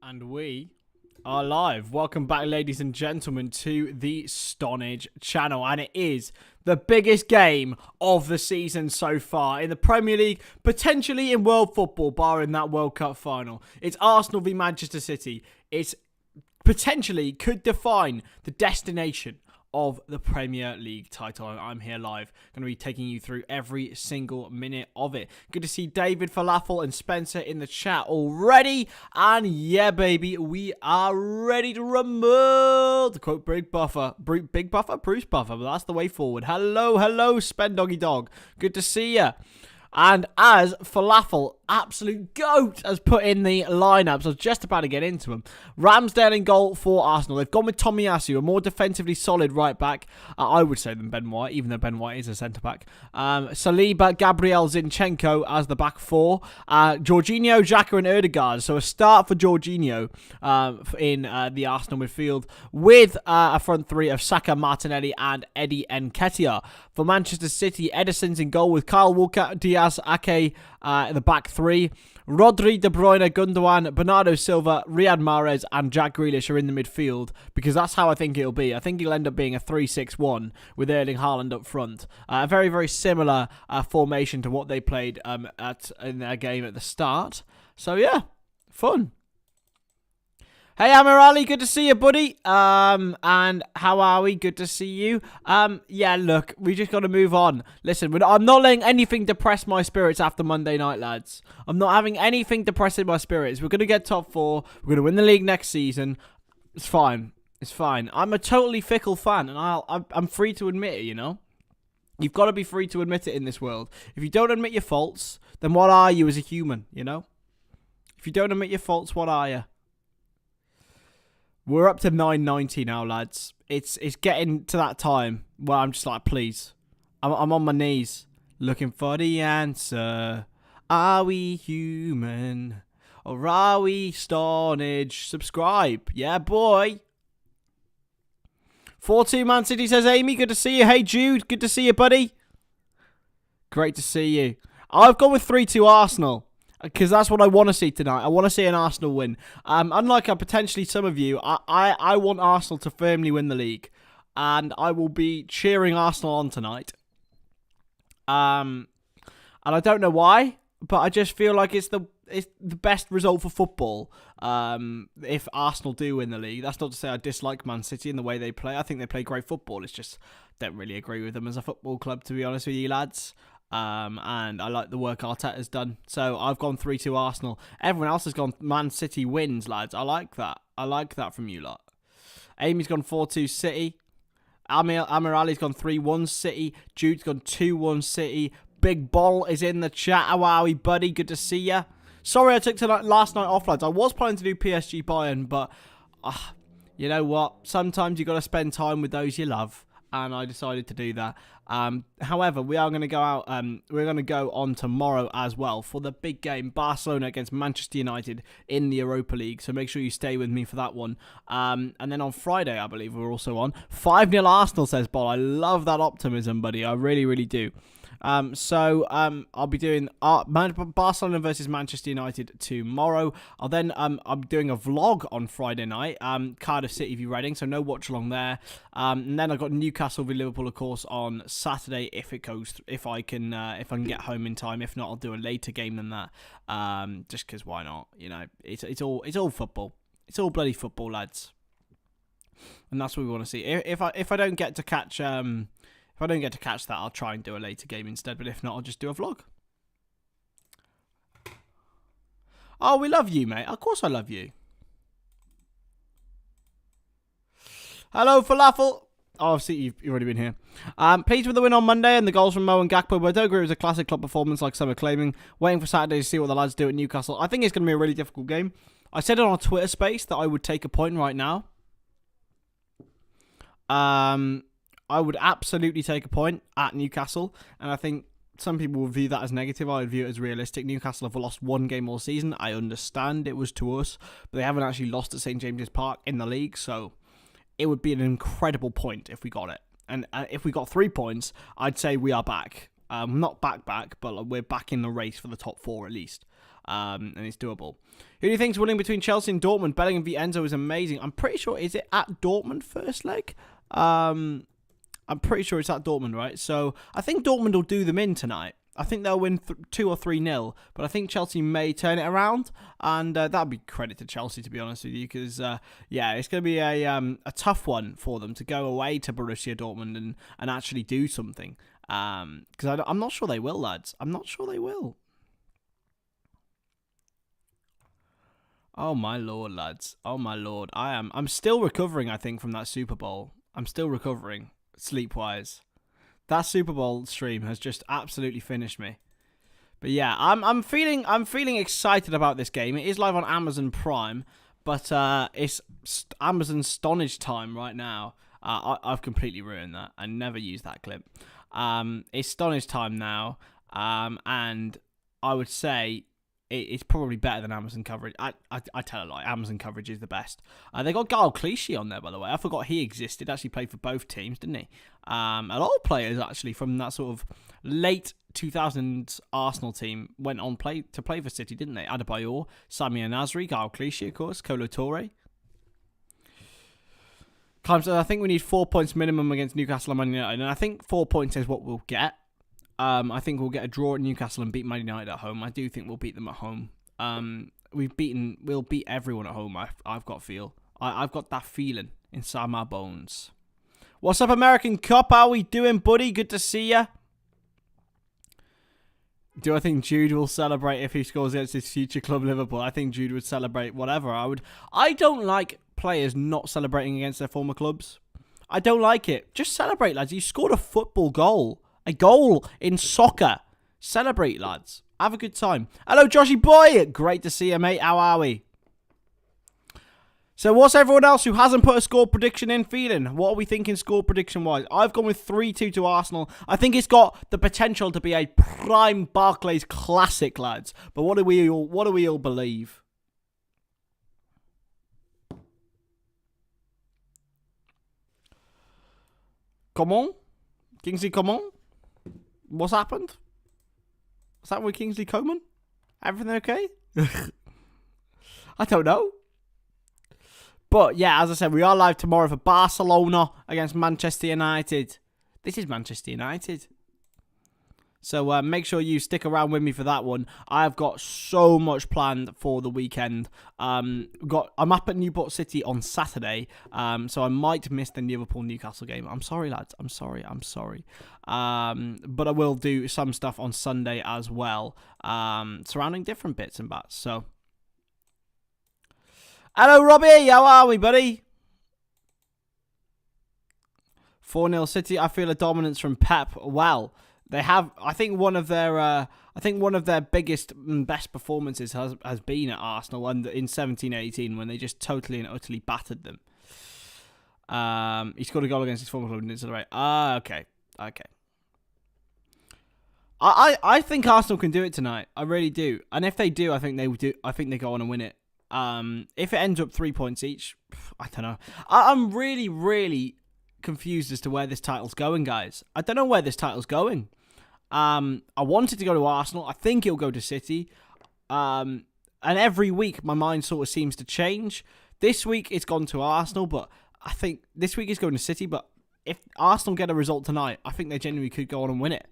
And we are live. Welcome back, ladies and gentlemen, to the Stonadge channel. And it is the biggest game of the season so far in the Premier League, potentially in world football, barring that World Cup final. It's Arsenal v Manchester City. It's potentially could define the destination of the Premier League title. I'm here live, going to be taking you through every single minute of it. Good to see David, Falafel and Spencer in the chat already, and yeah baby, we are ready to rumble, to quote Big Buffer, Bruce Buffer, but that's the way forward. Hello Spen Doggy Dog, good to see ya. And as Falafel, absolute GOAT, has put in the lineups, I was just about to get into them. Ramsdale in goal for Arsenal. They've gone with Tomiyasu, a more defensively solid right back, I would say, than Ben White, even though Ben White is a centre-back. Saliba, Gabriel, Zinchenko as the back four. Jorginho, Xhaka and Ødegaard. So a start for Jorginho in the Arsenal midfield, with a front three of Saka, Martinelli and Eddie Nketiah. For Manchester City, Ederson's in goal with Kyle Walker, Diaz, Ake in the back three. Rodri, De Bruyne, Gundogan, Bernardo Silva, Riyad Mahrez and Jack Grealish are in the midfield, because that's how I think it'll be. I think it'll end up being a 3-6-1 with Erling Haaland up front. A very, very similar formation to what they played in their game at the start. So yeah, fun. Hey Amirali, good to see you, buddy. And how are we? Good to see you. Yeah, look, we just got to move on. Listen, I'm not letting anything depress my spirits after Monday night, lads. I'm not having anything depressing my spirits. We're going to get top four. We're going to win the league next season. It's fine. It's fine. I'm a totally fickle fan, and I'm free to admit it, you know? You've got to be free to admit it in this world. If you don't admit your faults, then what are you as a human, you know? If you don't admit your faults, what are you? We're up to 990 now, lads. It's getting to that time where I'm just like, please. I'm on my knees looking for the answer. Are we human? Or are we Stonadge? Subscribe. Yeah, boy. 4-2 Man City, says Amy. Good to see you. Hey, Jude. Good to see you, buddy. Great to see you. I've gone with 3-2 Arsenal, because that's what I want to see tonight. I want to see an Arsenal win. Unlike potentially some of you, I want Arsenal to firmly win the league. And I will be cheering Arsenal on tonight. And I don't know why, but I just feel like it's the best result for football if Arsenal do win the league. That's not to say I dislike Man City in the way they play. I think they play great football. It's just don't really agree with them as a football club, to be honest with you, lads. And I like the work Arteta's done. So I've gone 3-2 Arsenal. Everyone else has gone Man City wins, lads. I like that. I like that from you lot. Amy's gone 4-2 City. Amir Ali's gone 3-1 City. Jude's gone 2-1 City. Big Ball is in the chat. How are we, buddy? Good to see ya. Sorry I took last night off, lads. I was planning to do PSG Bayern, but you know what? Sometimes you got to spend time with those you love. And I decided to do that. However, we are going to go out. We're going to go on tomorrow as well for the big game, Barcelona against Manchester United in the Europa League. So make sure you stay with me for that one. And then on Friday, I believe we're also on 5-0 Arsenal, says Ball. I love that optimism, buddy. I really, really do. I'll be doing Barcelona versus Manchester United tomorrow. I'm doing a vlog on Friday night, Cardiff City v Reading, so no watch along there. And then I've got Newcastle v Liverpool, of course, on Saturday if I can get home in time. If not, I'll do a later game than that. Just because why not? You know, it's all football. It's all bloody football, lads. And that's what we want to see. If I don't get to catch If I don't get to catch that, I'll try and do a later game instead. But if not, I'll just do a vlog. Oh, we love you, mate. Of course I love you. Hello, Falafel. Oh, I've seen you've already been here. Pleased with the win on Monday and the goals from Mo and Gakpo, but I don't agree it was a classic club performance like some are claiming. Waiting for Saturday to see what the lads do at Newcastle. I think it's going to be a really difficult game. I said it on a Twitter space that I would take a point right now. I would absolutely take a point at Newcastle, and I think some people will view that as negative. I would view it as realistic. Newcastle have lost one game all season. I understand it was to us, but they haven't actually lost at St James's Park in the league, so it would be an incredible point if we got it. And if we got 3 points, I'd say we are back. Not back, but we're back in the race for the top four at least. and it's doable. Who do you think's winning between Chelsea and Dortmund? Bellingham v Enzo is amazing. I'm pretty sure, is it at Dortmund first leg? I'm pretty sure it's at Dortmund, right? So I think Dortmund will do them in tonight. I think they'll win 2 or 3-0, but I think Chelsea may turn it around, and that'd be credit to Chelsea, to be honest with you, because yeah, it's going to be a tough one for them to go away to Borussia Dortmund and actually do something. Because I'm not sure they will, lads. I'm not sure they will. Oh my lord, lads. Oh my lord. I'm still recovering, I think, from that Super Bowl. I'm still recovering, sleep-wise. That Super Bowl stream has just absolutely finished me. But yeah, I'm feeling excited about this game. It is live on Amazon Prime, but it's Amazon Stonadge time right now. I've completely ruined that. I never used that clip. It's Stonadge time now, and I would say it's probably better than Amazon coverage. I tell a lie. Amazon coverage is the best. They got Guardiola on there, by the way. I forgot he existed. Actually played for both teams, didn't he? A lot of players, actually, from that sort of late 2000s Arsenal team went on to play for City, didn't they? Adebayor, Samir Nasri, Guardiola, of course, Kolo Touré. I think we need 4 points minimum against Newcastle and Man United, and I think 4 points is what we'll get. I think we'll get a draw at Newcastle and beat Man United at home. I do think we'll beat them at home. We'll beat everyone at home. I've got that feeling inside my bones. What's up, American Cup? How we doing, buddy? Good to see ya. Do I think Jude will celebrate if he scores against his future club, Liverpool? I think Jude would celebrate whatever. I don't like players not celebrating against their former clubs. I don't like it. Just celebrate, lads. You scored a football goal. A goal in soccer. Celebrate, lads. Have a good time. Hello, Joshy boy. Great to see you, mate. How are we? So what's everyone else who hasn't put a score prediction in feeling? What are we thinking score prediction-wise? I've gone with 3-2 to Arsenal. I think it's got the potential to be a prime Barclays classic, lads. But what do we all believe? Come on. Kingsley, come on. What's happened? What's happened with Kingsley Coman? Everything okay? I don't know. But yeah, as I said, we are live tomorrow for Barcelona against Manchester United. This is Manchester United. So make sure you stick around with me for that one. I've got so much planned for the weekend. I'm up at Newport City on Saturday, so I might miss the Liverpool-Newcastle game. I'm sorry, lads. I'm sorry. But I will do some stuff on Sunday as well, surrounding different bits and bats. So, hello, Robbie. How are we, buddy? 4-0 City. I feel a dominance from Pep. Well, they have. I think one of their biggest and best performances has been at Arsenal in 17-18 when they just totally and utterly battered them. He scored a goal against his former club and didn't celebrate. Okay. I think Arsenal can do it tonight. I really do. And if they do, I think they do. I think they go on and win it. If it ends up 3 points each, I don't know. I'm really, really confused as to where this title's going, guys. I don't know where this title's going. I want it to go to Arsenal. I think it'll go to City. And every week my mind sort of seems to change. This week it's gone to Arsenal, but I think this week it's going to City. But if Arsenal get a result tonight, I think they genuinely could go on and win it.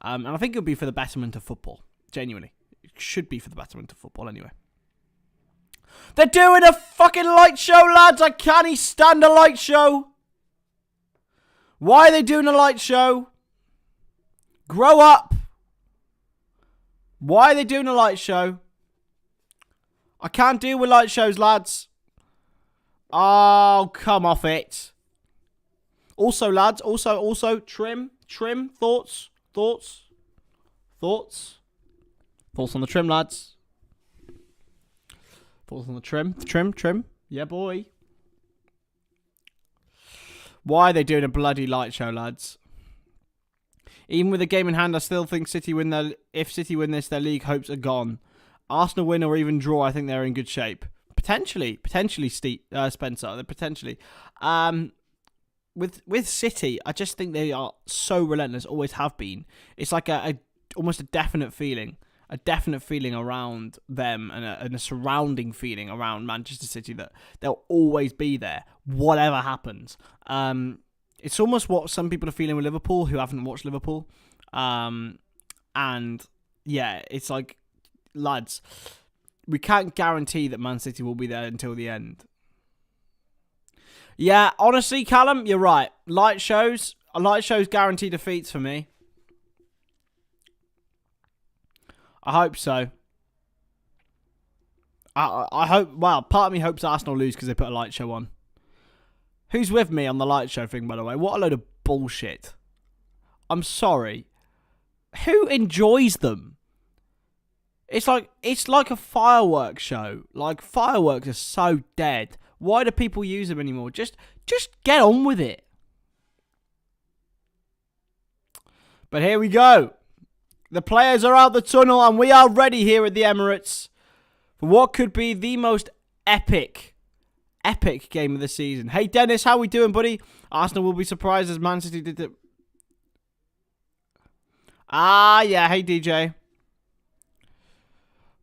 And I think it'll be for the betterment of football. Genuinely. It should be for the betterment of football anyway. They're doing a fucking light show, lads. I can't stand a light show. Why are they doing a light show? Grow up. Why are they doing a light show? I can't deal with light shows, lads. Oh, come off it. Also, lads, also, trim, thoughts on the trim, lads. Thoughts on the trim. Yeah, boy. Why are they doing a bloody light show, lads? Even with the game in hand, I still think if City win this, their league hopes are gone. Arsenal win or even draw, I think they're in good shape. Potentially, Spencer. Potentially. With City, I just think they are so relentless. Always have been. It's like almost a definite feeling. a definite feeling around them and a surrounding feeling around Manchester City that they'll always be there, whatever happens. It's almost what some people are feeling with Liverpool who haven't watched Liverpool. And yeah, it's like, lads, we can't guarantee that Man City will be there until the end. Yeah, honestly, Callum, you're right. Light shows guarantee defeats for me. I hope so. I hope, well, part of me hopes Arsenal lose because they put a light show on. Who's with me on the light show thing, by the way? What a load of bullshit. I'm sorry. Who enjoys them? It's like a fireworks show. Like, fireworks are so dead. Why do people use them anymore? Just get on with it. But here we go. The players are out the tunnel and we are ready here at the Emirates for what could be the most epic game of the season. Hey, Dennis, how we doing, buddy? Arsenal will be surprised as Man City did it. Ah, yeah. Hey, DJ.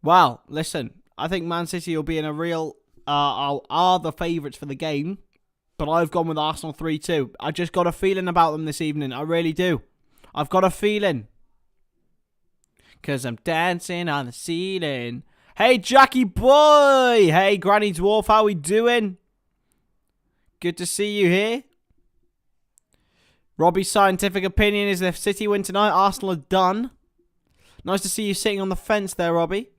Well, listen. I think Man City will be in a real... are the favourites for the game. But I've gone with Arsenal 3-2. I just got a feeling about them this evening. I really do. I've got a feeling. Because I'm dancing on the ceiling. Hey, Jackie boy. Hey, Granny Dwarf. How we doing? Good to see you here. Robbie's scientific opinion is if City win tonight, Arsenal are done. Nice to see you sitting on the fence there, Robbie.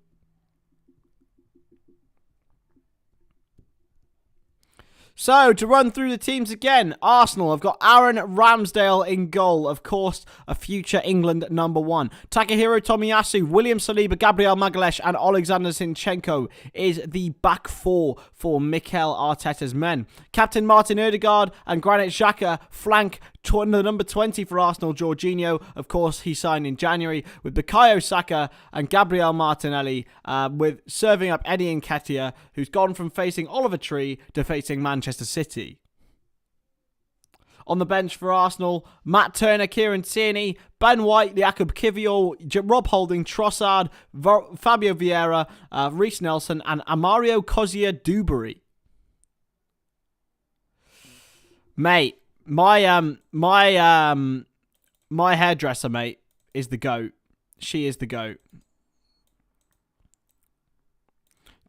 So, to run through the teams again, Arsenal have got Aaron Ramsdale in goal, of course, a future England #1. Takahiro Tomiyasu, William Saliba, Gabriel Magalhaes and Alexander Zinchenko is the back four for Mikel Arteta's men. Captain Martin Odegaard and Granit Xhaka flank the number 20 for Arsenal, Jorginho. Of course, he signed in January with Bukayo Saka and Gabriel Martinelli, with serving up Eddie Nketiah, who's gone from facing Oliver Tree to facing Manchester City. On the bench for Arsenal, Matt Turner, Kieran Tierney, Ben White, Jakub Kivior, Rob Holding, Trossard, Fabio Vieira, Reece Nelson, and Amario Cozier-Duberry. Mate, my hairdresser, mate, is the GOAT. She is the GOAT.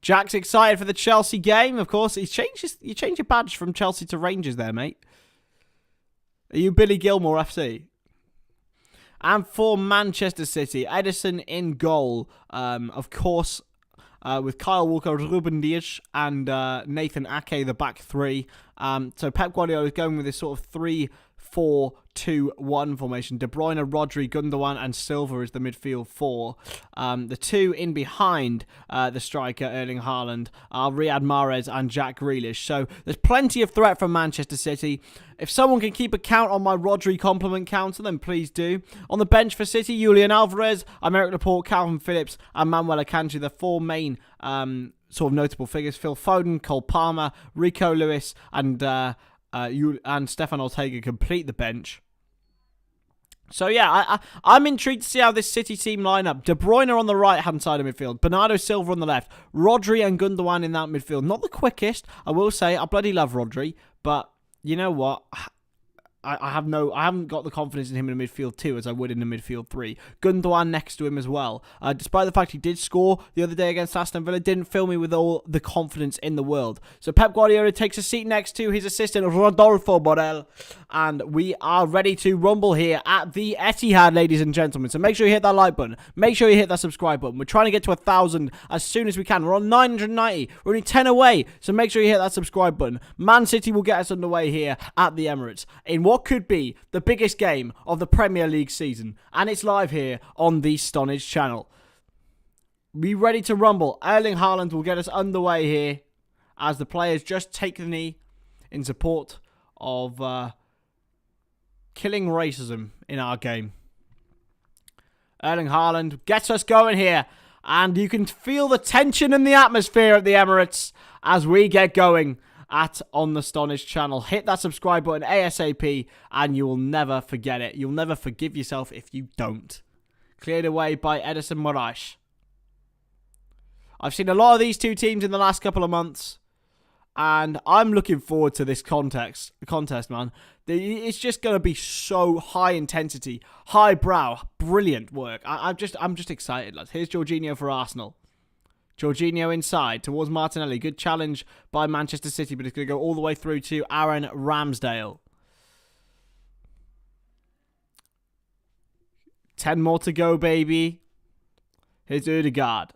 Jack's excited for the Chelsea game, of course. You changed your badge from Chelsea to Rangers there, mate. Are you Billy Gilmore FC? And for Manchester City, Ederson in goal, of course, with Kyle Walker, Ruben Dias, and Nathan Ake, the back three. So Pep Guardiola is going with this sort of 3-4-2-1 formation. De Bruyne, Rodri, Gundogan, and Silva is the midfield four. The two in behind the striker, Erling Haaland, are Riyad Mahrez and Jack Grealish. So there's plenty of threat from Manchester City. If someone can keep a count on my Rodri compliment counter, then please do. On the bench for City, Julian Alvarez, Aymeric Laporte, Calvin Phillips, and Manuel Akanji, the four main sort of notable figures. Phil Foden, Cole Palmer, Rico Lewis, and Stefan Ortega complete the bench. So yeah, I'm intrigued to see how this City team line up. De Bruyne on the right-hand side of midfield. Bernardo Silva on the left. Rodri and Gundogan in that midfield. Not the quickest, I will say. I bloody love Rodri. But you know what? I haven't got the confidence in him in the midfield 2 as I would in the midfield 3. Gundogan next to him as well. Despite the fact he did score the other day against Aston Villa, didn't fill me with all the confidence in the world. So Pep Guardiola takes a seat next to his assistant, Rodolfo Borrell. And we are ready to rumble here at the Etihad, ladies and gentlemen. So make sure you hit that like button. Make sure you hit that subscribe button. We're trying to get to 1,000 as soon as we can. We're on 990. We're only 10 away. So make sure you hit that subscribe button. Man City will get us underway here at the Emirates in what could be the biggest game of the Premier League season. And it's live here on the Stonadge channel. Be ready to rumble. Erling Haaland will get us underway here as the players just take the knee in support of killing racism in our game. Erling Haaland gets us going here. And you can feel the tension in the atmosphere at the Emirates as we get going on the Stonadge channel. Hit that subscribe button ASAP and you will never forget it. You'll never forgive yourself if you don't. Cleared away by Edison Moraes. I've seen a lot of these two teams in the last couple of months, and I'm looking forward to this contest, man. It's just going to be so high intensity, highbrow, brilliant work. I'm just excited, lads. Here's Jorginho for Arsenal. Jorginho inside towards Martinelli. Good challenge by Manchester City, but it's going to go all the way through to Aaron Ramsdale. 10 more to go, baby. Here's Ødegaard.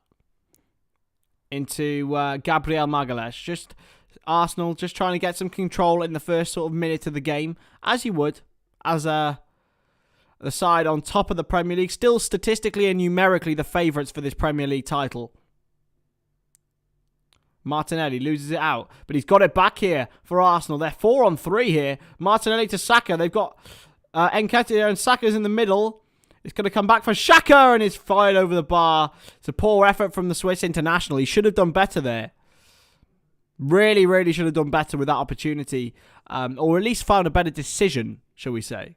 Into Gabriel Magalhaes. Just Arsenal just trying to get some control in the first sort of minute of the game, as you would, as the side on top of the Premier League, still statistically and numerically the favourites for this Premier League title. Martinelli loses it out, but he's got it back here for Arsenal. They're 4-on-3 here. Martinelli to Saka. They've got Nketiah and Saka's in the middle. It's going to come back for Xhaka, and it's fired over the bar. It's a poor effort from the Swiss international. He should have done better there. Really, really should have done better with that opportunity. Or at least found a better decision, shall we say.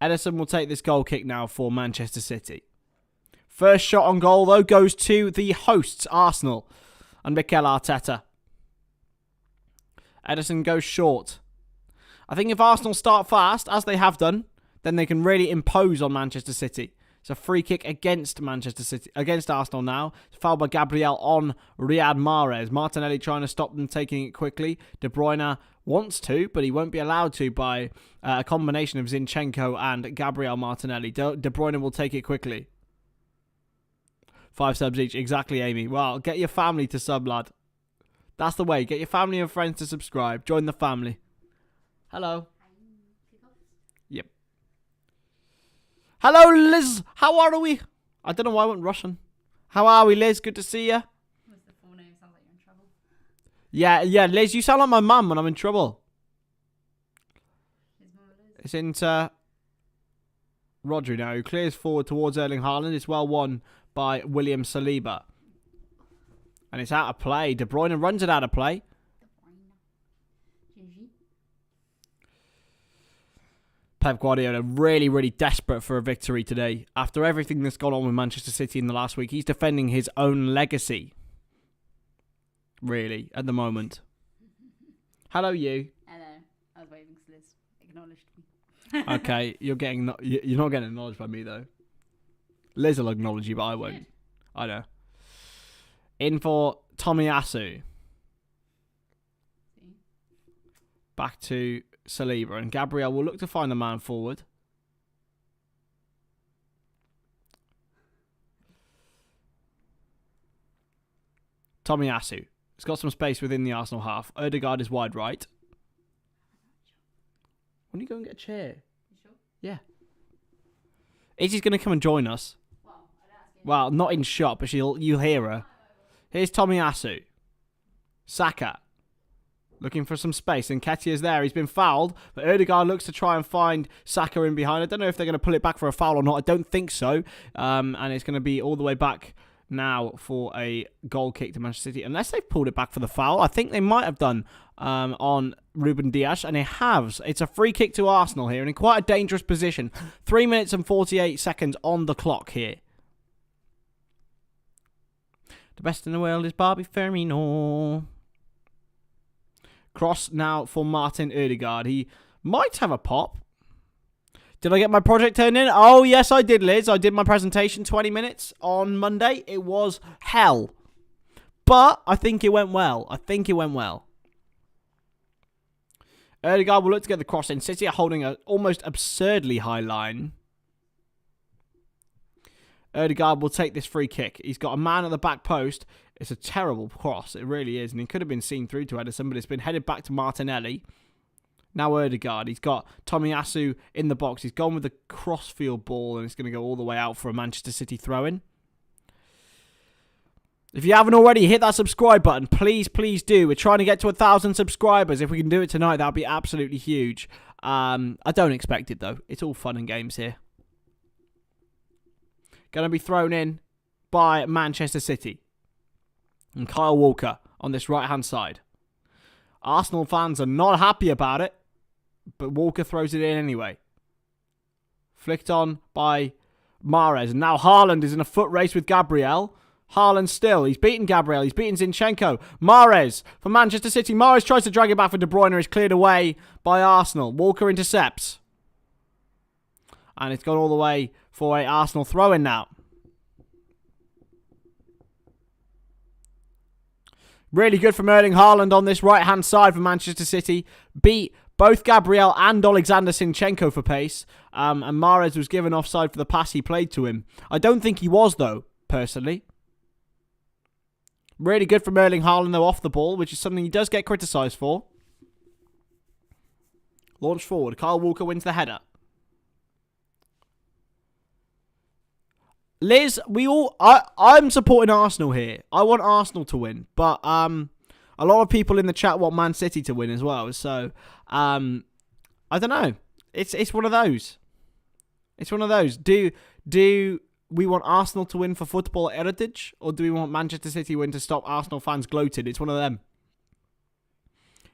Ederson will take this goal kick now for Manchester City. First shot on goal, though, goes to the hosts, Arsenal, and Mikel Arteta. Ederson goes short. I think if Arsenal start fast, as they have done, then they can really impose on Manchester City. It's a free kick against Manchester City, against Arsenal now. It's fouled by Gabriel on Riyad Mahrez. Martinelli trying to stop them taking it quickly. De Bruyne wants to, but he won't be allowed to by a combination of Zinchenko and Gabriel Martinelli. De Bruyne will take it quickly. 5 subs each. Exactly, Amy. Well, get your family to sub, lad. That's the way. Get your family and friends to subscribe. Join the family. Hello. Yep. Hello, Liz. How are we? I don't know why I went Russian. How are we, Liz? Good to see you. What's the full name? Sounds like you're in trouble. Yeah, Liz. You sound like my mum when I'm in trouble. Is Mama Liz? It's into Rodri now, who clears forward towards Erling Haaland. It's well won by William Saliba. And it's out of play. De Bruyne runs it out of play. Pep Guardiola really, really desperate for a victory today. After everything that's gone on with Manchester City in the last week, he's defending his own legacy. Really, at the moment. Hello, you. Hello. I was waving to Liz. Acknowledged me. Okay, you're not getting acknowledged by me, though. Liz will acknowledge you, but I won't. I know. In for Tomiyasu. Back to Saliba, and Gabriel will look to find the man forward. Tomiyasu. He's got some space within the Arsenal half. Ødegaard is wide right. Why don't you go and get a chair? You sure? Yeah. Izzy's going to come and join us. Well, not in shot, but you'll hear her. Here's Tomiyasu. Saka. Looking for some space. And Nketiah's there. He's been fouled. But Ødegaard looks to try and find Saka in behind. I don't know if they're going to pull it back for a foul or not. I don't think so. And it's going to be all the way back now for a goal kick to Manchester City. Unless they've pulled it back for the foul. I think they might have done on Ruben Dias. And it has. It's a free kick to Arsenal here. And in quite a dangerous position. 3 minutes and 48 seconds on the clock here. The best in the world is Bobby Firmino. Cross now for Martin Ødegaard. He might have a pop. Did I get my project turned in? Oh, yes, I did, Liz. I did my presentation 20 minutes on Monday. It was hell. But I think it went well. Ødegaard will look to get the cross in. City are holding an almost absurdly high line. Ødegaard will take this free kick. He's got a man at the back post. It's a terrible cross. It really is. And it could have been seen through to Ederson, but it's been headed back to Martinelli. Now Ødegaard. He's got Tomiyasu in the box. He's gone with the crossfield ball, and it's going to go all the way out for a Manchester City throw-in. If you haven't already, hit that subscribe button. Please, please do. We're trying to get to 1,000 subscribers. If we can do it tonight, that would be absolutely huge. I don't expect it, though. It's all fun and games here. Going to be thrown in by Manchester City. And Kyle Walker on this right-hand side. Arsenal fans are not happy about it, but Walker throws it in anyway. Flicked on by Mahrez. And now Haaland is in a foot race with Gabriel. Haaland still. He's beaten Gabriel. He's beaten Zinchenko. Mahrez for Manchester City. Mahrez tries to drag it back for De Bruyne. Is cleared away by Arsenal. Walker intercepts. And it's gone all the way for a Arsenal throw-in now. Really good from Erling Haaland on this right-hand side for Manchester City. Beat both Gabriel and Alexander Zinchenko for pace. And Mahrez was given offside for the pass he played to him. I don't think he was, though, personally. Really good from Erling Haaland, though, off the ball, which is something he does get criticised for. Launch forward. Kyle Walker wins the header. Liz, I'm supporting Arsenal here. I want Arsenal to win, but a lot of people in the chat want Man City to win as well. So I don't know. It's one of those. It's one of those. Do we want Arsenal to win for football heritage, or do we want Manchester City to win to stop Arsenal fans gloated? It's one of them.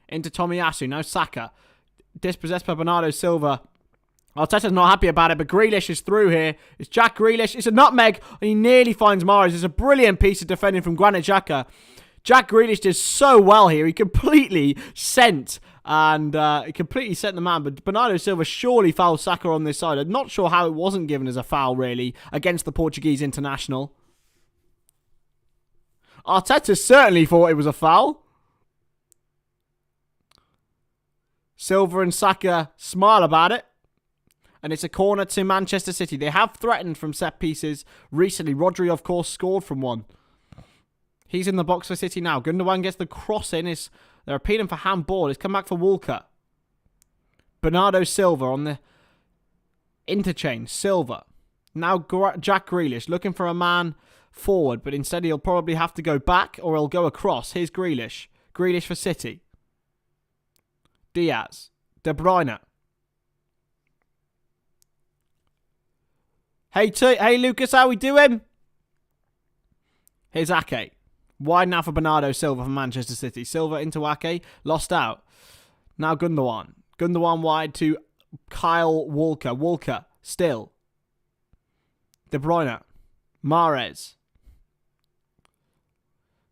Into Tomiyasu, now Saka, dispossessed by Bernardo Silva. Arteta's not happy about it, but Grealish is through here. It's Jack Grealish. It's a nutmeg, and he nearly finds Mahrez. It's a brilliant piece of defending from Granit Xhaka. Jack Grealish did so well here. He completely sent the man. But Bernardo Silva surely fouled Saka on this side. I'm not sure how it wasn't given as a foul, really, against the Portuguese international. Arteta certainly thought it was a foul. Silva and Saka smile about it. And it's a corner to Manchester City. They have threatened from set pieces recently. Rodri, of course, scored from one. He's in the box for City now. Gundogan gets the cross in. They're appealing for handball. It's come back for Walker. Bernardo Silva on the interchange. Silva. Now Jack Grealish looking for a man forward. But instead he'll probably have to go back or he'll go across. Here's Grealish. Grealish for City. Diaz. De Bruyne. Hey Lucas, how we doing? Here's Ake. Wide now for Bernardo Silva from Manchester City. Silva into Ake. Lost out. Now Gundogan. Gundogan wide to Kyle Walker. Walker still. De Bruyne. Mahrez.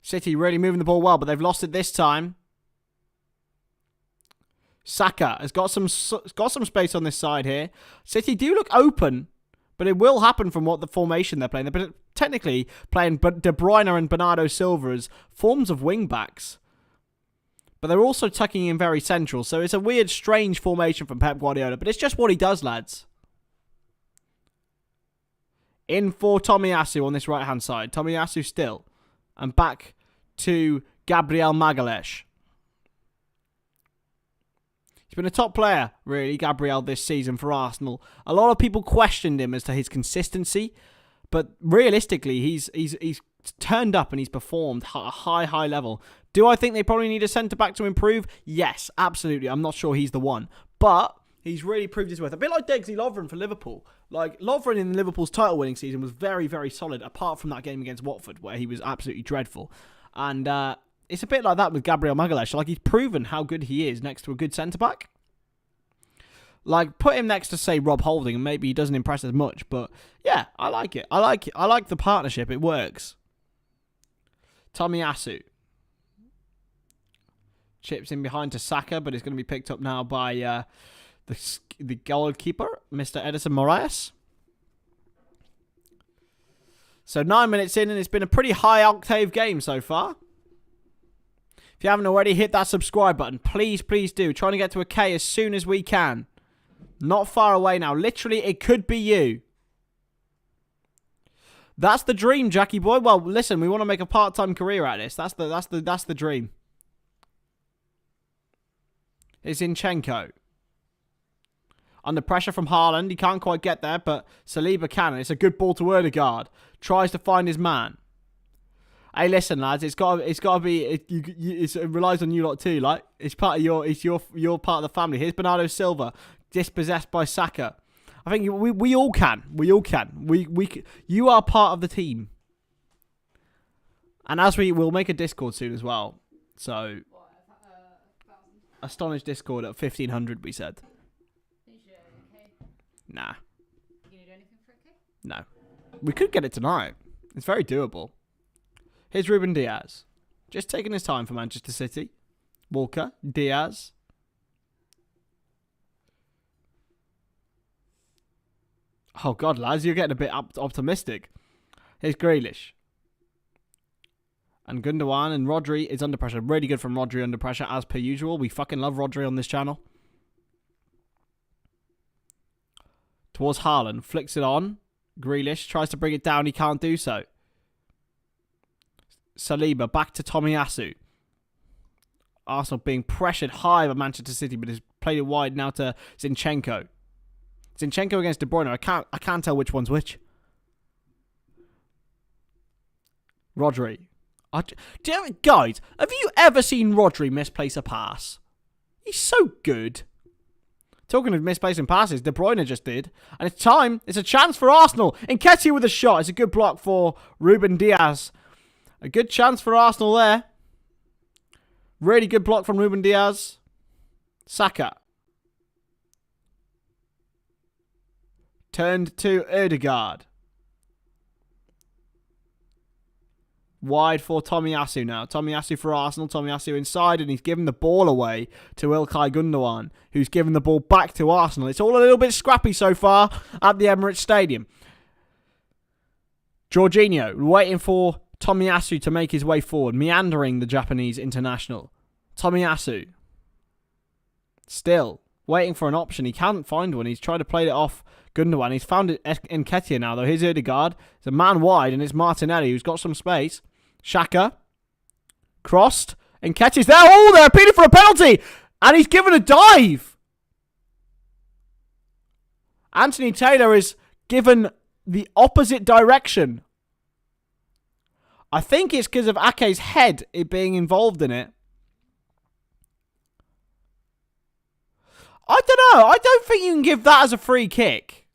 City really moving the ball well, but they've lost it this time. Saka has got some space on this side here. City do look open. But it will happen from what the formation they're playing. They're technically playing De Bruyne and Bernardo Silva as forms of wing-backs. But they're also tucking in very central. So it's a weird, strange formation from Pep Guardiola. But it's just what he does, lads. In for Tomiyasu on this right-hand side. Tomiyasu still. And back to Gabriel Magalhaes. He's been a top player, really, Gabriel, this season for Arsenal. A lot of people questioned him as to his consistency, but realistically, he's turned up and he's performed at a high level. Do I think they probably need a centre-back to improve? Yes, absolutely. I'm not sure he's the one, but he's really proved his worth. A bit like Degsy Lovren for Liverpool. Like, Lovren in Liverpool's title-winning season was very, very solid, apart from that game against Watford, where he was absolutely dreadful. And, it's a bit like that with Gabriel Magalhaes. Like, he's proven how good he is next to a good centre-back. Like, put him next to, say, Rob Holding, and maybe he doesn't impress as much. But, yeah, I like it. I like the partnership. It works. Tomiyasu. Chips in behind to Saka, but it's going to be picked up now by the goalkeeper, Mr. Edison Moraes. So, 9 minutes in, and it's been a pretty high-octave game so far. If you haven't already, hit that subscribe button. Please, please do. Trying to get to a K as soon as we can. Not far away now. Literally, it could be you. That's the dream, Jackie boy. Well, listen, we want to make a part-time career out of this. That's the dream. It's Zinchenko. Under pressure from Haaland. He can't quite get there, but Saliba can. And it's a good ball to Odegaard. Tries to find his man. Hey, listen, lads. It's got to be. It relies on you lot too. Like, it's part of your part of the family. Here's Bernardo Silva, dispossessed by Saka. I think we all can. We all can. You are part of the team. And as we'll make a Discord soon as well. So, Astonished Discord at 1500. We said. Okay. Nah. You gonna do anything for it, okay? No. We could get it tonight. It's very doable. Here's Ruben Diaz. Just taking his time for Manchester City. Walker. Diaz. Oh, God, lads, you're getting a bit optimistic. Here's Grealish. And Gundogan and Rodri is under pressure. Really good from Rodri under pressure, as per usual. We fucking love Rodri on this channel. Towards Haaland. Flicks it on. Grealish tries to bring it down. He can't do so. Saliba back to Tomiyasu. Arsenal being pressured high by Manchester City, but has played it wide now to Zinchenko. Zinchenko against De Bruyne. I can't tell which one's which. Rodri. Guys, have you ever seen Rodri misplace a pass? He's so good. Talking of misplacing passes, De Bruyne just did. And it's time. It's a chance for Arsenal. Nketiah with a shot. It's a good block for Ruben Diaz. A good chance for Arsenal there. Really good block from Ruben Diaz. Saka. Turned to Ødegaard. Wide for Tomiyasu now. Tomiyasu for Arsenal. Tomiyasu inside, and he's given the ball away to Ilkay Gundogan, who's given the ball back to Arsenal. It's all a little bit scrappy so far at the Emirates Stadium. Jorginho waiting for Tomiyasu to make his way forward, meandering the Japanese international. Tomiyasu still waiting for an option. He can't find one. He's tried to play it off Gundogan. He's found it in Nketiah now, though. Here's Ødegaard. It's a man wide, and it's Martinelli who's got some space. Xhaka. Crossed. Nketiah's there. Oh, they're appealing for a penalty. And he's given a dive. Anthony Taylor is given the opposite direction. I think it's because of Ake's head being involved in it. I don't know. I don't think you can give that as a free kick.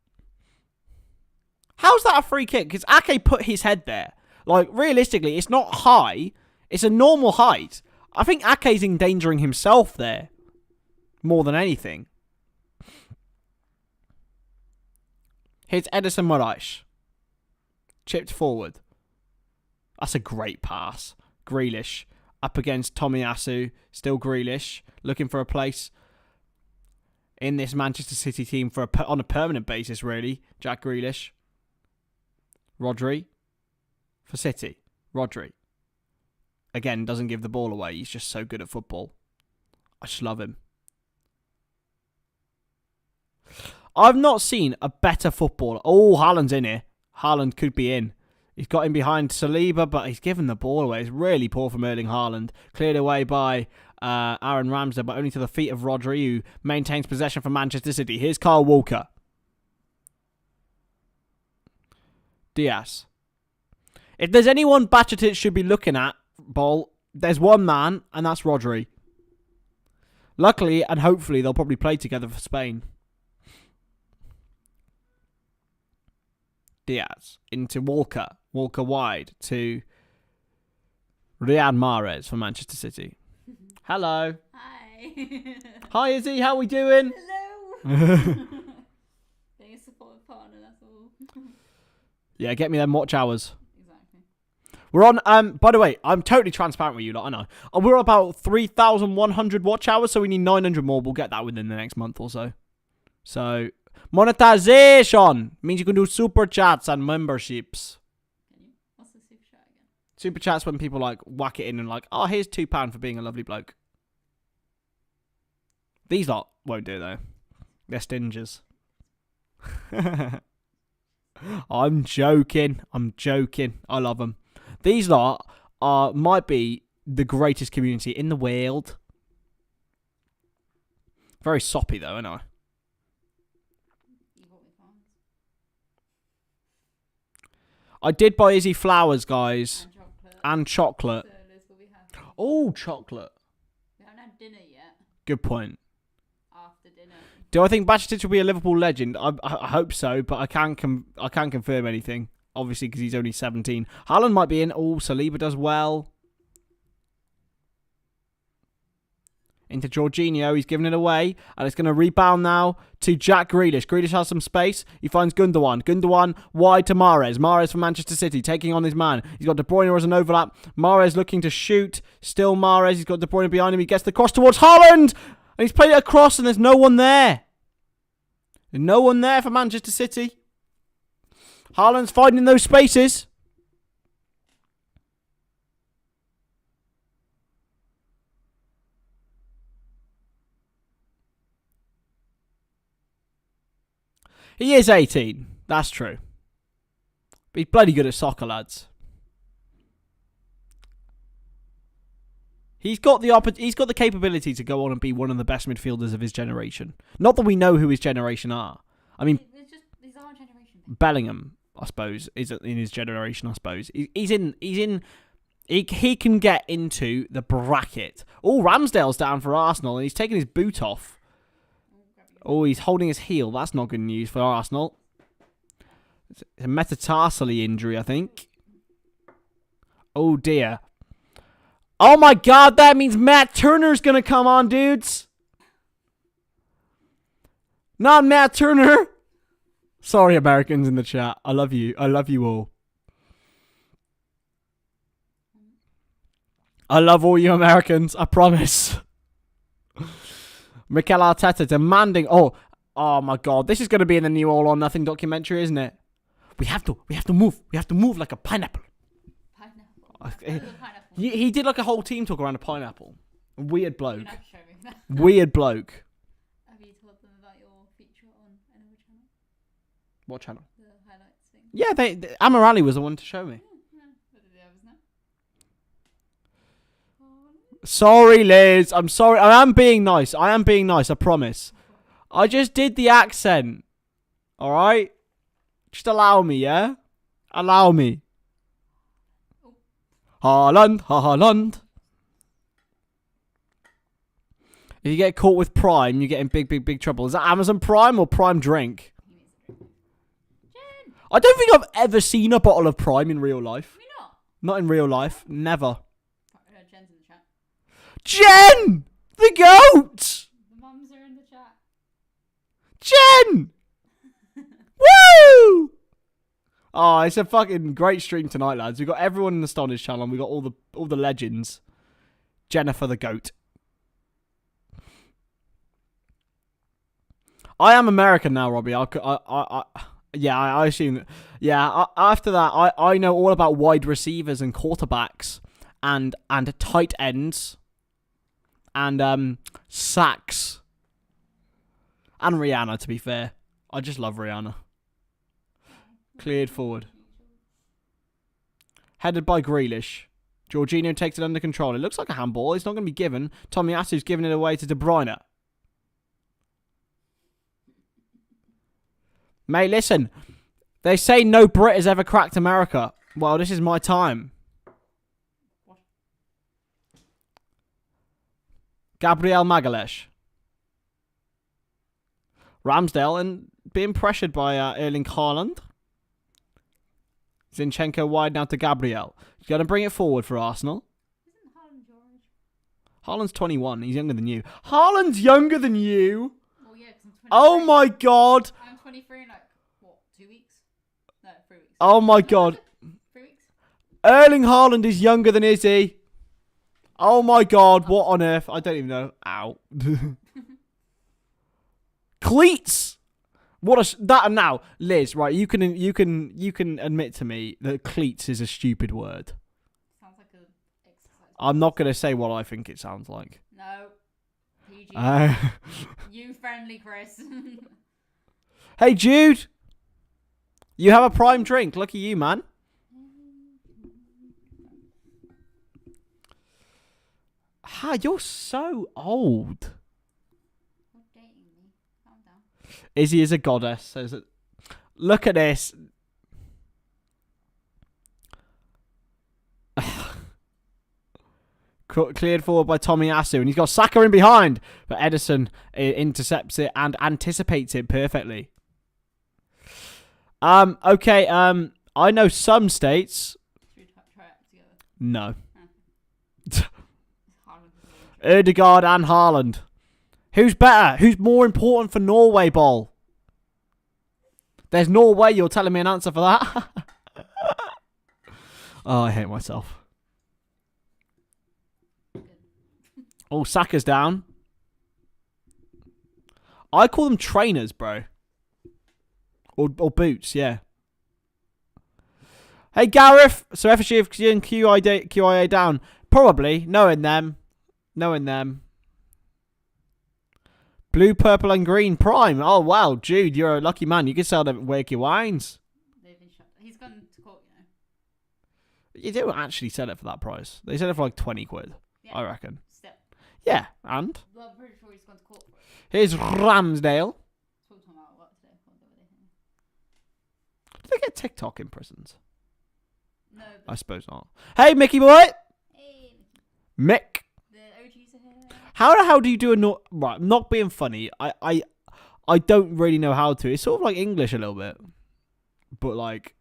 How's that a free kick? Because Ake put his head there. Like, realistically, it's not high. It's a normal height. I think Ake's endangering himself there. More than anything. Here's Edison Moraes. Chipped forward. That's a great pass. Grealish. Up against Tomiyasu. Still Grealish. Looking for a place in this Manchester City team on a permanent basis, really. Jack Grealish. Rodri. For City. Rodri. Again, doesn't give the ball away. He's just so good at football. I just love him. I've not seen a better footballer. Oh, Haaland's in here. Haaland could be in. He's got in behind Saliba, but he's given the ball away. It's really poor from Erling Haaland. Cleared away by Aaron Ramsdale, but only to the feet of Rodri, who maintains possession for Manchester City. Here's Kyle Walker. Diaz. If there's anyone Bajcetic should be looking at, Ball, there's one man, and that's Rodri. Luckily, and hopefully, they'll probably play together for Spain. Diaz into Walker. Walker wide to Riyad Mahrez for Manchester City. Hello. Hi. Hi, Izzy. How we doing? Hello. Being a supportive partner, that's all. Yeah, get me them watch hours. Exactly. We're on, by the way, I'm totally transparent with you lot, I know. We're about 3,100 watch hours, so we need 900 more. We'll get that within the next month or so. So, monetization means you can do super chats and memberships. Can you? What's the super chat again? Super chats when people like whack it in and like, oh, here's £2 for being a lovely bloke. These lot won't do though. They're stingers. I'm joking. I love them. These lot might be the greatest community in the world. Very soppy though, ain't I? You bought me flowers. I did buy Izzy flowers, guys. And chocolate. And chocolate. So Liz, will we have? Oh, chocolate. We haven't had dinner yet. Good point. After dinner. Do I think Bajcetic will be a Liverpool legend? I hope so, but I can't confirm anything. Obviously, because he's only 17. Haaland might be in. Oh, Saliba does well. into Jorginho. He's giving it away. And it's going to rebound now to Jack Grealish. Grealish has some space. He finds Gundogan. Gundogan wide to Mahrez. Mahrez from Manchester City taking on his man. He's got De Bruyne as an overlap. Mahrez looking to shoot. Still Mahrez. He's got De Bruyne behind him. He gets the cross towards Haaland. And he's played it across and there's no one there. There's no one there for Manchester City. Haaland's finding those spaces. He is 18. That's true. But he's bloody good at soccer, lads. He's got the capability to go on and be one of the best midfielders of his generation. Not that we know who his generation are. I mean, these are generation. Bellingham, I suppose, is in his generation. I suppose he can get into the bracket. Oh, Ramsdale's down for Arsenal, and he's taking his boot off. Oh, he's holding his heel. That's not good news for Arsenal. It's a metatarsal injury, I think. Oh, dear. Oh, my God. That means Matt Turner's going to come on, dudes. Not Matt Turner. Sorry, Americans in the chat. I love you. I love you all. I love all you Americans. I promise. Mikel Arteta demanding. Oh my God! This is going to be in the new All or Nothing documentary, isn't it? We have to move. We have to move like a pineapple. Pineapple. He did like a whole team talk around a pineapple. Weird bloke. You're not showing that. Weird bloke. Have you told them about your feature on another channel? What channel? The highlights thing. Yeah, Amarali was the one to show me. What did the others know? Sorry, Liz. I'm sorry. I am being nice. I promise. I just did the accent. All right? Just allow me, yeah? Allow me. Haaland, Haaland. If you get caught with Prime, you get in big trouble. Is that Amazon Prime or Prime Drink? Jen! I don't think I've ever seen a bottle of Prime in real life. We not? Not in real life. Never. Jen's in the chat. Jen! The goat! The mums are in the chat. Jen! Woo! Oh, it's a fucking great stream tonight, lads. We've got everyone in the Stonadge channel and we've got all the legends. Jennifer the goat. I am American now, Robbie. I assume that. Yeah, after that, I know all about wide receivers and quarterbacks and tight ends and sacks and Rihanna. To be fair, I just love Rihanna. Cleared forward, headed by Grealish. Jorginho takes it under control. It looks like a handball. It's not going to be given. Tomiyasu's giving it away to De Bruyne. Mate, listen. They say no Brit has ever cracked America. Well, this is my time. What? Gabriel Magalhaes. Ramsdale and being pressured by Erling Haaland. Zinchenko wide now to Gabriel. He's going to bring it forward for Arsenal. Isn't Haaland your age? Haaland's 21. He's younger than you. Haaland's younger than you? Well, yeah, because I'm 23. Oh my God. I'm 23 in like, what, 2 weeks? No, 3 weeks. Oh my God. 3 weeks? Erling Haaland is younger than Izzy. Oh my God. What on earth? I don't even know. Ow. Cleats. That now, Liz, right, you can admit to me that cleats is a stupid word. Sounds like a exercise. I'm not going to say what I think it sounds like. No. PG. You friendly, Chris. Hey, Jude. You have a prime drink. Lucky you, man. Ha, you're so old. Stop dating me. Calm down. Izzy is a goddess. Says it. Look at this. Cleared forward by Tomiyasu, and he's got Saka in behind, but Edison intercepts it and anticipates it perfectly. Okay. I know some states. Should we try it together? No. Ødegaard and Haaland. Who's better? Who's more important for Norway, Ball? There's no way you're telling me an answer for that. Oh, I hate myself. Oh, Saka's down. I call them trainers, bro. Or boots, yeah. Hey, Gareth. So FSG and QIA down. Probably. Knowing them. Blue, purple, and green prime. Oh, wow. Jude, you're a lucky man. You can sell them at Wakey Wines. They've been shut. He's gone to court, You don't actually sell it for that price. They sell it for like 20 quid, Yeah. I reckon. Still. Yeah, and? Well, I'm pretty sure he's gone to court for it. Here's Ramsdale. Spoke to him about what today. Do they get TikTok in prisons? No, I suppose not. Hey, Mickey boy! hey, Mick! the OGs are here. How the hell do you do a right? Not being funny. I don't really know how to. It's sort of like English a little bit, but like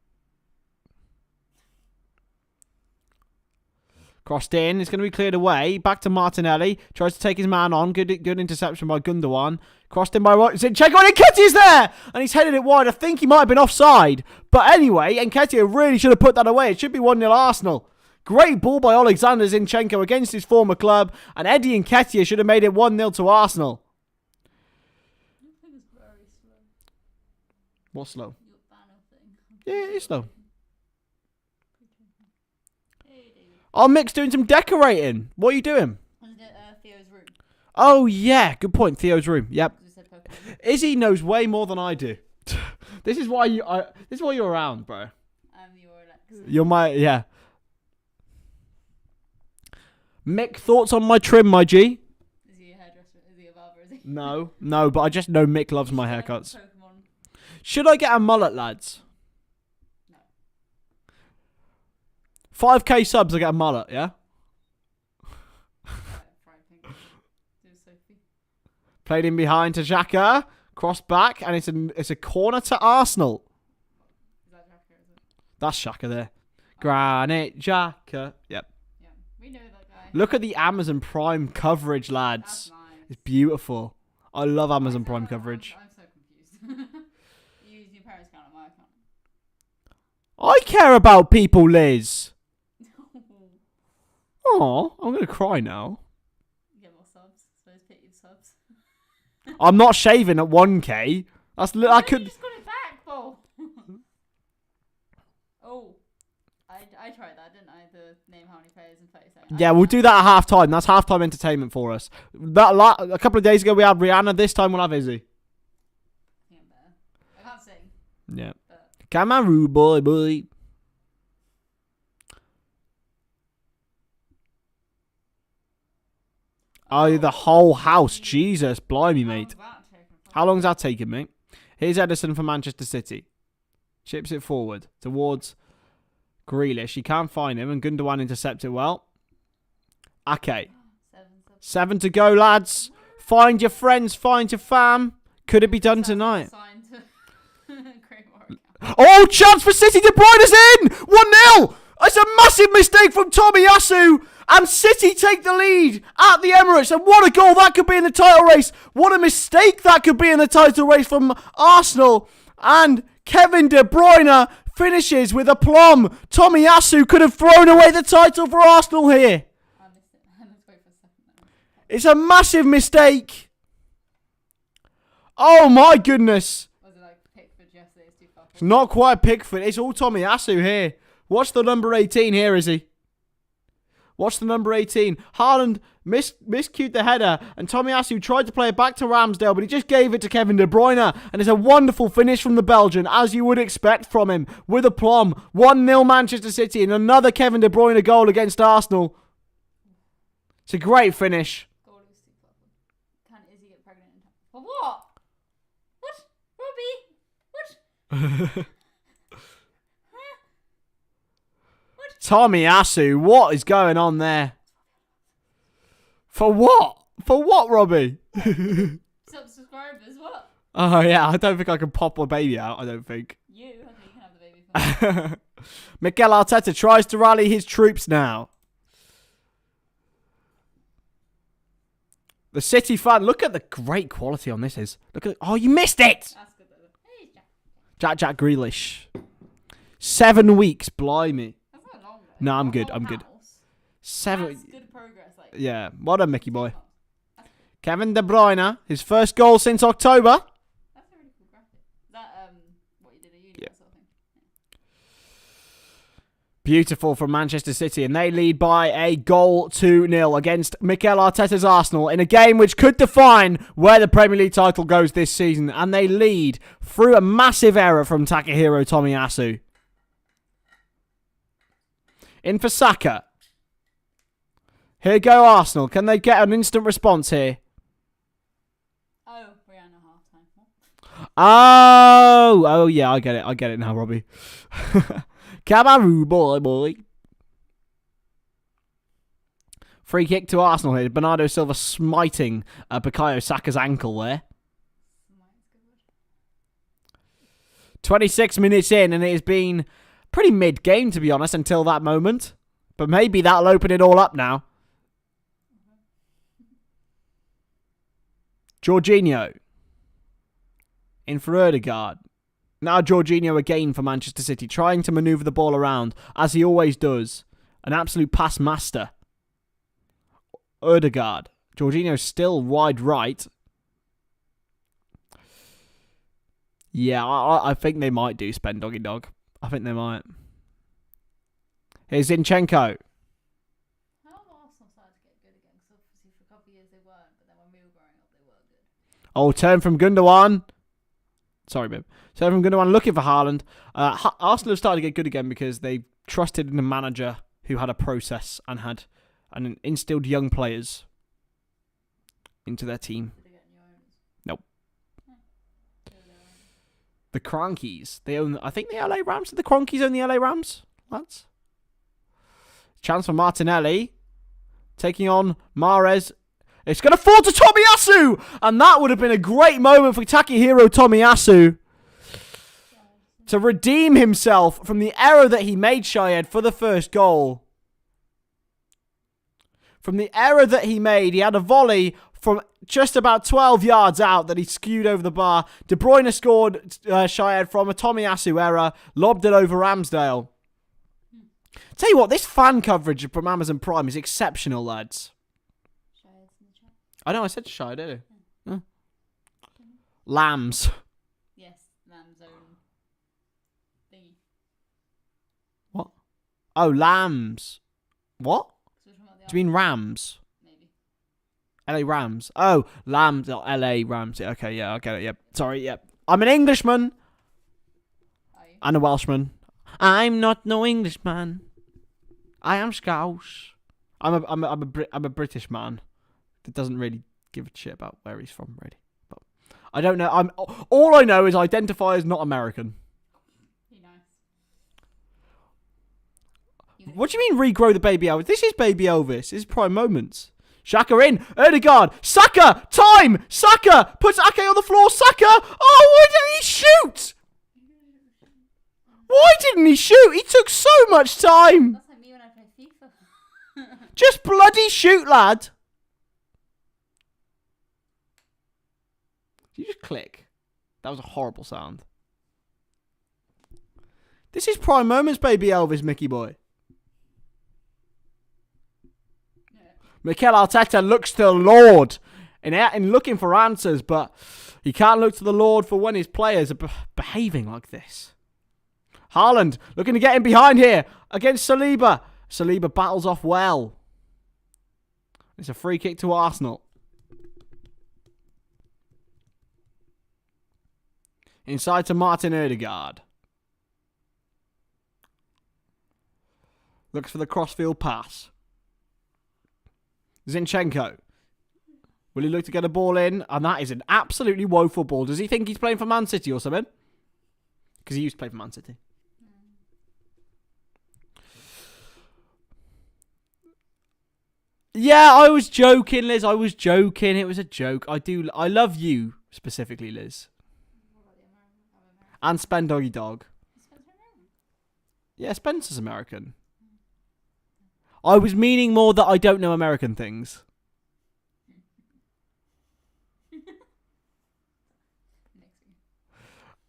crossed in. It's going to be cleared away. Back to Martinelli. Tries to take his man on. Good interception by Gundogan. Crossed in by Zinchenko. And Nketiah's there, and he's headed it wide. I think he might have been offside, but anyway, Nketiah really should have put that away. It should be 1-0 Arsenal. Great ball by Alexander Zinchenko against his former club, and Eddie Nketiah should have made it 1-0 to Arsenal. Your thing is very slow. What's slow? Your banner thing. Yeah, it's slow. Hey, David. Oh, Mick's doing some decorating. What are you doing? Wasn't it Theo's room? Oh, yeah. Good point. Theo's room. Yep. Because we said Pokemon. Izzy knows way more than I do. This is why you're around, bro. I'm your Alexa. You're my, yeah. Mick, thoughts on my trim, my G? Is he a hairdresser? Is he a barber? Is he? No, but I just know Mick loves my haircuts. Pokemon. Should I get a mullet, lads? No. 5k subs, I get a mullet, yeah? Fried pink. Do Sophie. Played in behind to Xhaka. Cross back, and it's a corner to Arsenal. Is that Jacker? Is it? That's Xhaka there. Granite Xhaka. Yep. Yeah. We know that guy. Look at the Amazon Prime coverage, That's lads. nice. It's beautiful. I love Amazon Prime coverage. I'm so confused. You use your parents' account on my account. I care about people, Liz. Oh, I'm going to cry now. Get more subs. Suppose pick your subs. I'm not shaving at 1k. I You could. just got it back, Paul. Oh. I tried that, didn't I? The name how many players in 30 seconds. Yeah, we'll do that at half time. That's half time entertainment for us. A couple of days ago we had Rihanna. This time we'll have Izzy. I think I'm better. I can't sing. Yeah. But Come on, rude boy. Oh, the whole house. Jesus, blimey, mate. How long's that taking, mate? Here's Edison for Manchester City. Chips it forward towards Grealish. He can't find him, and Gundogan intercepts it well. Okay. 7 to go, lads. Find your friends, find your fam. Could it be done tonight? Oh, chance for City. De Bruyne is in. 1-0. It's a massive mistake from Tomiyasu. And City take the lead at the Emirates. And what a goal that could be in the title race. What a mistake that could be in the title race from Arsenal. And Kevin De Bruyne finishes with aplomb. Tomiyasu could have thrown away the title for Arsenal here. I missed it. Let's wait for a second. It's a massive mistake. Oh my goodness. Was it like Pickford yesterday? It's too far. It's not quite Pickford. It's all Tomiyasu here. What's the number 18 here, is he? What's the number 18? Haaland miscued the header, and Tomiyasu tried to play it back to Ramsdale, but he just gave it to Kevin De Bruyne, and it's a wonderful finish from the Belgian, as you would expect from him, with aplomb. 1-0 Manchester City, and another Kevin De Bruyne goal against Arsenal. It's a great finish. Goal is too far. Can Izzy get pregnant in time? For what? What? Robbie? What? Tomiyasu, what is going on there? For what? For what, Robbie? Subscribers, what? Oh, yeah, I don't think I can pop a baby out, I don't think. You? I think you can have the baby. Mikel Arteta tries to rally his troops now. The City fan. Look at the great quality on this. Look at. Oh, you missed it. That's good though. Hey, Jack. Jack Grealish. 7 weeks. Blimey. That's not long though. No, I'm Not good. long I'm good. house. 7. That's good progress. Like. Yeah. Well done, Mickey boy. Kevin De Bruyne. His first goal since October. That's a really cool graphic. Is that what you did at uni? Yeah. That sort of thing. Beautiful from Manchester City, and they lead by a goal 2-0 against Mikel Arteta's Arsenal in a game which could define where the Premier League title goes this season, and they lead through a massive error from Takahiro Tomiyasu. In for Saka. Here go Arsenal. Can they get an instant response here? Oh, we're on a half time. Oh, yeah, I get it now, Robbie. Cabaroo, boy. Free kick to Arsenal here. Bernardo Silva smiting Bukayo Saka's ankle there. 26 minutes in, and it has been pretty mid-game, to be honest, until that moment. But maybe that'll open it all up now. Jorginho. In for Ødegaard. Now Jorginho again for Manchester City, trying to manoeuvre the ball around, as he always does. An absolute pass master. Ødegaard. Jorginho still wide right. Yeah, I think they might do spend doggy dog. I think they might. Here's Zinchenko. How have Arsenal started to get good again? Because obviously for a couple of years they weren't, but then when we were growing up they were good. Oh, turn from Gundogan. Sorry, babe. Turn from Gundogan looking for Haaland. Arsenal have started to get good again because they trusted in a manager who had a process and instilled young players into their team. Did they get new owners? Nope. Oh. Who are their owners? The Crankies. They own, I think, the LA Rams. Did the Crankies own the LA Rams? Lads? Chance for Martinelli. Taking on Mahrez. It's going to fall to Tomiyasu! And that would have been a great moment for Takahiro Tomiyasu to redeem himself from the error that he made, Shayed, for the first goal. From the error that he made, he had a volley from just about 12 yards out that he skewed over the bar. De Bruyne scored, Shayed, from a Tomiyasu error, lobbed it over Ramsdale. Tell you what, this fan coverage from Amazon Prime is exceptional, lads. Shahid's in the chat. I know, I said Shayed, didn't I? Yeah. Lambs. Yes, Lamb's own thingy. What? Oh, lambs. What? So we're talking about the Do you mean Rams? Maybe. LA Rams. Oh, lambs. Oh, LA Rams. Yeah, okay, yeah, I get it. Yep. Sorry, yep. I'm an Englishman. Are you? And a Welshman. I'm not no Englishman. I am Scouse. I'm a British man that doesn't really give a shit about where he's from, really. But I don't know. All I know is I identify as not American. Be nice. What do you mean regrow the baby Elvis? This is baby Elvis. This is prime moments. Shaka in. Ødegaard. Saka. Time. Saka. Puts Ake on the floor. Saka. Oh, why didn't he shoot? Why didn't he shoot? He took so much time. That's like me when I play FIFA. Just bloody shoot, lad. Did you just click? That was a horrible sound. This is prime moments, baby Elvis, Mickey boy. Yeah. Mikel Arteta looks to the Lord in looking for answers, but he can't look to the Lord for when his players are behaving like this. Haaland looking to get in behind here against Saliba. Saliba battles off well. It's a free kick to Arsenal. Inside to Martin Ødegaard. Looks for the crossfield pass. Zinchenko. Will he look to get a ball in? And that is an absolutely woeful ball. Does he think he's playing for Man City or something? Because he used to play for Man City. Yeah, I was joking, Liz. I was joking. It was a joke. I love you specifically, Liz. And Spen Doggy Dog. Yeah, Spencer's American. I was meaning more that I don't know American things.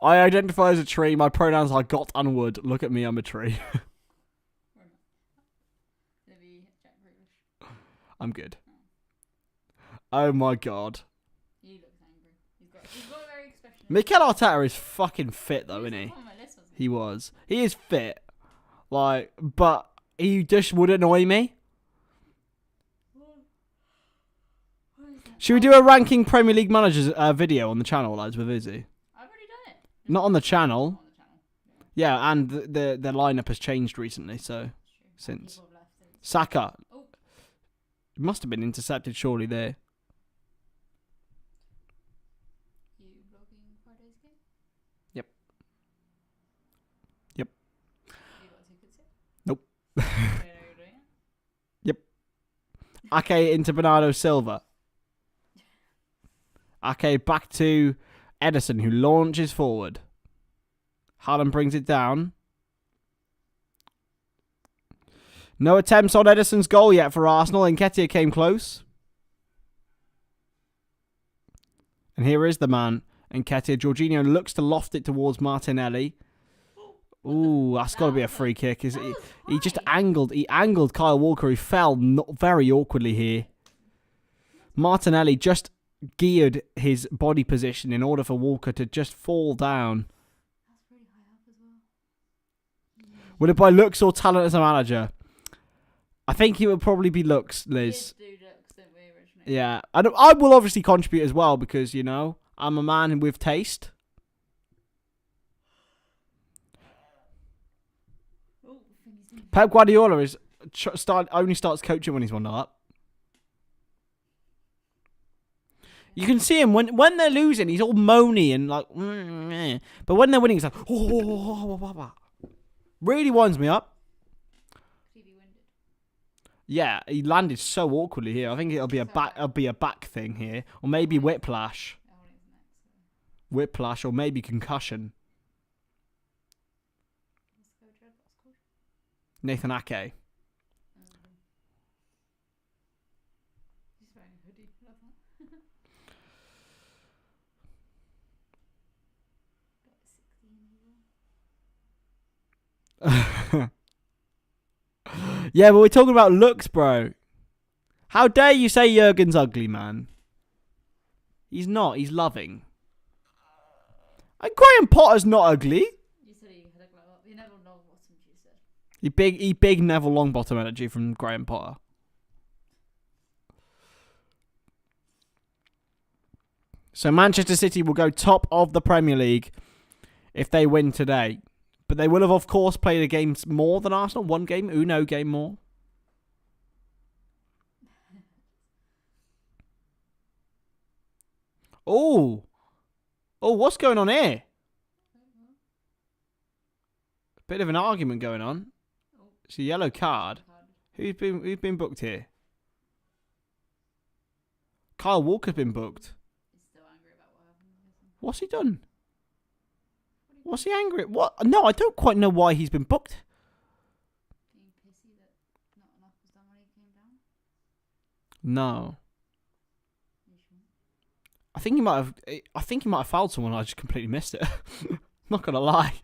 I identify as a tree. My pronouns are got and would. Look at me, I'm a tree. I'm good. Oh my god. He looks angry. He's got a very expression. Mikel Arteta is fucking fit though, isn't he? He was. He is fit. Like, but he just would annoy me. Should we do a ranking Premier League managers video on the channel, lads, with Izzy? I've already done it. Not on the channel. Yeah, and the lineup has changed recently, so since Saka. Oh. It must have been intercepted surely there. You vlogging Friday's game? Yep. Yep. You got tickets yet? Nope. You know you're doing it? Yep. Ake into Bernardo Silva. Ake back to Edison, who launches forward. Haaland brings it down. No attempts on Edison's goal yet for Arsenal. Nketiah came close. And here is the man, Nketiah. Jorginho looks to loft it towards Martinelli. Ooh, that's got to be a free kick. He just angled. He angled Kyle Walker, who fell very awkwardly here. Martinelli just geared his body position in order for Walker to just fall down. That's pretty high up as well. Would it by looks or talent as a manager? I think it would probably be looks, Liz. We did do looks, didn't we, originally? Yeah. I will obviously contribute as well because, you know, I'm a man with taste. Oh, Pep Guardiola is only starts coaching when he's 1-0 up. You can see him when they're losing, he's all moany and like, but when they're winning, he's like, really winds me up. Yeah, he landed so awkwardly here. I think it'll be a back thing here, or maybe whiplash, or maybe concussion. Nathan Ake. He's wearing a hoodie. Love that. Yeah, but we're talking about looks, bro. How dare you say Jurgen's ugly, man? He's not. He's loving. And Graham Potter's not ugly. You said he had a glow up. You never know what you said. He big Neville Longbottom energy from Graham Potter. So Manchester City will go top of the Premier League if they win today. But they will have, of course, played a game more than Arsenal. One game, Uno game more. Oh, what's going on here? Bit of an argument going on. It's a yellow card. Who's been booked here? Kyle Walker's been booked. He's still angry about what happened. What's he done? What's he angry at? What? No, I don't quite know why he's been booked. Being pissy that not enough was done when he came down? No. You sure? I think he might have fouled someone. I just completely missed it. Not gonna lie.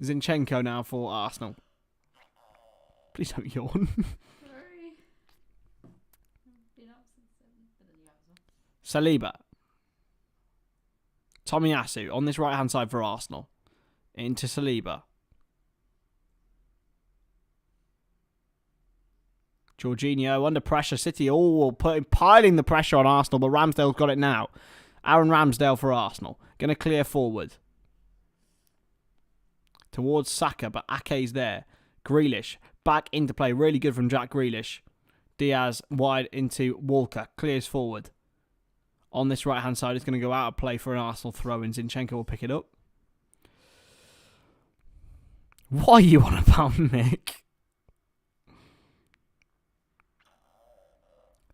Zinchenko now for Arsenal. Please don't yawn. Sorry. Been up since 7, but then you have as well. Saliba. Tomiyasu on this right hand side for Arsenal. Into Saliba. Jorginho under pressure. City all piling the pressure on Arsenal, but Ramsdale's got it now. Aaron Ramsdale for Arsenal. Going to clear forward. Towards Saka, but Ake's there. Grealish back into play. Really good from Jack Grealish. Diaz wide into Walker. Clears forward. On this right-hand side, it's going to go out of play for an Arsenal throw-in. Zinchenko will pick it up. What are you on about, Nick?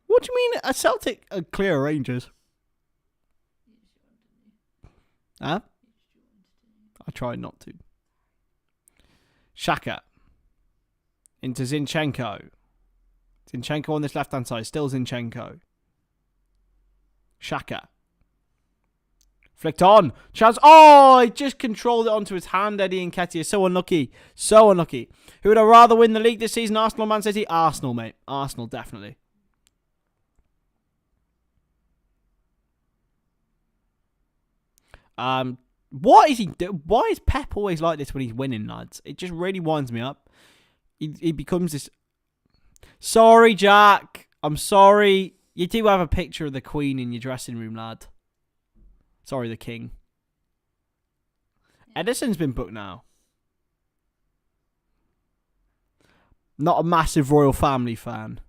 What do you mean a Celtic clear Rangers? Huh? I tried not to. Xhaka. Into Zinchenko. Zinchenko on this left-hand side. Still Zinchenko. Xhaka. Flicked on. Chance. Oh, he just controlled it onto his hand, Eddie Nketiah. So unlucky. So unlucky. Who would I rather win the league this season? Arsenal or Man City? Arsenal, mate. Arsenal, definitely. What is he doing? Why is Pep always like this when he's winning, lads? It just really winds me up. He becomes this... Sorry, Jack. I'm sorry. You do have a picture of the Queen in your dressing room, lad. Sorry, the King. Edison's been booked now. Not a massive royal family fan.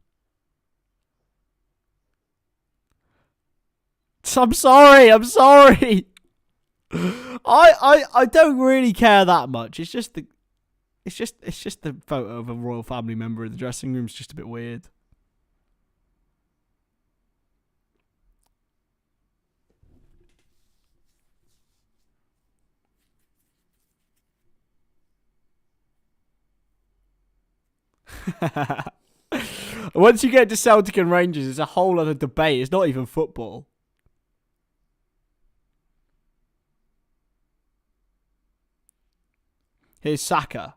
I'm sorry. I'm sorry. I don't really care that much. It's just the photo of a royal family member in the dressing room is just a bit weird. Once you get to Celtic and Rangers, it's a whole other debate. It's not even football. Here's Saka.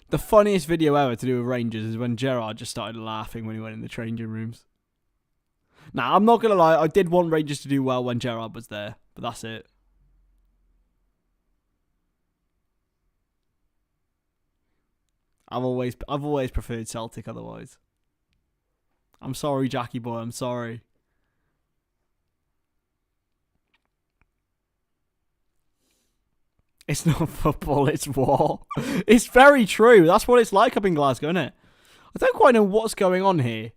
The funniest video ever to do with Rangers is when Gerrard just started laughing when he went in the changing rooms. Now, I'm not going to lie. I did want Rangers to do well when Gerrard was there. But that's it. I've always preferred Celtic otherwise. I'm sorry, Jackie boy. I'm sorry. It's not football, it's war. It's very true. That's what it's like up in Glasgow, isn't it? I don't quite know what's going on here.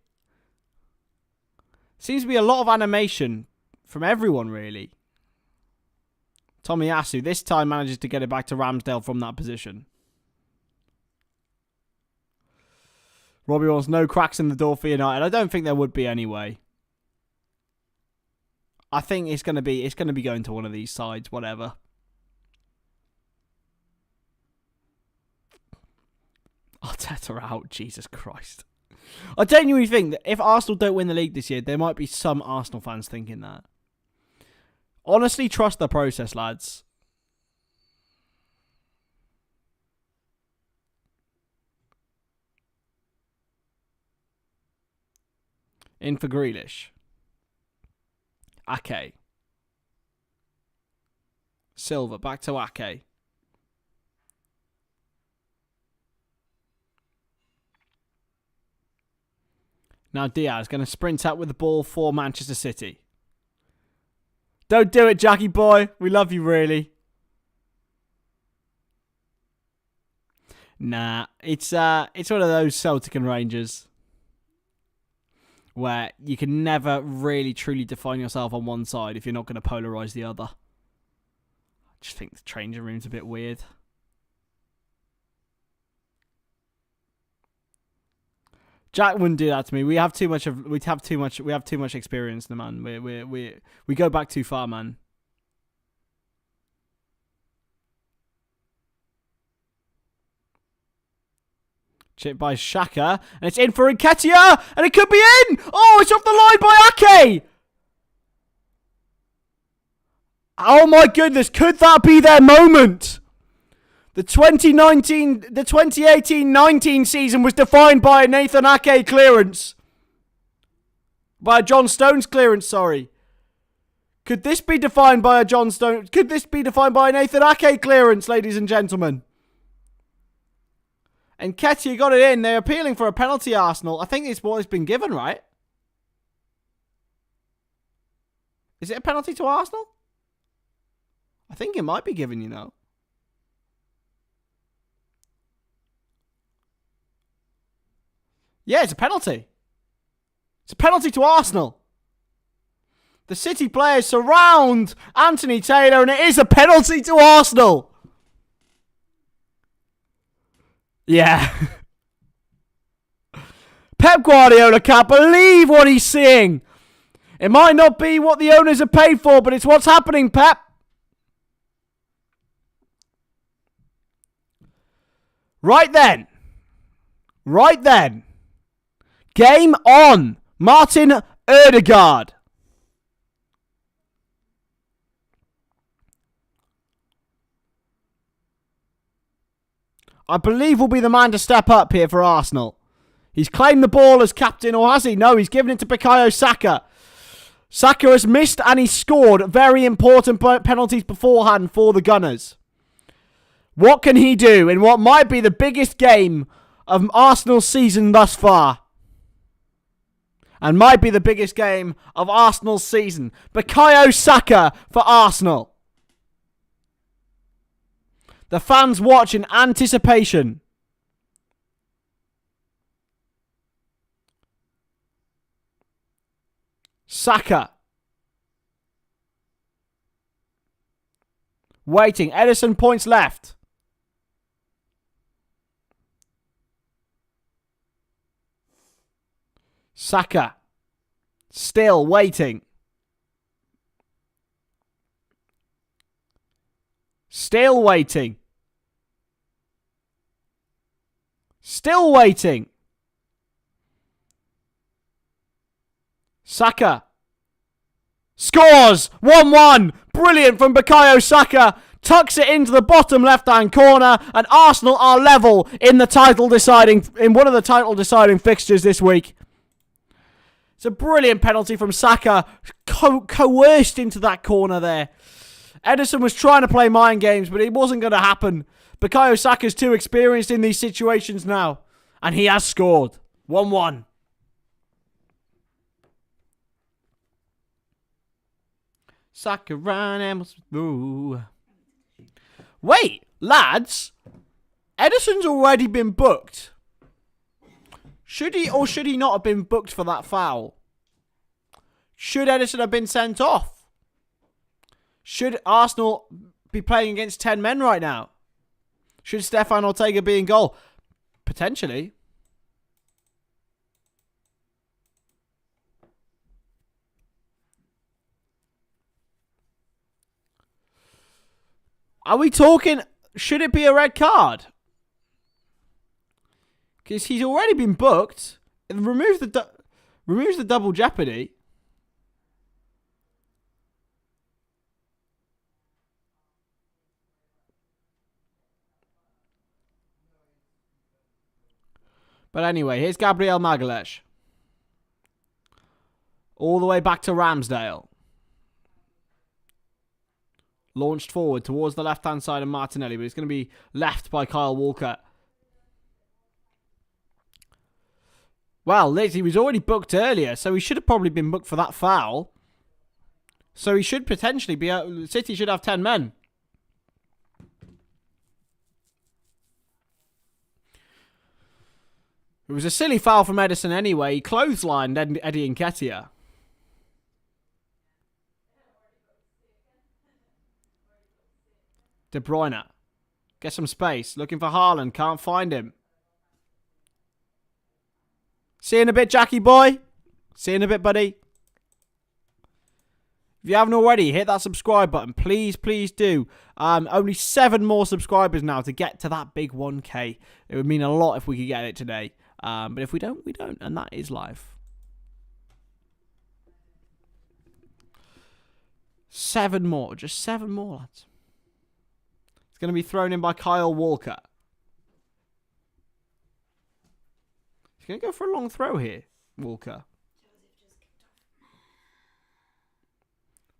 Seems to be a lot of animation from everyone, really. Tomiyasu this time manages to get it back to Ramsdale from that position. Robbie wants no cracks in the door for United. I don't think there would be anyway. I think it's gonna be going to one of these sides, whatever. Arteta out, Jesus Christ. I genuinely think that if Arsenal don't win the league this year, there might be some Arsenal fans thinking that. Honestly, trust the process, lads. In for Grealish. Ake. Silva, back to Ake. Now Diaz going to sprint out with the ball for Manchester City. Don't do it, Jackie boy. We love you, really. Nah, it's one of those Celtic and Rangers where you can never really truly define yourself on one side if you're not going to polarise the other. I just think the changing room's a bit weird. Jack wouldn't do that to me. We have too much experience, the man. We go back too far, man. Chip by Xhaka, and it's in for Nketiah, and it could be in! Oh, it's off the line by Ake! Oh my goodness, could that be their moment? The 2018-19 season was defined by a Nathan Ake clearance. By a John Stones clearance, sorry. Could this be defined by a John Stones? Could this be defined by a Nathan Ake clearance, ladies and gentlemen? And Nketiah got it in. They're appealing for a penalty, Arsenal. I think it's what has been given, right? Is it a penalty to Arsenal? I think it might be given, you know. Yeah, it's a penalty. It's a penalty to Arsenal. The City players surround Anthony Taylor, and it is a penalty to Arsenal. Yeah. Pep Guardiola can't believe what he's seeing. It might not be what the owners are paid for, but it's what's happening, Pep. Right then. Game on. Martin Ødegaard. I believe will be the man to step up here for Arsenal. He's claimed the ball as captain, or has he? No, he's given it to Bukayo Saka. Saka has missed and he scored very important penalties beforehand for the Gunners. What can he do in what might be the biggest game of Arsenal's season thus far? And might be the biggest game of Arsenal's season. Bukayo Saka for Arsenal. The fans watch in anticipation. Saka. Waiting. Ederson points left. Saka. Still waiting. Still waiting. Still waiting. Saka. Scores! 1-1. Brilliant from Bukayo Saka. Tucks it into the bottom left-hand corner. And Arsenal are level in the one of the title deciding fixtures this week. It's a brilliant penalty from Saka. Coerced into that corner there. Ederson was trying to play mind games, but it wasn't going to happen. Bukayo Saka's too experienced in these situations now. And he has scored. 1-1. Saka ran and was through. Wait, lads. Ederson's already been booked. Should he or should he not have been booked for that foul? Should Ederson have been sent off? Should Arsenal be playing against 10 men right now? Should Stefan Ortega be in goal? Potentially. Are we talking, should it be a red card? Because he's already been booked. It removes the double jeopardy. But anyway, here's Gabriel Magalhaes. All the way back to Ramsdale. Launched forward towards the left-hand side of Martinelli, but it's going to be left by Kyle Walker. Well, Liz, he was already booked earlier, so he should have probably been booked for that foul. So he should potentially be... City should have 10 men. It was a silly foul from Ederson anyway. He clotheslined Eddie Nketiah. De Bruyne. Get some space. Looking for Haaland. Can't find him. See you in a bit, Jackie boy. See you in a bit, buddy. If you haven't already, hit that subscribe button. Please, please do. Only 7 more subscribers now to get to that big 1K. It would mean a lot if we could get it today. But if we don't, we don't. And that is life. 7 more. Just 7 more, lads. It's going to be thrown in by Kyle Walker. He's going to go for a long throw here, Walker.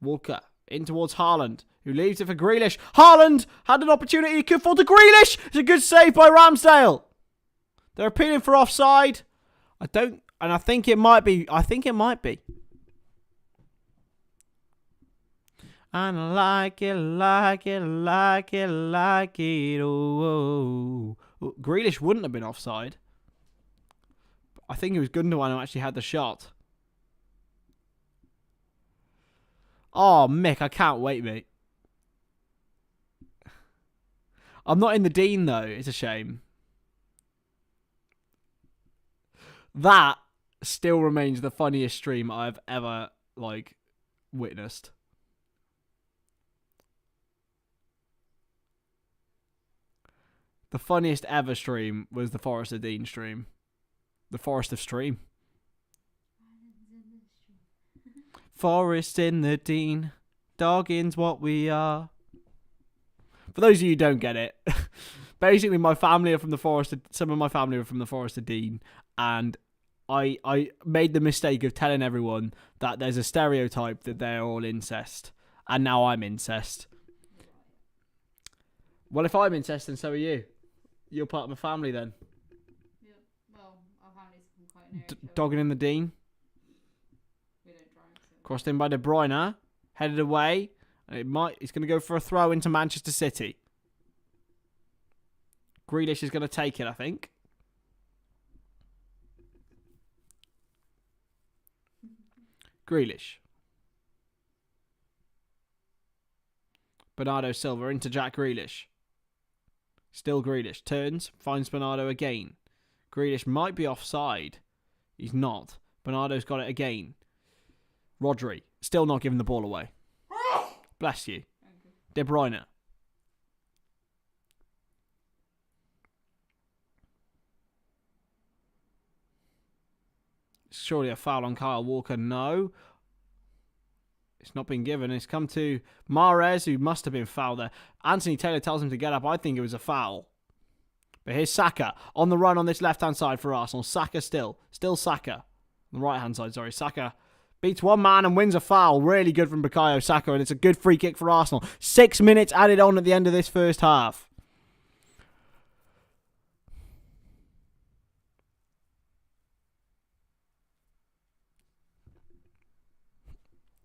Walker in towards Haaland, who leaves it for Grealish. Haaland had an opportunity. He could fall to Grealish. It's a good save by Ramsdale. They're appealing for offside. I think it might be. And I like it, like it, like it, like it. Oh, Grealish wouldn't have been offside. I think it was Gundogan who actually had the shot. Oh, Mick, I can't wait, mate. I'm not in the Dean, though. It's a shame. That still remains the funniest stream I've ever, witnessed. The funniest ever stream was the Forest of Dean stream. The Forest of Stream. Forest in the Dean. Doggins what we are. For those of you who don't get it, Basically, my family are from the Forest. Some of my family are from the Forest of Dean, and I made the mistake of telling everyone that there's a stereotype that they're all incest, and now I'm incest. Well, if I'm incest, then so are you. You're part of my family then. Yeah. Well, our family's from quite an area. Dogging in the Dean. We don't drive. So. Crossed in by De Bruyne. Headed away. It's going to go for a throw into Manchester City. Grealish is going to take it, I think. Grealish. Bernardo Silva into Jack Grealish. Still Grealish. Turns. Finds Bernardo again. Grealish might be offside. He's not. Bernardo's got it again. Rodri. Still not giving the ball away. Bless you. De Bruyne. Surely a foul on Kyle Walker. No. It's not been given. It's come to Mahrez, who must have been fouled there. Anthony Taylor tells him to get up. I think it was a foul. But here's Saka on the run on this left-hand side for Arsenal. Saka still. Still Saka. On the right-hand side, sorry. Saka beats one man and wins a foul. Really good from Bukayo Saka, and it's a good free kick for Arsenal. 6 minutes added on at the end of this first half.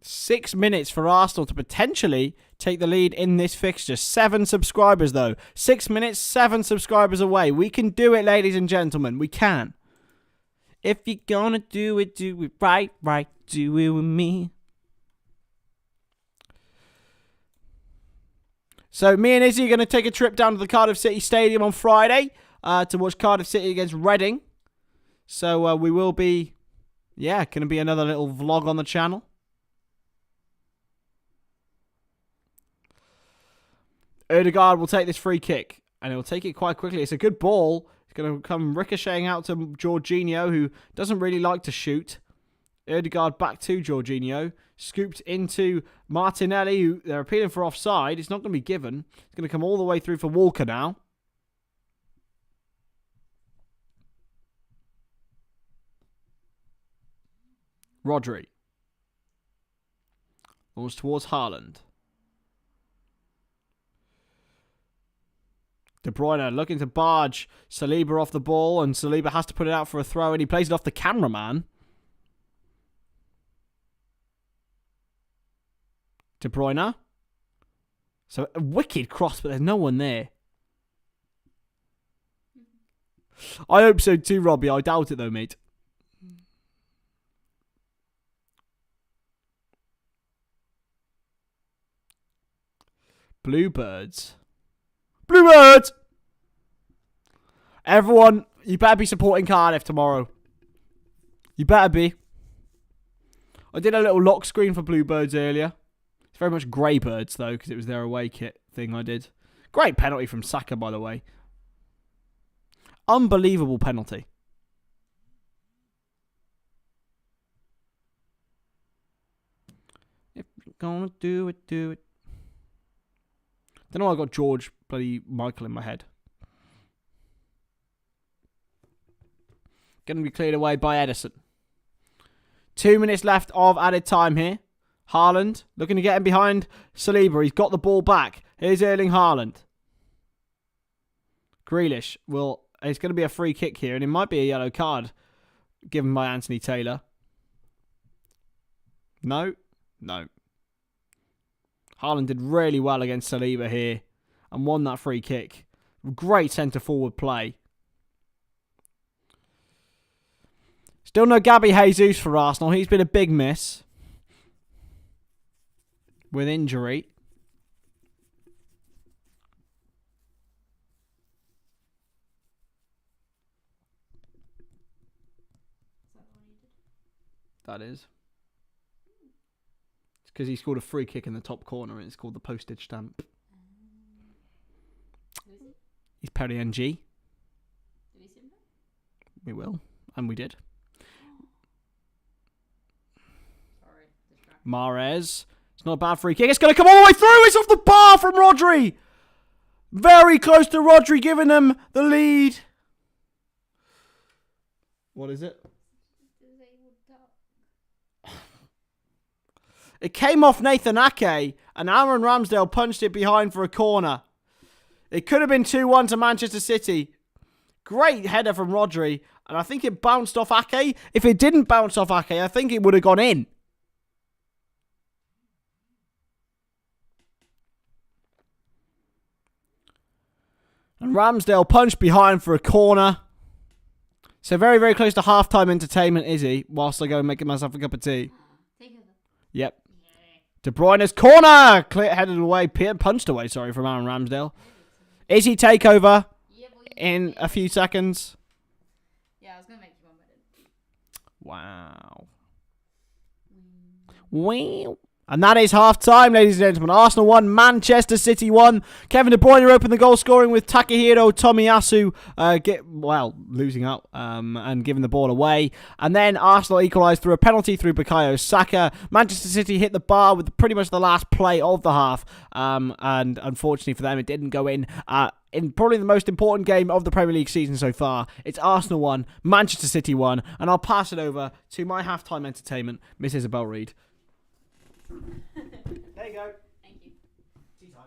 Six minutes for Arsenal to potentially take the lead in this fixture. 7 subscribers, though. 6 minutes, 7 subscribers away. We can do it, ladies and gentlemen. We can. If you're gonna do it right, do it with me. So me and Izzy are going to take a trip down to the Cardiff City Stadium on Friday to watch Cardiff City against Reading. So we will be, going to be another little vlog on the channel. Ødegaard will take this free kick, and he'll take it quite quickly. It's a good ball. It's going to come ricocheting out to Jorginho, who doesn't really like to shoot. Ødegaard back to Jorginho. Scooped into Martinelli, who they're appealing for offside. It's not going to be given. It's going to come all the way through for Walker now. Rodri. Launch towards Haaland. De Bruyne looking to barge Saliba off the ball, and Saliba has to put it out for a throw, and he plays it off the cameraman. De Bruyne. So a wicked cross, but there's no one there. I hope so too, Robbie. I doubt it though, mate. Bluebirds. Bluebirds! Everyone, you better be supporting Cardiff tomorrow. You better be. I did a little lock screen for Bluebirds earlier. It's very much Greybirds, though, because it was their away kit thing I did. Great penalty from Saka, by the way. Unbelievable penalty. If you're gonna do it, do it. Don't know why I got George bloody Mikel in my head. Going to be cleared away by Edison. 2 minutes left of added time here. Haaland looking to get him behind Saliba. He's got the ball back. Here's Erling Haaland. Grealish will... It's going to be a free kick here, and it might be a yellow card given by Anthony Taylor. No. No. Haaland did really well against Saliba here and won that free kick. Great centre-forward play. Still no Gabby Jesus for Arsenal. He's been a big miss with injury. That is. Because he scored a free kick in the top corner and it's called the postage stamp. Who is he? He's Perry NG. Did we see him? We will. And we did. Sorry, distracted. Mahrez. It's not a bad free kick. It's going to come all the way through. It's off the bar from Rodri. Very close to Rodri, giving them the lead. What is it? It came off Nathan Ake, and Aaron Ramsdale punched it behind for a corner. It could have been 2-1 to Manchester City. Great header from Rodri, and I think it bounced off Ake. If it didn't bounce off Ake, I think it would have gone in. And Ramsdale punched behind for a corner. So very, very close to halftime entertainment, is he? Whilst I go and make myself a cup of tea. Yep. De Bruyne's corner! Clear, headed away. Punched away, sorry, from Aaron Ramsdale. Is he takeover in a few seconds? Yeah, I was going to make you one, but Wow. Wow. And that is half-time, ladies and gentlemen. Arsenal 1, Manchester City 1. Kevin De Bruyne opened the goal scoring with Takahiro Tomiyasu losing out and giving the ball away. And then Arsenal equalised through a penalty through Bukayo Saka. Manchester City hit the bar with pretty much the last play of the half. And unfortunately for them, it didn't go in probably the most important game of the Premier League season so far. It's Arsenal 1, Manchester City 1. And I'll pass it over to my half-time entertainment, Miss Isabel Reid. There you go. thank you. Tea time.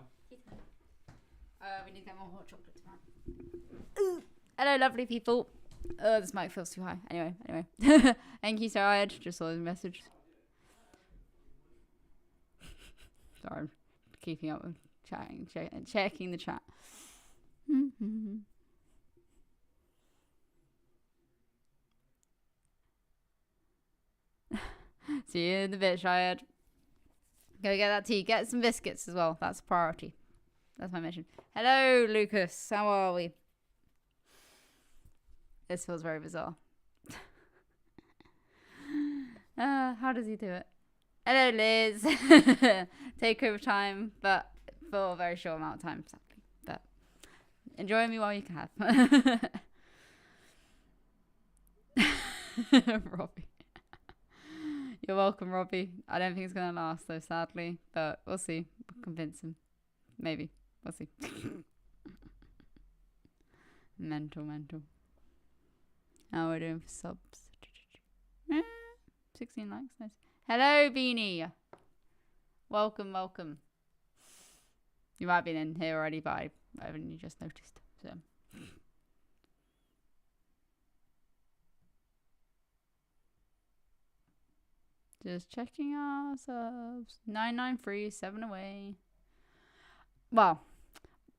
We need to get more hot chocolate tomorrow. Hello, lovely people. Oh, this mic feels too high. Anyway. Thank you, Sarah. Just saw the message. Sorry, I'm keeping up with checking the chat. See you in a bit, Shayad. Go get that tea. Get some biscuits as well. That's a priority. That's my mission. Hello, Lucas. How are we? This feels very bizarre. How does he do it? Hello, Liz. Take over time, but for a very short amount of time, sadly. But enjoy me while you can have. Robbie. You're welcome, Robbie. I don't think it's going to last, though, sadly. But we'll see. We'll convince him. Maybe. We'll see. mental. How are we doing for subs? 16 likes. Nice. Hello, Beanie. Welcome. You might have been in here already, but I only just noticed. So. Just checking our subs. 993, 7 away. Well,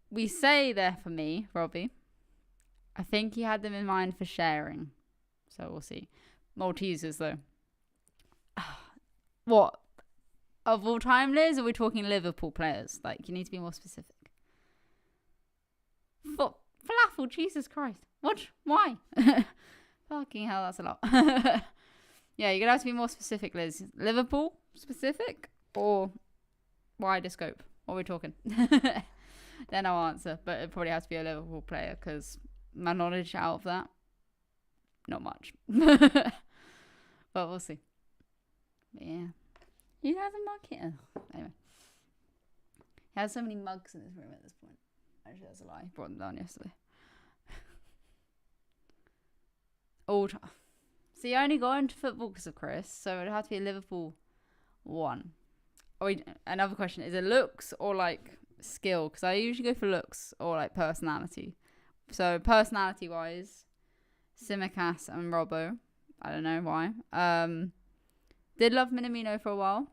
we say there for me, Robbie. I think he had them in mind for sharing. So we'll see. Maltesers, though. What? Of all time, Liz? Or are we talking Liverpool players? Like, you need to be more specific. Falafel, Jesus Christ. What? Why? Fucking hell, that's a lot. Yeah, you're going to have to be more specific, Liz. Liverpool specific or wider scope? What are we talking? Then I'll answer. But it probably has to be a Liverpool player because my knowledge out of that, not much. But we'll see. But yeah. He has a mug here. Anyway. He has so many mugs in his room at this point. Actually, that's a lie. He brought them down yesterday. Old. See, I only got into football because of Chris, so it'd have to be a Liverpool 1. Another question, is it looks or like skill? Because I usually go for looks or like personality. So personality-wise, Simicast and Robbo. I don't know why. Did love Minamino for a while.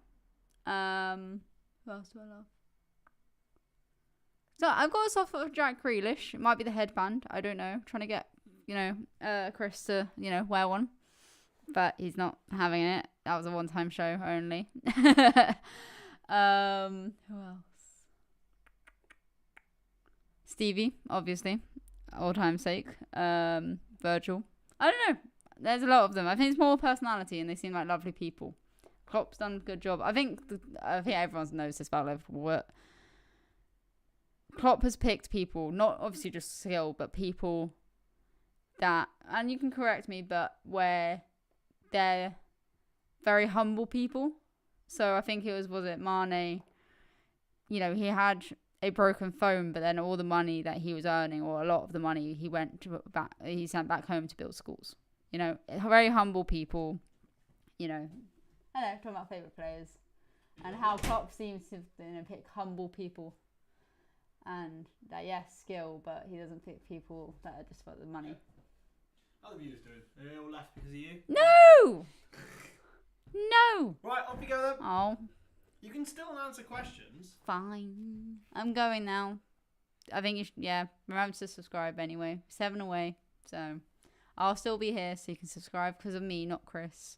Who else do I love? So I've got a soft foot of Jack Grealish. It might be the headband. I don't know. Trying to get, Chris to, wear one. But he's not having it. That was a one-time show only. Who else? Stevie, obviously. All-time sake. Virgil. I don't know. There's a lot of them. I think it's more personality and they seem like lovely people. Klopp's done a good job. I think everyone knows this about Liverpool, but Klopp has picked people, not obviously just skill, but people that, and you can correct me, but where they're very humble people. So I think it was it Mane? He had a broken phone, but then all the money that he was earning, or a lot of the money, he sent back home to build schools. You know, very humble people. You know, I don't know, talking about favourite players and how Klopp seems to pick humble people, and that skill, but he doesn't pick people that are just about the money. How are the viewers doing? Are they all left because of you? No! No! Right, off you go then. Oh. You can still answer questions. Fine. I'm going now. I think you should, remember to subscribe anyway. 7 away. So, I'll still be here so you can subscribe because of me, not Chris.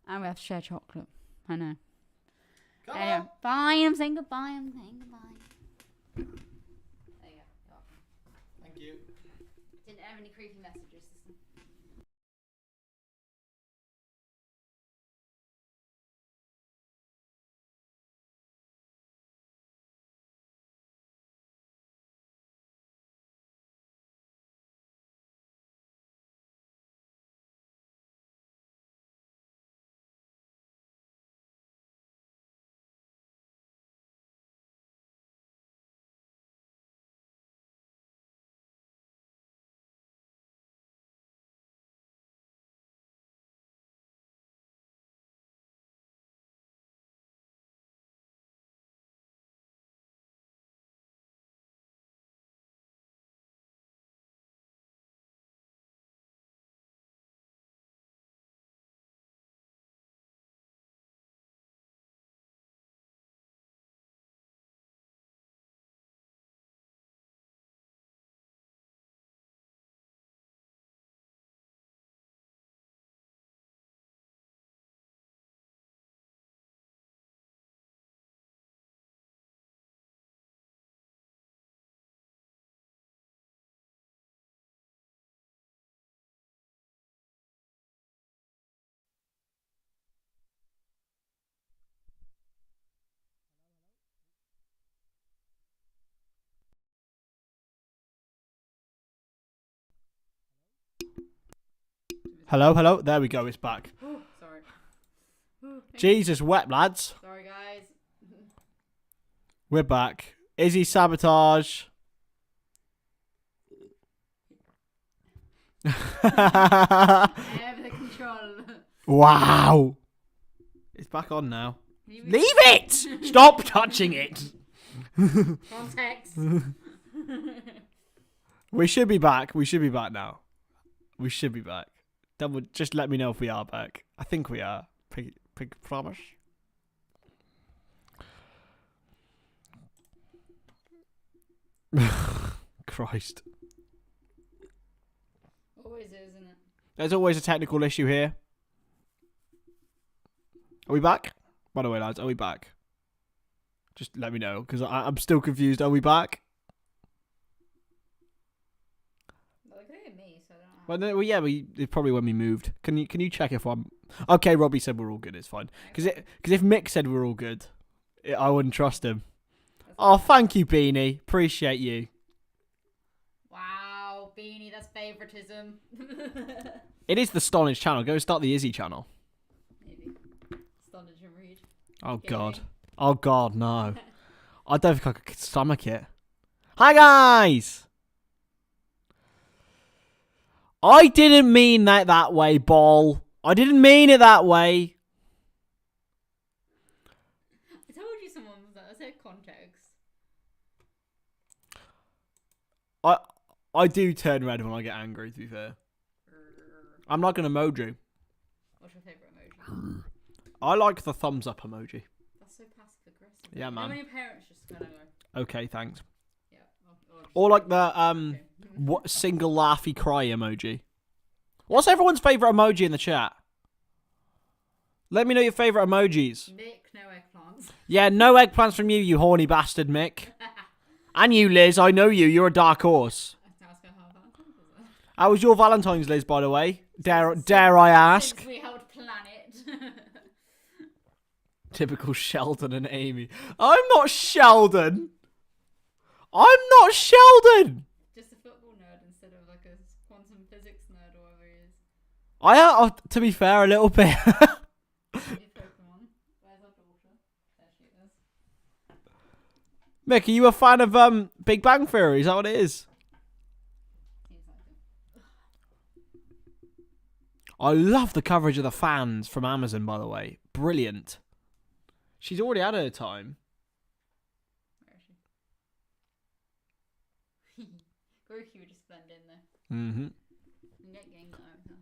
And we have to share chocolate. I know. Come anyway, on. fine. I'm saying goodbye. There you go. You're welcome. Thank you. Didn't have any creepy messages. Hello, hello. There we go. It's back. Ooh, sorry. Ooh, Jesus, wet lads. sorry, guys. We're back. Izzy sabotage. I have the control. Wow. It's back on now. Leave Leave it! Stop touching it. Context. We should be back. We should be back now. We should be back. Just let me know if we are back. I think we are. Pig promise. Christ. Always is, isn't it? There's always a technical issue here. Are we back? By the way, lads, are we back? Just let me know, because I'm still confused. Are we back? Well, they could hear me, so I don't know. Well, no, well yeah, it's probably when we moved. Can you check if I'm... Okay, Robbie said we're all good. It's fine. Because if Mick said we're all good, I wouldn't trust him. Oh, thank you, Beanie. Appreciate you. Wow, Beanie, that's favoritism. It is the Stonadge channel. Go start the Izzy channel. Maybe. Stonadge and Reed. Oh, Get God. me. Oh, God, no. I don't think I could stomach it. Hi, guys! I didn't mean that way, Ball. I didn't mean it that way. I told you someone was that. I said context. I do turn red when I get angry, to be fair. I'm like an emoji. What's your favourite emoji? I like the thumbs up emoji. That's so passive aggressive. Yeah, man. How many parents just kind of go? Okay, thanks. Yeah. Or like the Okay. what single laughy cry emoji. What's everyone's favourite emoji in the chat? Let me know your favourite emojis. Nick, no eggplants. Yeah, no eggplants from you horny bastard, Mick. And you, Liz, I know you. You're a dark horse. Ask her how Valentine's was that? How was your Valentine's, Liz, by the way? Dare I ask? Since we held Planet. Typical Sheldon and Amy. I'm not Sheldon. I'm not Sheldon. Just a football nerd instead of like a quantum physics nerd or whatever he is. I am, to be fair, a little bit. New Pokemon. Where's our daughter? There she is. Mick, are you a fan of Big Bang Theory? Is that what it is? I love the coverage of the fans from Amazon, by the way. Brilliant. She's already had her time. Where is she? Grookey would just blend in there. Mm-hmm. And get games out of her.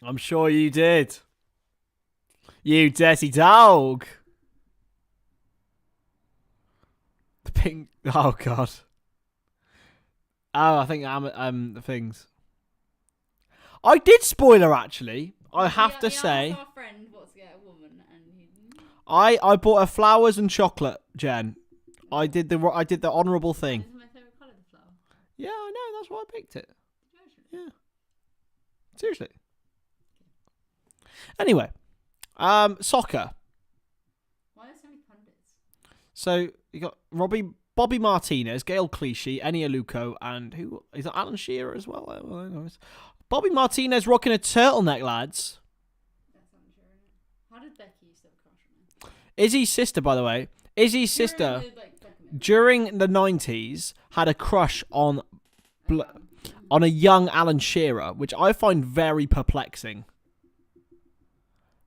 I'm sure you did. You dirty dog. The pink. Oh God. Oh, I think the things. I did spoil her actually. I have to say. Our friend wants to get a woman, and I bought her flowers and chocolate, Jen. I did the honourable thing. This is my favourite colour, the flower. Yeah, I know. That's why I picked it. Actually. Yeah. Seriously. Anyway, soccer. Why are so many pundits? So you got Bobby Martinez, Gail Clichy, Eni Aluko, and who is that? Alan Shearer as well. I don't know. Bobby Martinez rocking a turtleneck, lads. That's unsure, isn't it? How did Becky used to have a crush on him? Izzy's sister, by the way. Izzy's sister, during the 90s, had a crush on a young Alan Shearer, which I find very perplexing.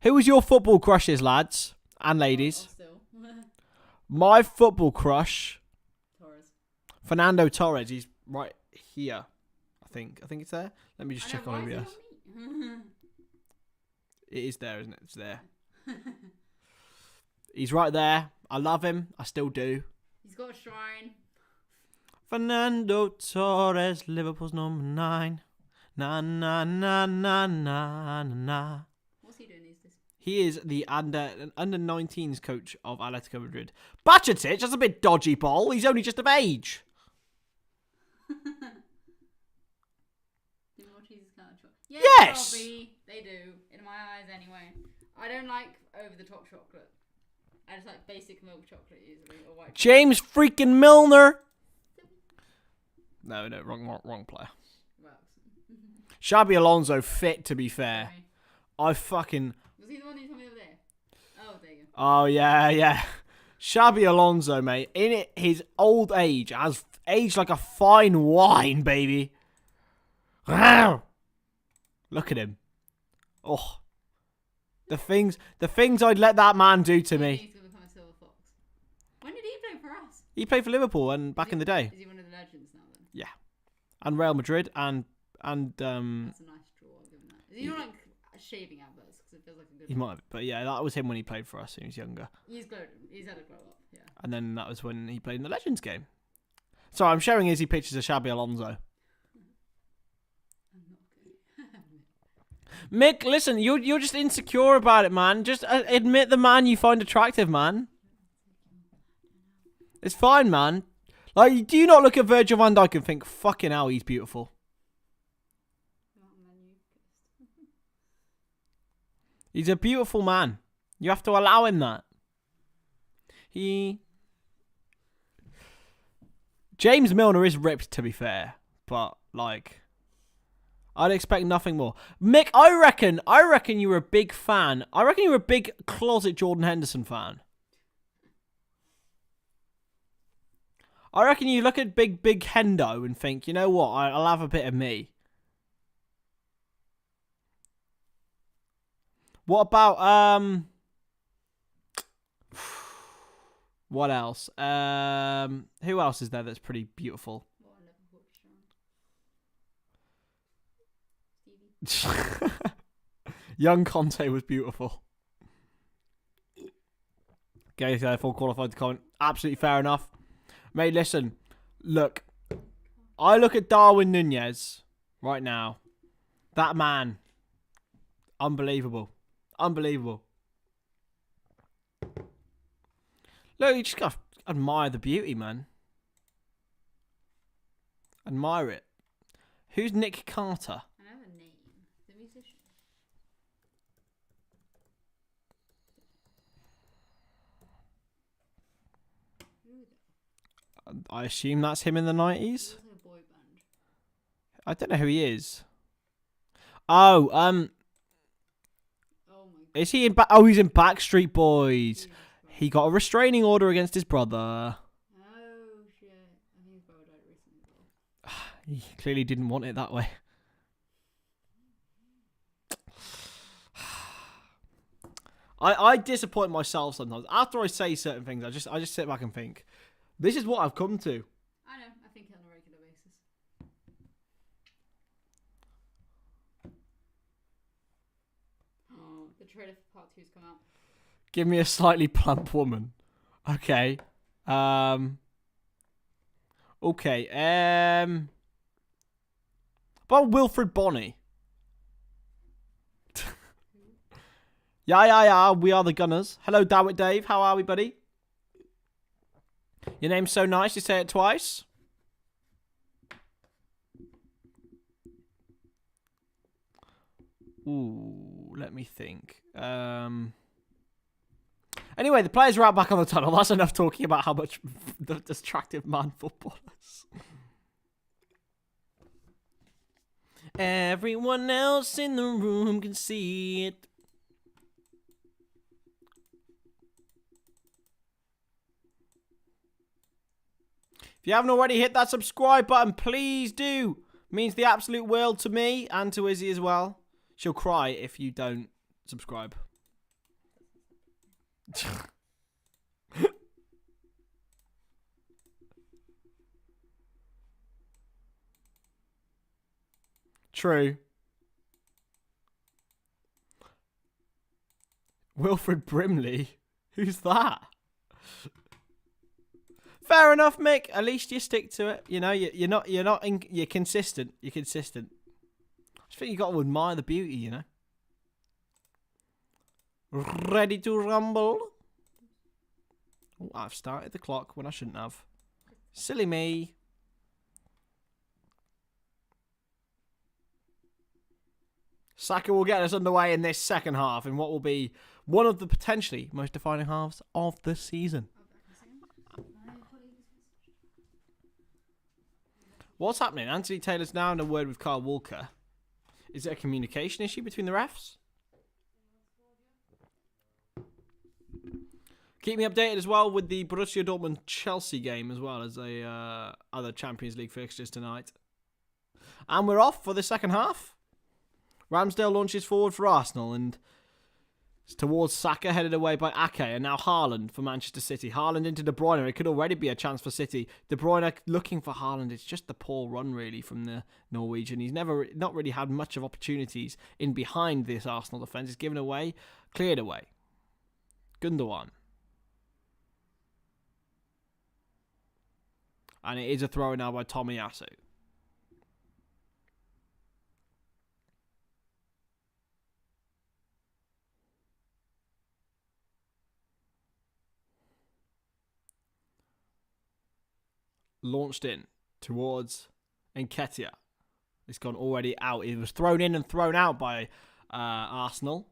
Who was your football crushes, lads and ladies? Still. My football crush, Torres. Fernando Torres. He's right here. I think it's there. Let me just check on OBS. It is there, isn't it? It's there. He's right there. I love him. I still do. He's got a shrine. Fernando Torres, Liverpool's number 9. Na na na na na na. What's he doing these days? He is the under 19s coach of Atletico Madrid. Bacetic, that's a bit dodgy ball. He's only just of age. Yes! Probably. They do. In my eyes, anyway. I don't like over-the-top chocolate. I just like basic milk chocolate, usually, or white chocolate. James freaking Milner. No, wrong player. Xabi Alonso fit, to be fair. Sorry. I fucking... Was he the one who told me the other day? Oh, there you go. Oh, yeah. Xabi Alonso, mate, in his old age, has aged like a fine wine, baby. Look at him. Oh. The things I'd let that man do to me. He's going to become a silver fox. When did he play for us? He played for Liverpool and back in the day. Is he one of the legends now then? Yeah. And Real Madrid and That's a nice draw, I'll give him that. Is he not like shaving adverts? Because it feels like a good he might have, but yeah, that was him when he played for us when he was younger. He's glowed. He's had a glow up, yeah. And then that was when he played in the Legends game. So I'm showing Izzy pictures of Xabi Alonso. Mick, listen, you're just insecure about it, man. Just admit the man you find attractive, man. It's fine, man. Like, do you not look at Virgil van Dijk and think, fucking hell, he's beautiful? He's a beautiful man. You have to allow him that. James Milner is ripped, to be fair. But, like... I'd expect nothing more. Mick, I reckon you were a big fan. I reckon you were a big closet Jordan Henderson fan. I reckon you look at big Hendo and think, you know what, I'll have a bit of me. What about, what else? Who else is there that's pretty beautiful? Young Conte was beautiful. Okay, therefore qualified to comment. Absolutely fair enough. Mate, listen. Look. I look at Darwin Nunez right now. That man. Unbelievable. Unbelievable. Look, you just got to admire the beauty, man. Admire it. Who's Nick Carter? I assume that's him in the 90s. I don't know who he is. Oh, is he in? He's in Backstreet Boys. He got a restraining order against his brother. Oh, shit. I think his brother died recently. He clearly didn't want it that way. I disappoint myself sometimes. After I say certain things, I just sit back and think, this is what I've come to. I know. I think it on a regular basis. Oh, the trailer for part 2's come out. Give me a slightly plump woman. Okay. Okay. About Wilfred Bonney. Yeah. We are the Gunners. Hello, Dawit Dave. How are we, buddy? Your name's so nice. You say it twice. Ooh, let me think. Anyway, the players are out back on the tunnel. That's enough talking about how much the distractive man footballers. Everyone else in the room can see it. If you haven't already hit that subscribe button, please do. It means the absolute world to me and to Izzy as well. She'll cry if you don't subscribe. True. Wilfred Brimley? Who's that? Fair enough, Mick. At least you stick to it. You know, you're consistent. You're consistent. I just think you got to admire the beauty, you know. Ready to rumble? Oh, I've started the clock when I shouldn't have. Silly me. Saka will get us underway in this second half in what will be one of the potentially most defining halves of the season. What's happening? Anthony Taylor's now in a word with Carl Walker. Is it a communication issue between the refs? Keep me updated as well with the Borussia Dortmund-Chelsea game as well as other Champions League fixtures tonight. And we're off for the second half. Ramsdale launches forward for Arsenal and it's towards Saka, headed away by Ake, and now Haaland for Manchester City. Haaland into De Bruyne. It could already be a chance for City. De Bruyne looking for Haaland. It's just the poor run, really, from the Norwegian. He's not really had much of opportunities in behind this Arsenal defence. It's given away, cleared away. Gundogan. And it is a throw now by Tomiyasu. Launched in towards Nketiah. It's gone already out. It was thrown in and thrown out by Arsenal.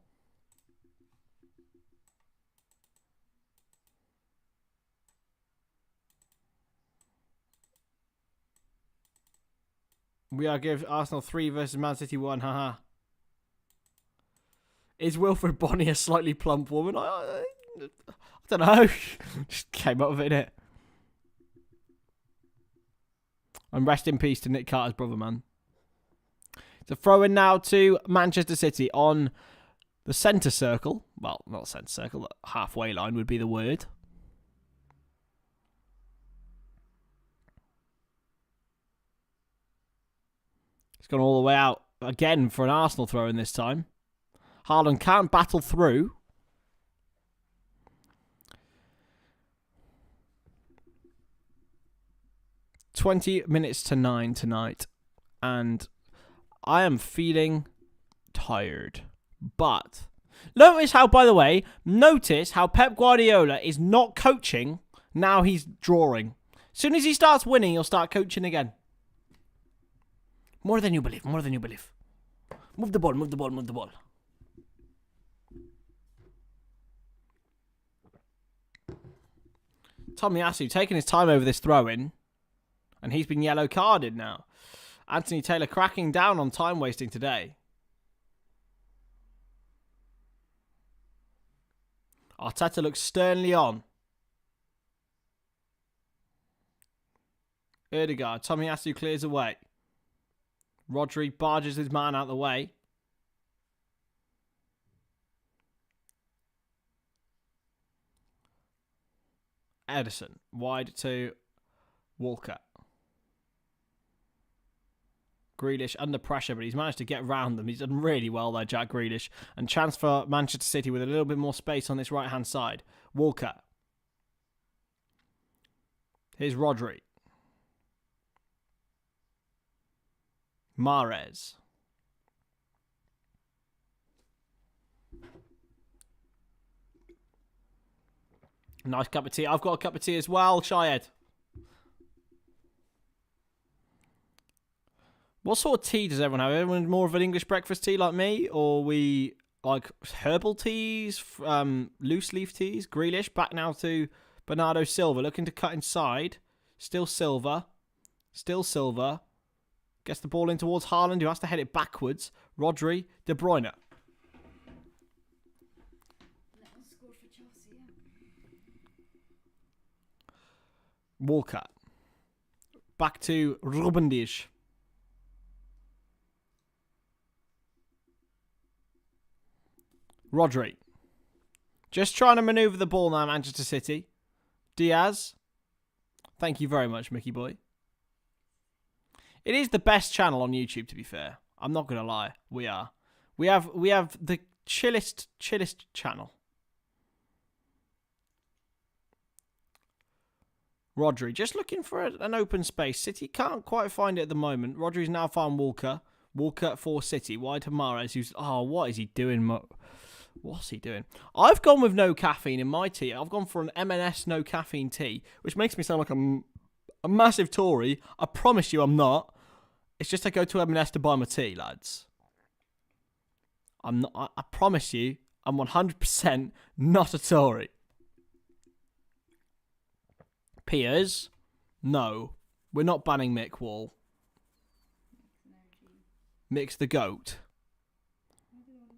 We are giving Arsenal 3 versus Man City 1. Haha. Is Wilfred Bonney a slightly plump woman? I don't know. Just came up with it, innit? And rest in peace to Nick Carter's brother, man. So throw in now to Manchester City on the centre circle. Well, not centre circle. The halfway line would be the word. It's gone all the way out again for an Arsenal throw in this time. Haaland can't battle through. (20 minutes to 9) tonight, and I am feeling tired. But notice how Pep Guardiola is not coaching, now he's drawing. As soon as he starts winning, he'll start coaching again. More than you believe, more than you believe. Move the ball, move the ball, move the ball. Tomiyasu taking his time over this throw-in. And he's been yellow carded now. Anthony Taylor cracking down on time wasting today. Arteta looks sternly on. Erdegaard. Tomiyasu clears away. Rodri barges his man out the way. Ederson. Wide to Walker. Grealish under pressure, but he's managed to get round them. He's done really well there, Jack Grealish. And chance for Manchester City with a little bit more space on this right-hand side. Walker. Here's Rodri. Mahrez. Nice cup of tea. I've got a cup of tea as well, Shayed. What sort of tea does everyone have? Everyone more of an English breakfast tea like me? Or we like herbal teas, loose leaf teas? Grealish back now to Bernardo Silva. Looking to cut inside. Still Silva. Still Silva. Gets the ball in towards Haaland, who has to head it backwards. Rodri, De Bruyne. Walker. Back to Rubendish. Rodri. Just trying to manoeuvre the ball now, Manchester City. Diaz. Thank you very much, Mickey boy. It is the best channel on YouTube, to be fair. I'm not going to lie. We are. We have the chillest channel. Rodri, just looking for an open space. City can't quite find it at the moment. Rodri's now found Walker. Walker for City. Wide to Mahrez, who's... Oh, what is he doing? What's he doing? I've gone with no caffeine in my tea. I've gone for an M&S no caffeine tea, which makes me sound like a massive Tory. I promise you I'm not. It's just I go to M&S to buy my tea, lads. I'm not. I promise you, I'm 100% not a Tory. Piers? No. We're not banning Mick Wall. Mick's the GOAT.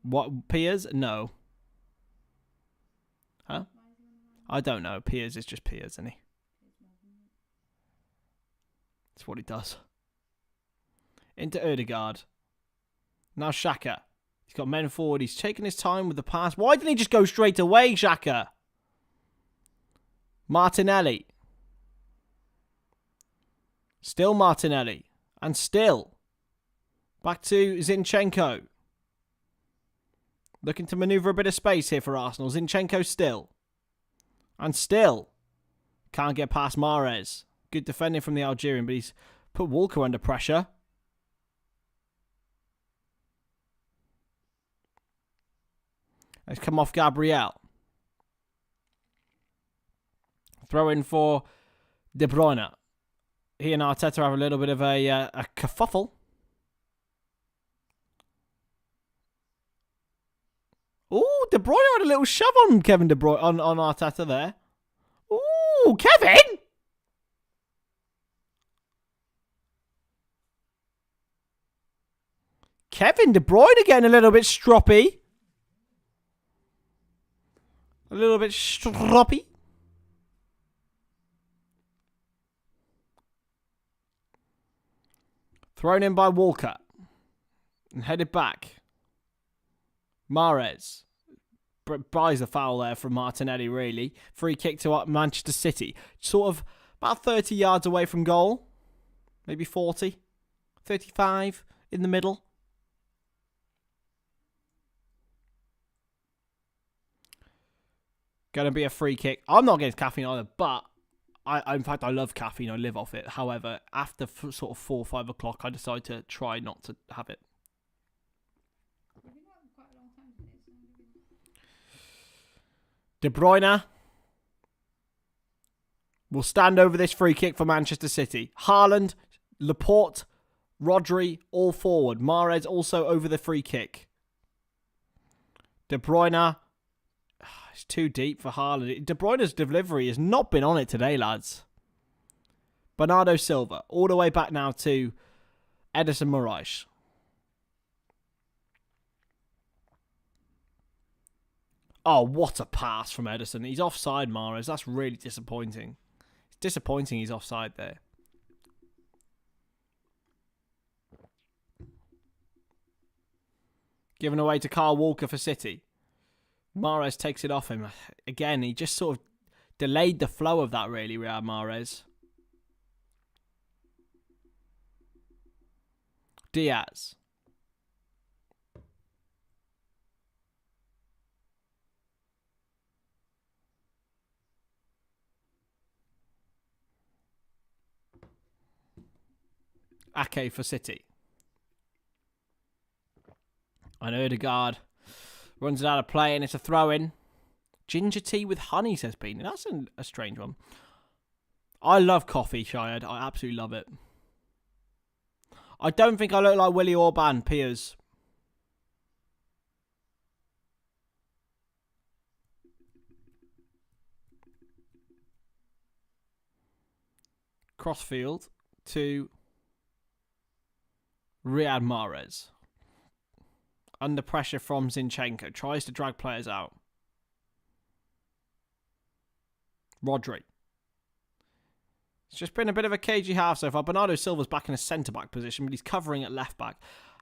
What? Piers? No. Huh? I don't know. Piers is just Piers, isn't he? That's what he does. Into Erdegaard. Now Xhaka. He's got men forward. He's taking his time with the pass. Why didn't he just go straight away, Xhaka? Martinelli. Still Martinelli. And still. Back to Zinchenko. Looking to manoeuvre a bit of space here for Arsenal. Zinchenko still. And still. Can't get past Mahrez. Good defending from the Algerian, but he's put Walker under pressure. Let's come off Gabriel. Throw in for De Bruyne. He and Arteta have a little bit of a kerfuffle. Ooh, De Bruyne had a little shove on Kevin De Bruyne on Arteta there. Ooh, Kevin! Kevin De Bruyne getting a little bit stroppy. A little bit stroppy. Thrown in by Walker. And headed back. Mahrez. Buys the foul there from Martinelli, really. Free kick to Manchester City. Sort of about 30 yards away from goal. Maybe 40. 35 in the middle. Going to be a free kick. I'm not against caffeine either, but in fact, I love caffeine. I live off it. However, after sort of 4 or 5 o'clock, I decide to try not to have it. De Bruyne will stand over this free kick for Manchester City. Haaland, Laporte, Rodri, all forward. Mahrez also over the free kick. De Bruyne... It's too deep for Haaland. De Bruyne's delivery has not been on it today, lads. Bernardo Silva. All the way back now to Ederson Moraes. Oh, what a pass from Ederson. He's offside, Mahrez. That's really disappointing. It's disappointing he's offside there. Given away to Kyle Walker for City. Mahrez takes it off him. Again, he just sort of delayed the flow of that, really, Riyad Mahrez. Diaz. Ake for City. And Odegaard runs it out of play and it's a throw-in. Ginger tea with honey, says Bean. That's a strange one. I love coffee, Shayad. I absolutely love it. I don't think I look like Willie Orban, Piers. Crossfield to Riyad Mahrez. Under pressure from Zinchenko. Tries to drag players out. Rodri. It's just been a bit of a cagey half so far. Bernardo Silva's back in a centre-back position, but he's covering at left-back.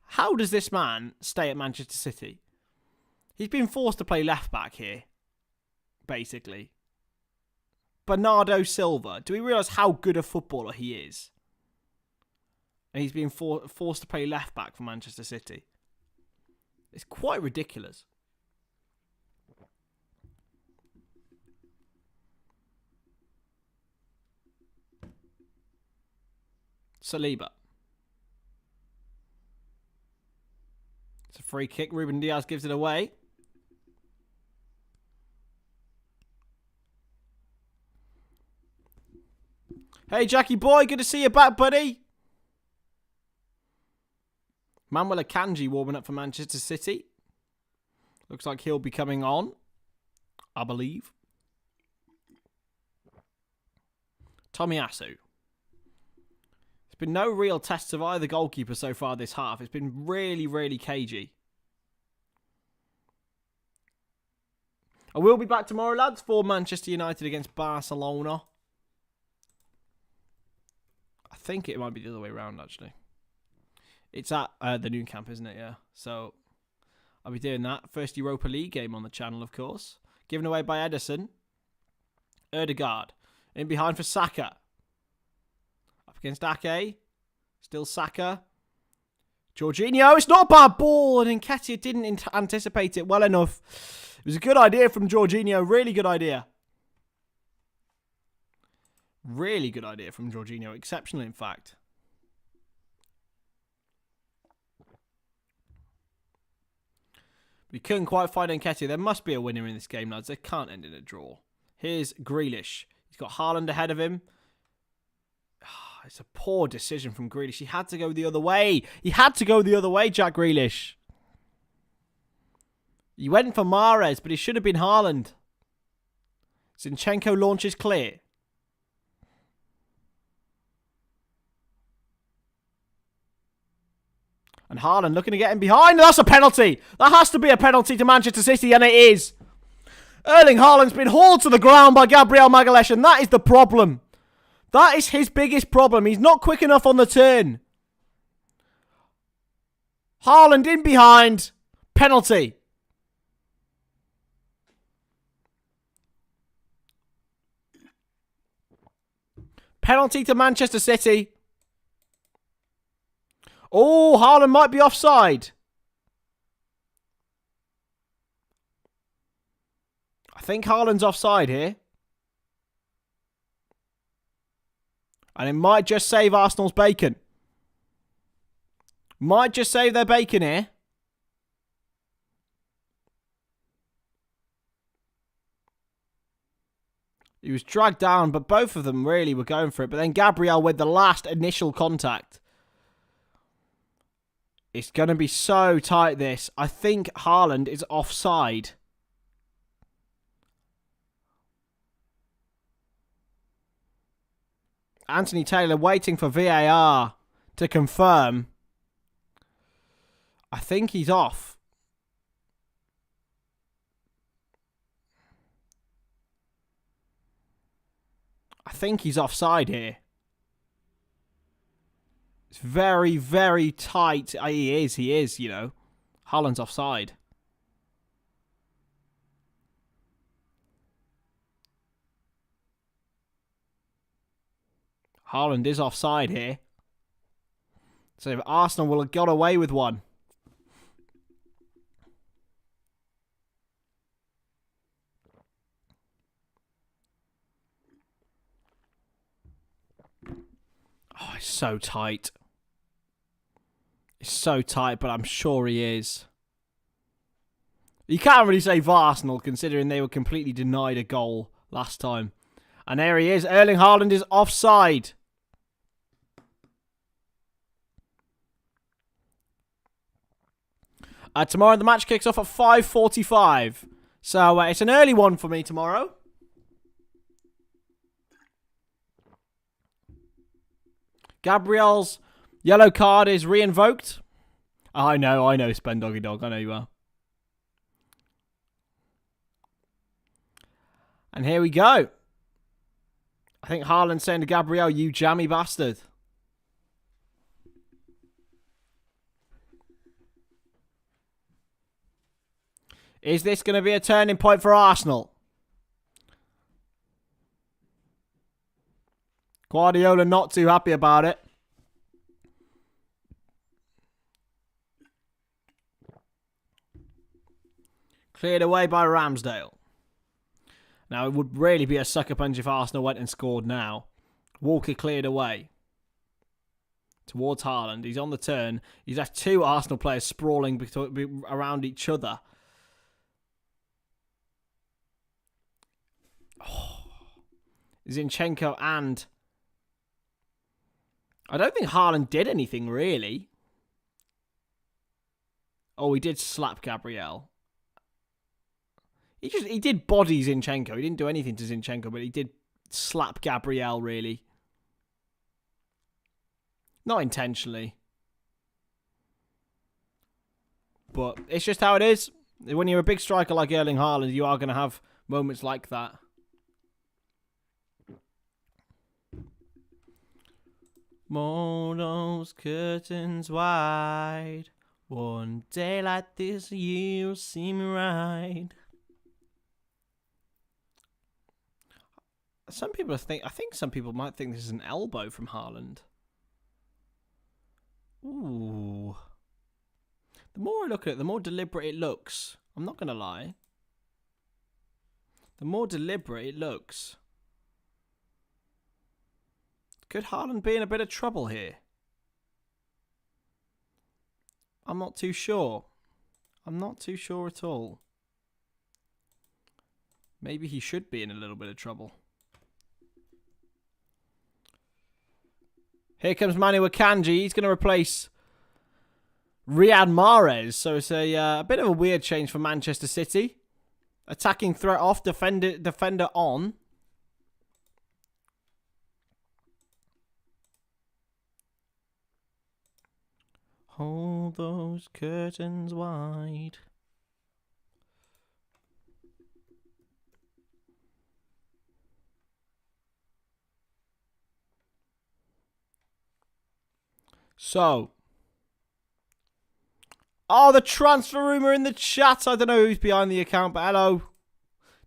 How does this man stay at Manchester City? He's been forced to play left-back here, basically. Bernardo Silva. Do we realise how good a footballer he is? And he's been forced to play left-back for Manchester City. It's quite ridiculous. Saliba. It's a free kick. Ruben Diaz gives it away. Hey, Jackie boy. Good to see you back, buddy. Manuel Akanji warming up for Manchester City. Looks like he'll be coming on, I believe. Tomiyasu. There's been no real tests of either goalkeeper so far this half. It's been really, really cagey. I will be back tomorrow, lads, for Manchester United against Barcelona. I think it might be the other way around, actually. It's at the new camp, isn't it? Yeah. So I'll be doing that. First Europa League game on the channel, of course. Given away by Ederson. Odegaard. In behind for Saka. Up against Ake. Still Saka. Jorginho. It's not a bad ball. And Nketiah didn't anticipate it well enough. It was a good idea from Jorginho. Really good idea. Really good idea from Jorginho. Exceptional, in fact. We couldn't quite find Nketiah. There must be a winner in this game, lads. They can't end in a draw. Here's Grealish. He's got Haaland ahead of him. It's a poor decision from Grealish. He had to go the other way. He had to go the other way, Jack Grealish. He went for Mahrez, but he should have been Haaland. Zinchenko launches clear. And Haaland looking to get him behind. That's a penalty. That has to be a penalty to Manchester City, and it is. Erling Haaland's been hauled to the ground by Gabriel Magalhaes, and that is the problem. That is his biggest problem. He's not quick enough on the turn. Haaland in behind. Penalty. Penalty to Manchester City. Oh, Haaland might be offside. I think Haaland's offside here. And it might just save Arsenal's bacon. Might just save their bacon here. He was dragged down, but both of them really were going for it. But then Gabriel with the last initial contact. It's going to be so tight, this. I think Haaland is offside. Anthony Taylor waiting for VAR to confirm. I think he's off. think he's offside here. It's very, very tight. He is, you know. Haaland's offside. Haaland is offside here. So if Arsenal will have got away with one. Oh, it's so tight. It's so tight, but I'm sure he is. You can't really say Arsenal, considering they were completely denied a goal last time. And there he is. Erling Haaland is offside. Tomorrow the match kicks off at 5:45. So it's an early one for me tomorrow. Gabriel's yellow card is re-invoked. I know, Spen Doggy Dog. I know you are. And here we go. I think Haaland's saying to Gabriel, you jammy bastard. Is this going to be a turning point for Arsenal? Guardiola not too happy about it. Cleared away by Ramsdale. Now, it would really be a sucker punch if Arsenal went and scored now. Walker cleared away. Towards Haaland. He's on the turn. He's left two Arsenal players sprawling around each other. Oh. Zinchenko and... I don't think Haaland did anything, really. Oh, he did slap Gabriel. He did body Zinchenko. He didn't do anything to Zinchenko, but he did slap Gabriel, really. Not intentionally. But it's just how it is. When you're a big striker like Erling Haaland, you are going to have moments like that. Mow those curtains wide. One day like this, you'll see me right. I think some people might think this is an elbow from Haaland. Ooh. The more I look at it, the more deliberate it looks. I'm not going to lie. The more deliberate it looks. Could Haaland be in a bit of trouble here? I'm not too sure. I'm not too sure at all. Maybe he should be in a little bit of trouble. Here comes Manu Akanji. He's going to replace Riyad Mahrez. So it's a bit of a weird change for Manchester City. Attacking threat off, defender on. Hold those curtains wide. So. Oh, the transfer rumour in the chat. I don't know who's behind the account, but hello.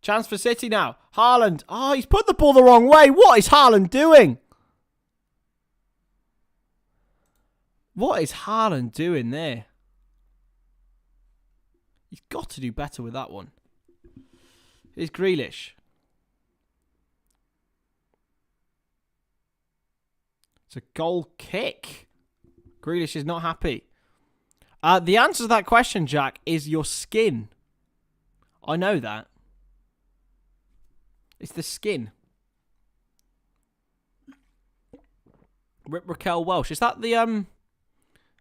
Chance for City now. Haaland. Oh, he's put the ball the wrong way. What is Haaland doing? What is Haaland doing there? He's got to do better with that one. Here's Grealish. It's a goal kick. Grealish is not happy. The answer to that question, Jack, is your skin. I know that. It's the skin. Raquel Welch. Is that the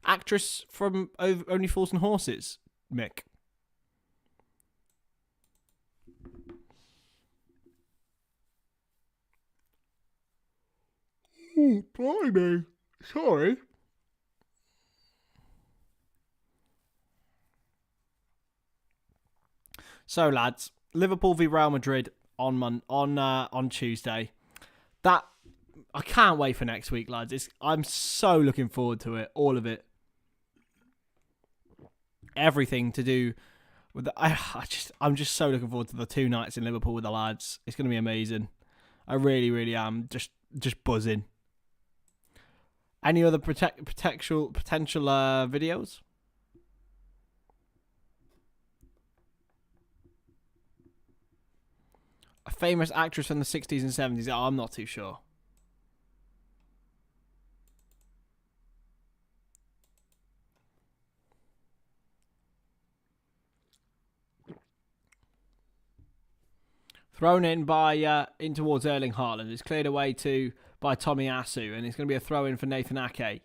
actress from Only Fools and Horses, Mick? Oh, blimey. Sorry. So, lads, Liverpool v Real Madrid on Tuesday. That I can't wait for next week, lads. I'm so looking forward to it. All of it. Everything to do with I'm just so looking forward to the 2 nights in Liverpool with the lads. It's going to be amazing. I really, really am. Just buzzing. Any other potential videos? A famous actress from the 60s and 70s. Oh, I'm not too sure. Thrown in in towards Erling Haaland. It's cleared away by Tommy Asu, and it's going to be a throw in for Nathan Ake.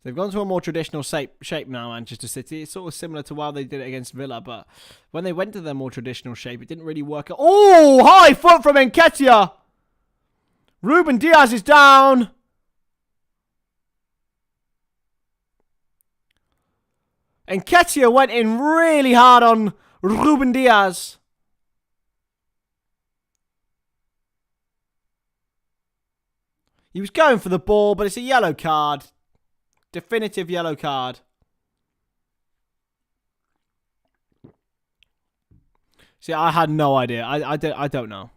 They've gone to a more traditional shape now, Manchester City. It's sort of similar to how they did it against Villa, but when they went to their more traditional shape, it didn't really work. Oh, high foot from Nketiah. Ruben Diaz is down. Nketiah went in really hard on Ruben Diaz. He was going for the ball, but it's a yellow card. Definitive yellow card. See, I had no idea. I don't know.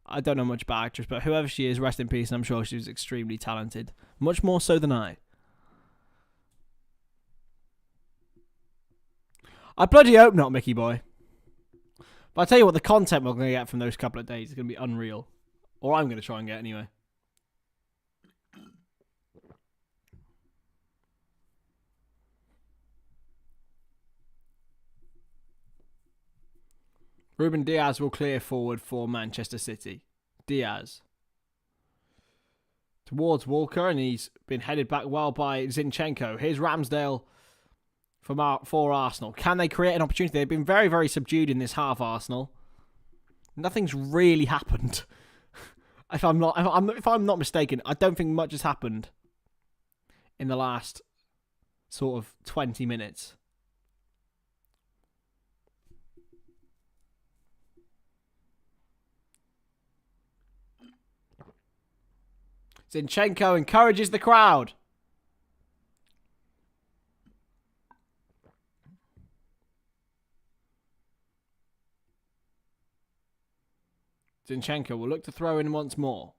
I don't know much about actress, but whoever she is, rest in peace, and I'm sure she was extremely talented. Much more so than I. I bloody hope not, Mickey boy. But I tell you what, the content we're going to get from those couple of days is going to be unreal. Or I'm going to try and get anyway. Ruben Diaz will clear forward for Manchester City. Diaz. Towards Walker, and he's been headed back well by Zinchenko. Here's Ramsdale for Arsenal. Can they create an opportunity? They've been very, very subdued in this half, Arsenal. Nothing's really happened. If I'm not mistaken, I don't think much has happened in the last sort of 20 minutes. Zinchenko encourages the crowd. Zinchenko will look to throw in once more.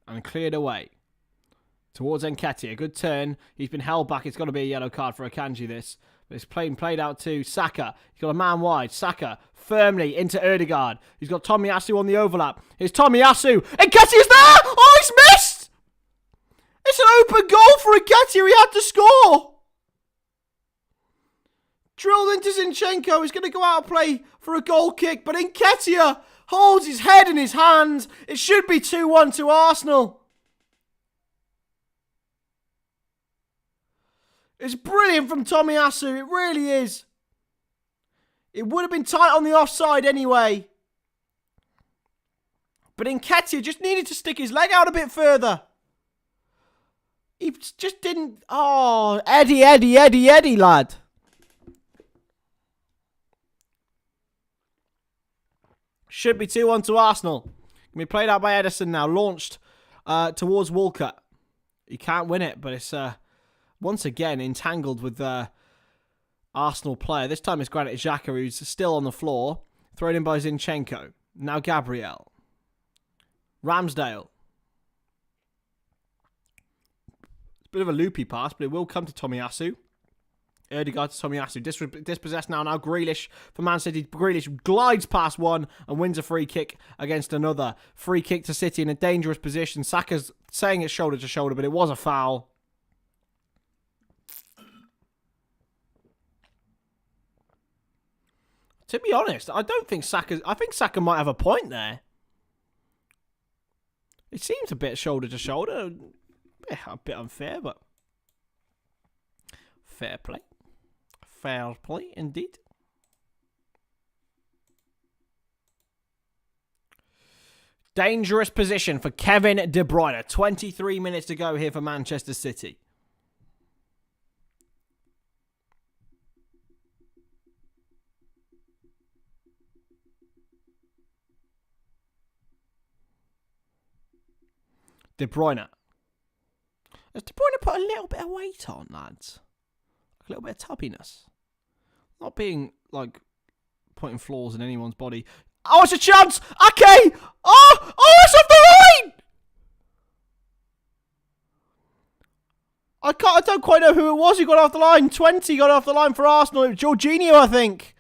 And cleared away. Towards Nketiah. Good turn. He's been held back. It's got to be a yellow card for Akanji, this. But it's played out to Saka. He's got a man wide. Saka firmly into Ødegaard. He's got Tommy Asu on the overlap. Here's Tommy Asu. Nketiah's there! Oh, he's missed! It's an open goal for Nketiah. He had to score. Drilled into Zinchenko. He's going to go out and play for a goal kick. But Nketiah holds his head in his hands. It should be 2-1 to Arsenal. It's brilliant from Tommy Asu. It really is. It would have been tight on the offside anyway. But Nketiah just needed to stick his leg out a bit further. He just didn't... Oh, Eddie, lad. Should be 2-1 to Arsenal. Can be played out by Edison now. Launched towards Walcott. He can't win it, but it's... once again, entangled with the Arsenal player. This time it's Granit Xhaka, who's still on the floor. Thrown in by Zinchenko. Now Gabriel. Ramsdale. It's a bit of a loopy pass, but it will come to Tommy Asu. Ødegaard to Tommy Asu. Dispossessed now. Now Grealish for Man City. Grealish glides past one and wins a free kick against another. Free kick to City in a dangerous position. Saka's saying it's shoulder to shoulder, but it was a foul. To be honest, I think Saka might have a point there. It seems a bit shoulder to shoulder. A bit unfair, but fair play. Fair play, indeed. Dangerous position for Kevin De Bruyne. 23 minutes to go here for Manchester City. De Bruyne. Has De Bruyne put a little bit of weight on, lads? A little bit of tubbiness. Not being, like, putting flaws in anyone's body. Oh, it's a chance! Okay! Oh! Oh, it's off the line! I don't quite know who it was who got off the line. 20 got off the line for Arsenal. It was Jorginho, I think.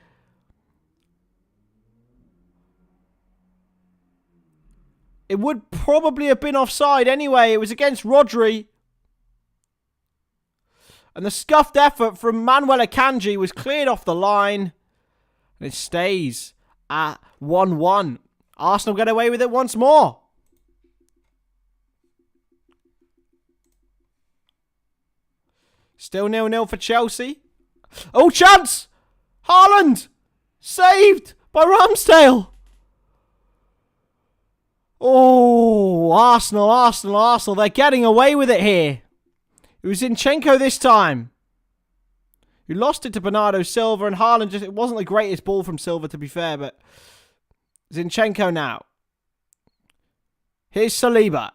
It would probably have been offside anyway. It was against Rodri. And the scuffed effort from Manuel Akanji was cleared off the line. And it stays at 1-1. Arsenal get away with it once more. Still 0-0 for Chelsea. Oh, chance! Haaland! Saved by Ramsdale. Oh, Arsenal. They're getting away with it here. It was Zinchenko this time, who lost it to Bernardo Silva, and Haaland it wasn't the greatest ball from Silva, to be fair, but Zinchenko now. Here's Saliba.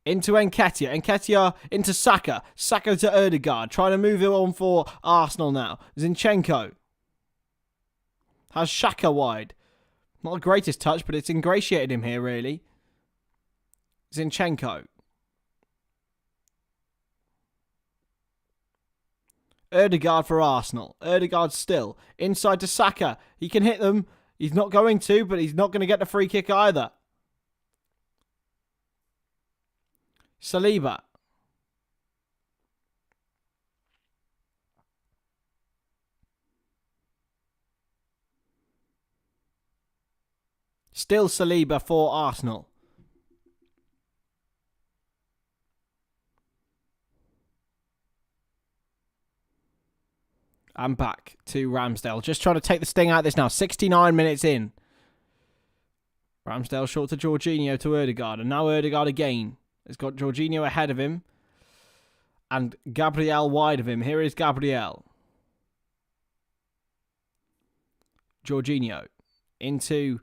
Into Nketiah. Nketiah into Saka. Saka to Ødegaard. Trying to move it on for Arsenal now. Zinchenko has Xhaka wide. Not the greatest touch, but it's ingratiated him here, really. Zinchenko. Ødegaard for Arsenal. Ødegaard still. Inside to Saka. He can hit them. He's not going to, but he's not going to get the free kick either. Saliba. Still Saliba for Arsenal. I'm back to Ramsdale. Just trying to take the sting out of this now. 69 minutes in. Ramsdale short to Jorginho to Ødegaard. And now Ødegaard again. Has got Jorginho ahead of him. And Gabriel wide of him. Here is Gabriel. Jorginho. Into...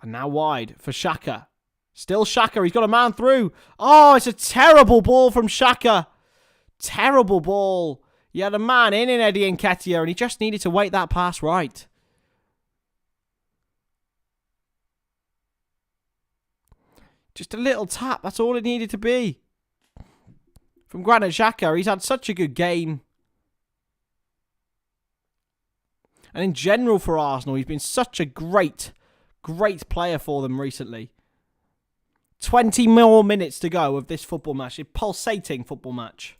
And now wide for Xhaka. Still Xhaka. He's got a man through. Oh, it's a terrible ball from Xhaka. Terrible ball. He had a man in Eddie Nketiah, and he just needed to wait that pass right. Just a little tap. That's all it needed to be. From Granit Xhaka. He's had such a good game. And in general for Arsenal, he's been such a great player for them recently. 20 more minutes to go of this football match. A pulsating football match.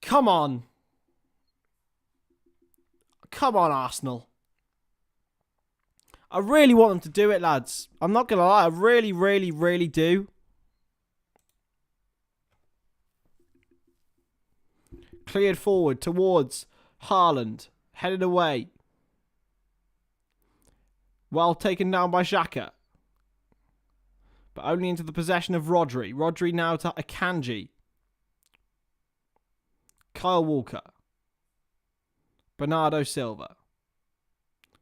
Come on. Come on, Arsenal. I really want them to do it, lads. I'm not going to lie. I really, really, really do. Cleared forward towards Haaland. Headed away. Well taken down by Xhaka. But only into the possession of Rodri. Rodri now to Akanji. Kyle Walker. Bernardo Silva.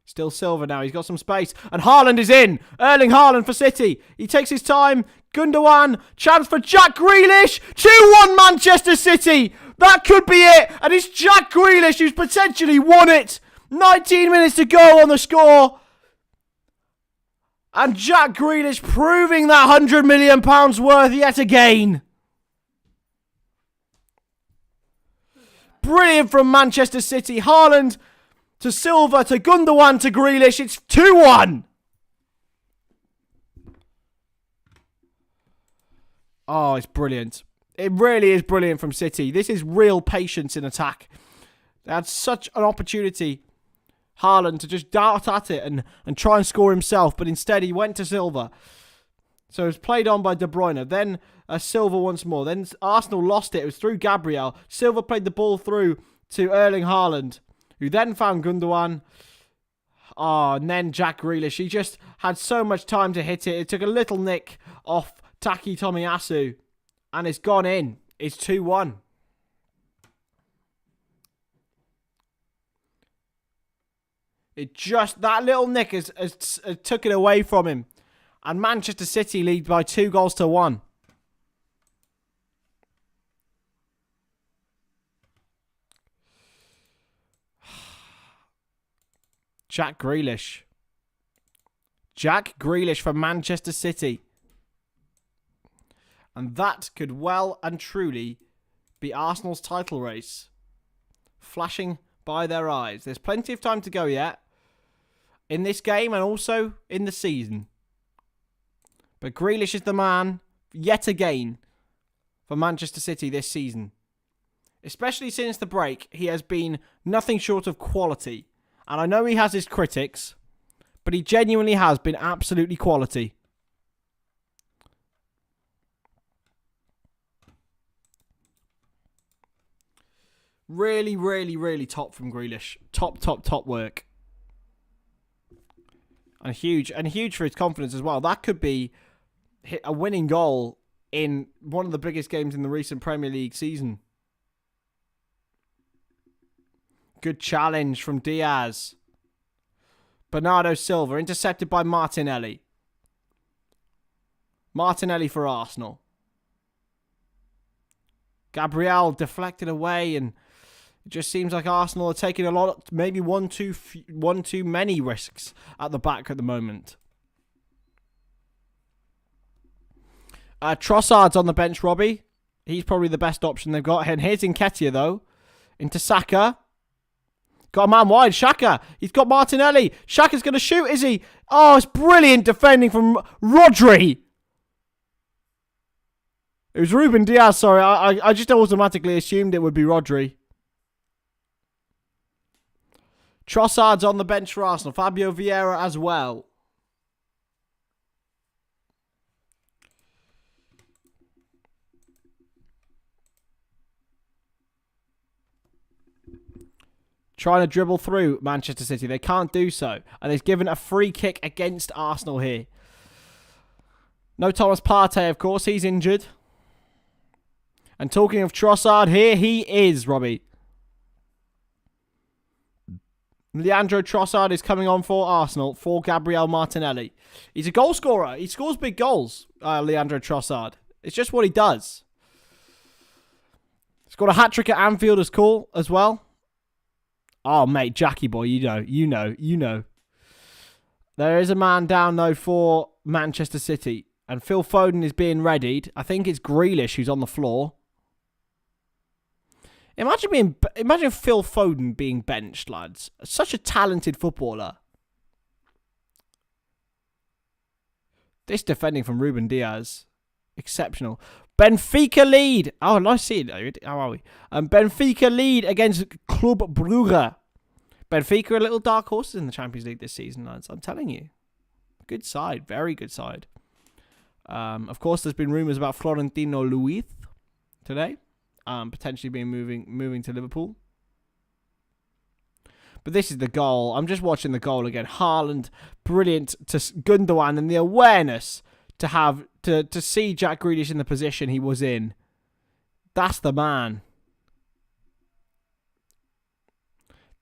Still Silva now. He's got some space. And Haaland is in. Erling Haaland for City. He takes his time. Gundogan. Chance for Jack Grealish. 2-1 Manchester City. That could be it. And it's Jack Grealish who's potentially won it. 19 minutes to go on the score. And Jack Grealish proving that £100 million worth yet again. Brilliant from Manchester City. Haaland to Silva to Gundogan to Grealish. It's 2-1. Oh, it's brilliant. It really is brilliant from City. This is real patience in attack. They had such an opportunity, Haaland, to just dart at it and try and score himself. But instead, he went to Silva. So it was played on by De Bruyne. Then Silva once more. Then Arsenal lost it. It was through Gabriel. Silva played the ball through to Erling Haaland, who then found Gundogan. Oh, and then Jack Grealish. He just had so much time to hit it. It took a little nick off Taki Tomiyasu. And it's gone in. It's 2-1. That little nick has took it away from him. And Manchester City lead by 2-1. Jack Grealish. Jack Grealish for Manchester City. And that could well and truly be Arsenal's title race. Flashing by their eyes. There's plenty of time to go yet. In this game and also in the season. But Grealish is the man, yet again, for Manchester City this season. Especially since the break, he has been nothing short of quality. And I know he has his critics, but he genuinely has been absolutely quality. Really, really, really top from Grealish. Top work. And huge for his confidence as well. That could be a winning goal in one of the biggest games in the recent Premier League season. Good challenge from Diaz. Bernardo Silva, intercepted by Martinelli. Martinelli for Arsenal. Gabriel deflected away, and it just seems like Arsenal are taking a lot, maybe one too many risks at the back at the moment. Trossard's on the bench, Robbie. He's probably the best option they've got. And here's Nketiah, though. Into Saka. Got a man wide. Xhaka. He's got Martinelli. Xhaka's going to shoot, is he? Oh, it's brilliant defending from Rodri. It was Ruben Diaz, sorry. I just automatically assumed it would be Rodri. Trossard's on the bench for Arsenal. Fabio Vieira as well. Trying to dribble through Manchester City. They can't do so. And they've given a free kick against Arsenal here. No Thomas Partey, of course. He's injured. And talking of Trossard, here he is, Robbie. Leandro Trossard is coming on for Arsenal for Gabriel Martinelli. He's a goal scorer. He scores big goals, Leandro Trossard. It's just what he does. He's got a hat-trick at Anfield as well. Oh, mate, Jackie boy, you know. There is a man down, though, for Manchester City. And Phil Foden is being readied. I think it's Grealish who's on the floor. Imagine Phil Foden being benched, lads. Such a talented footballer. This defending from Ruben Diaz. Exceptional. Benfica lead. Oh, nice seeing David. How are we? Benfica lead against Club Brugge. Benfica are little dark horses in the Champions League this season, lads. I'm telling you. Good side. Very good side. Of course, there's been rumours about Florentino Luis today. Potentially being moving to Liverpool. But this is the goal. I'm just watching the goal again. Haaland, brilliant to Gundogan, and the awareness to see Jack Grealish in the position he was in. That's the man.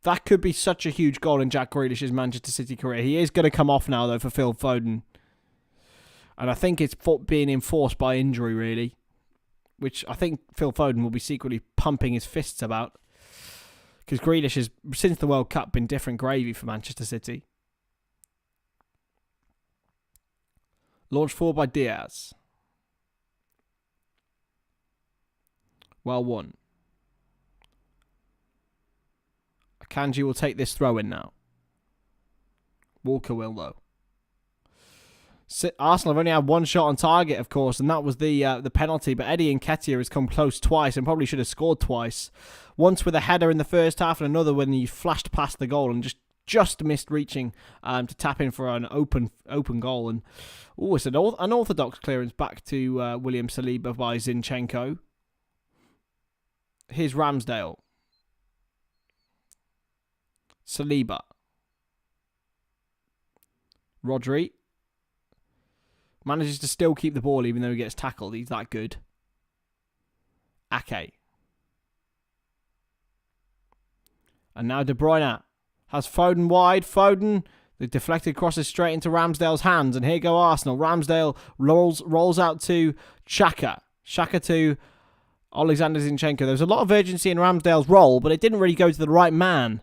That could be such a huge goal in Jack Grealish's Manchester City career. He is going to come off now, though, for Phil Foden. And I think it's being enforced by injury, really. Which I think Phil Foden will be secretly pumping his fists about. Because Grealish has, since the World Cup, been different gravy for Manchester City. Launched forward by Diaz. Well won. Akanji will take this throw in now. Walker will, though. Arsenal have only had one shot on target, of course, and that was the penalty. But Eddie Nketiah has come close twice and probably should have scored twice. Once with a header in the first half, and another when he flashed past the goal and just missed reaching to tap in for an open goal. And it's an unorthodox clearance back to William Saliba by Zinchenko. Here's Ramsdale. Saliba. Rodri. Manages to still keep the ball even though he gets tackled. He's that good. Ake. And now De Bruyne. Has Foden wide. Foden, the deflected crosses straight into Ramsdale's hands. And here go Arsenal. Ramsdale rolls out to Xhaka. Xhaka to Alexander Zinchenko. There was a lot of urgency in Ramsdale's roll, but it didn't really go to the right man.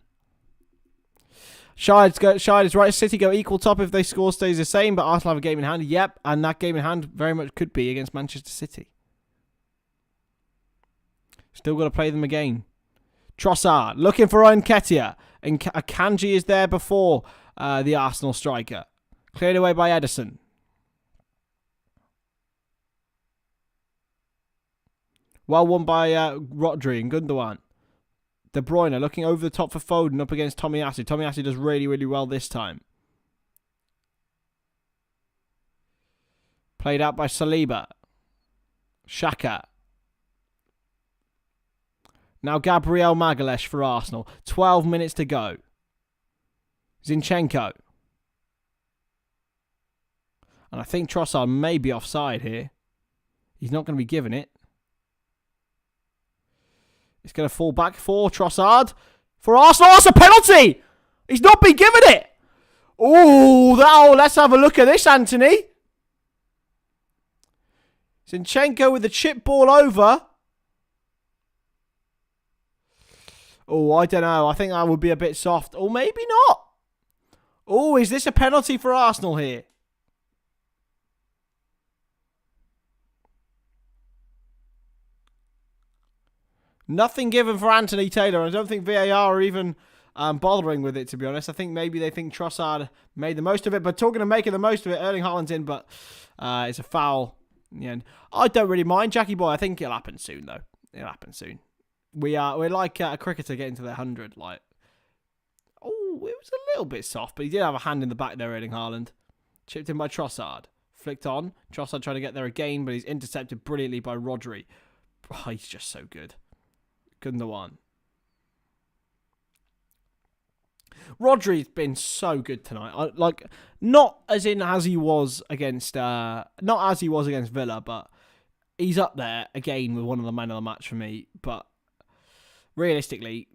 Shide is right. City go equal top if they score stays the same, but Arsenal have a game in hand. Yep, and that game in hand very much could be against Manchester City. Still got to play them again. Trossard looking for Nketiah. And Akanji is there before the Arsenal striker. Cleared away by Ederson. Well won by Rodri and Gundogan. De Bruyne looking over the top for Foden up against Tomiyasu. Tomiyasu does really, really well this time. Played out by Saliba. Xhaka. Now Gabriel Magalhaes for Arsenal. 12 minutes to go. Zinchenko. And I think Trossard may be offside here. He's not going to be given it. It's going to fall back for Trossard. For Arsenal. Oh, it's a penalty! He's not been given it! Oh, let's have a look at this, Anthony. Zinchenko with the chip ball over. Oh, I don't know. I think that would be a bit soft. Or maybe not. Oh, is this a penalty for Arsenal here? Nothing given for Anthony Taylor. I don't think VAR are even bothering with it, to be honest. I think maybe they think Trossard made the most of it. But talking of making the most of it, Erling Haaland's in, but it's a foul in the end. I don't really mind, Jackie boy. I think it'll happen soon, though. It'll happen soon. We're like a cricketer getting to their 100. Like, oh, it was a little bit soft, but he did have a hand in the back there, Erling Haaland. Chipped in by Trossard. Flicked on. Trossard trying to get there again, but he's intercepted brilliantly by Rodri. Oh, he's just so good. Gundogan. Rodri's been so good tonight. Not as he was against Villa, but he's up there again with one of the men of the match for me. But realistically,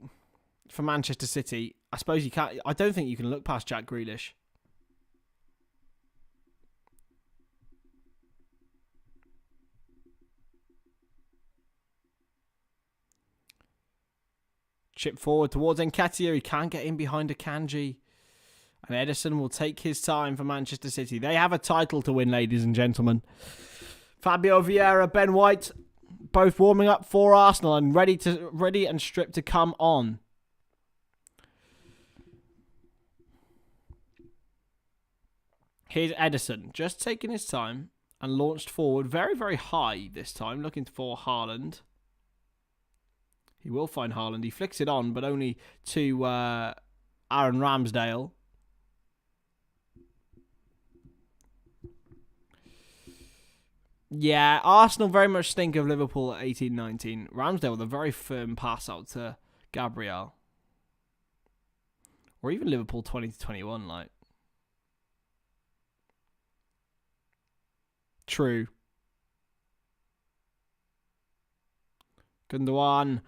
for Manchester City, I suppose you can't. I don't think you can look past Jack Grealish. Chip forward towards Nketiah. He can't get in behind Akanji. And Ederson will take his time for Manchester City. They have a title to win, ladies and gentlemen. Fabio Vieira, Ben White, both warming up for Arsenal and ready and stripped to come on. Here's Ederson, just taking his time and launched forward very, very high this time, looking for Haaland. He will find Haaland. He flicks it on, but only to Aaron Ramsdale. Yeah, Arsenal very much think of Liverpool at 18-19. Ramsdale with a very firm pass out to Gabriel. Or even Liverpool 20-21, like. True. Gundogan.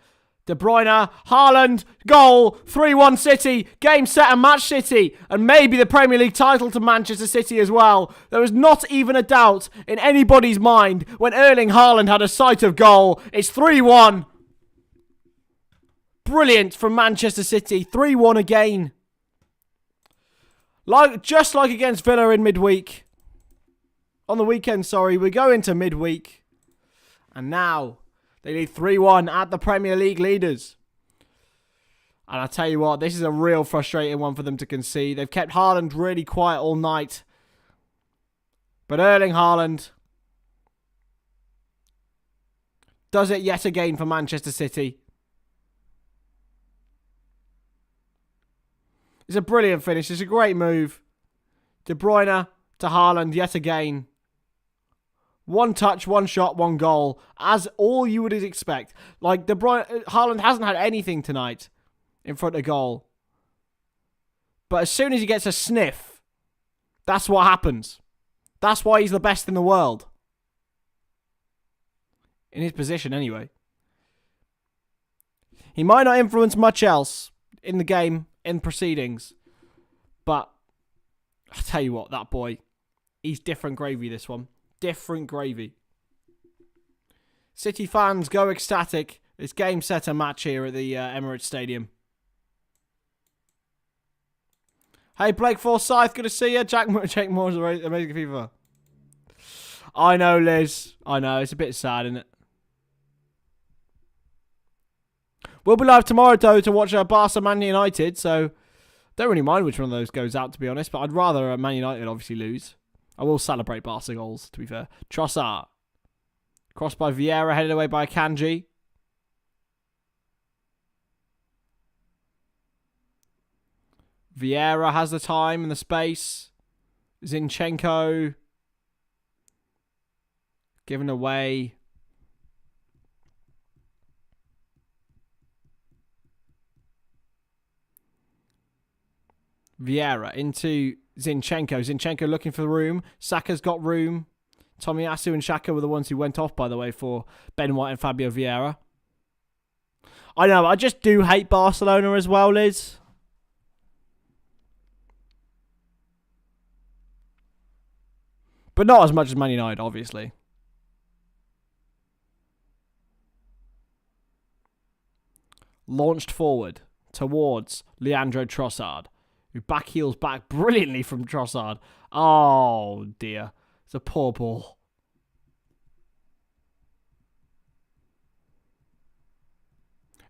De Bruyne, Haaland, goal, 3-1 City, game, set and match City, and maybe the Premier League title to Manchester City as well. There was not even a doubt in anybody's mind when Erling Haaland had a sight of goal. It's 3-1. Brilliant from Manchester City, 3-1 again. Just like against Villa in midweek. On the weekend, sorry, we go into midweek. And now they lead 3-1 at the Premier League leaders. And I tell you what, this is a real frustrating one for them to concede. They've kept Haaland really quiet all night. But Erling Haaland does it yet again for Manchester City. It's a brilliant finish. It's a great move. De Bruyne to Haaland yet again. One touch, one shot, one goal. As all you would expect. Like, Haaland hasn't had anything tonight in front of goal. But as soon as he gets a sniff, that's what happens. That's why he's the best in the world. In his position, anyway. He might not influence much else in the game in proceedings. But I tell you what, that boy, he's different gravy, this one. Different gravy. City fans go ecstatic. It's game, set, and match here at the Emirates Stadium. Hey, Blake Forsyth, good to see you. Jake Moore's amazing FIFA. I know, Liz. I know, it's a bit sad, isn't it? We'll be live tomorrow, though, to watch Barca Man United, so don't really mind which one of those goes out, to be honest, but I'd rather Man United obviously lose. I will celebrate Barca goals, to be fair. Trossard. Crossed by Vieira, headed away by Kanji. Vieira has the time and the space. Zinchenko. Given away. Vieira into Zinchenko. Zinchenko looking for the room. Saka's got room. Tomiyasu and Xhaka were the ones who went off, by the way, for Ben White and Fabio Vieira. I know, I just do hate Barcelona as well, Liz. But not as much as Man United, obviously. Launched forward towards Leandro Trossard, who backheels back brilliantly from Trossard. Oh, dear. It's a poor ball.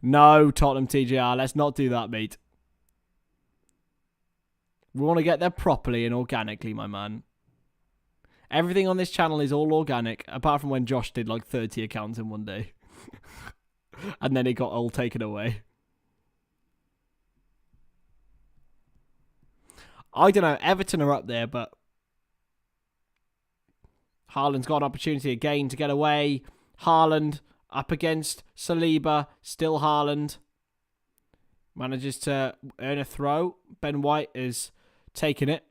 No, Tottenham TGR. Let's not do that, mate. We want to get there properly and organically, my man. Everything on this channel is all organic, apart from when Josh did like 30 accounts in one day. And then it got all taken away. I don't know. Everton are up there, but Haaland's got an opportunity again to get away. Haaland up against Saliba. Still Haaland. Manages to earn a throw. Ben White is taking it.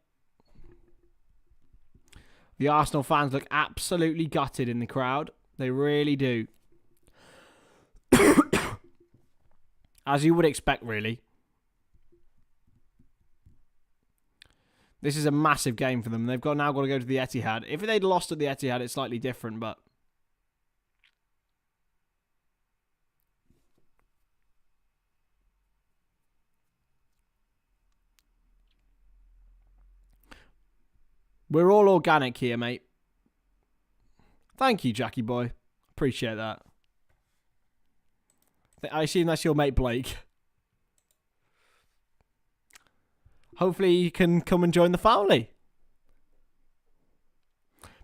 The Arsenal fans look absolutely gutted in the crowd. They really do. As you would expect, really. This is a massive game for them. They've now got to go to the Etihad. If they'd lost at the Etihad, it's slightly different, but we're all organic here, mate. Thank you, Jackie boy. Appreciate that. I assume that's your mate Blake. Hopefully you can come and join the family.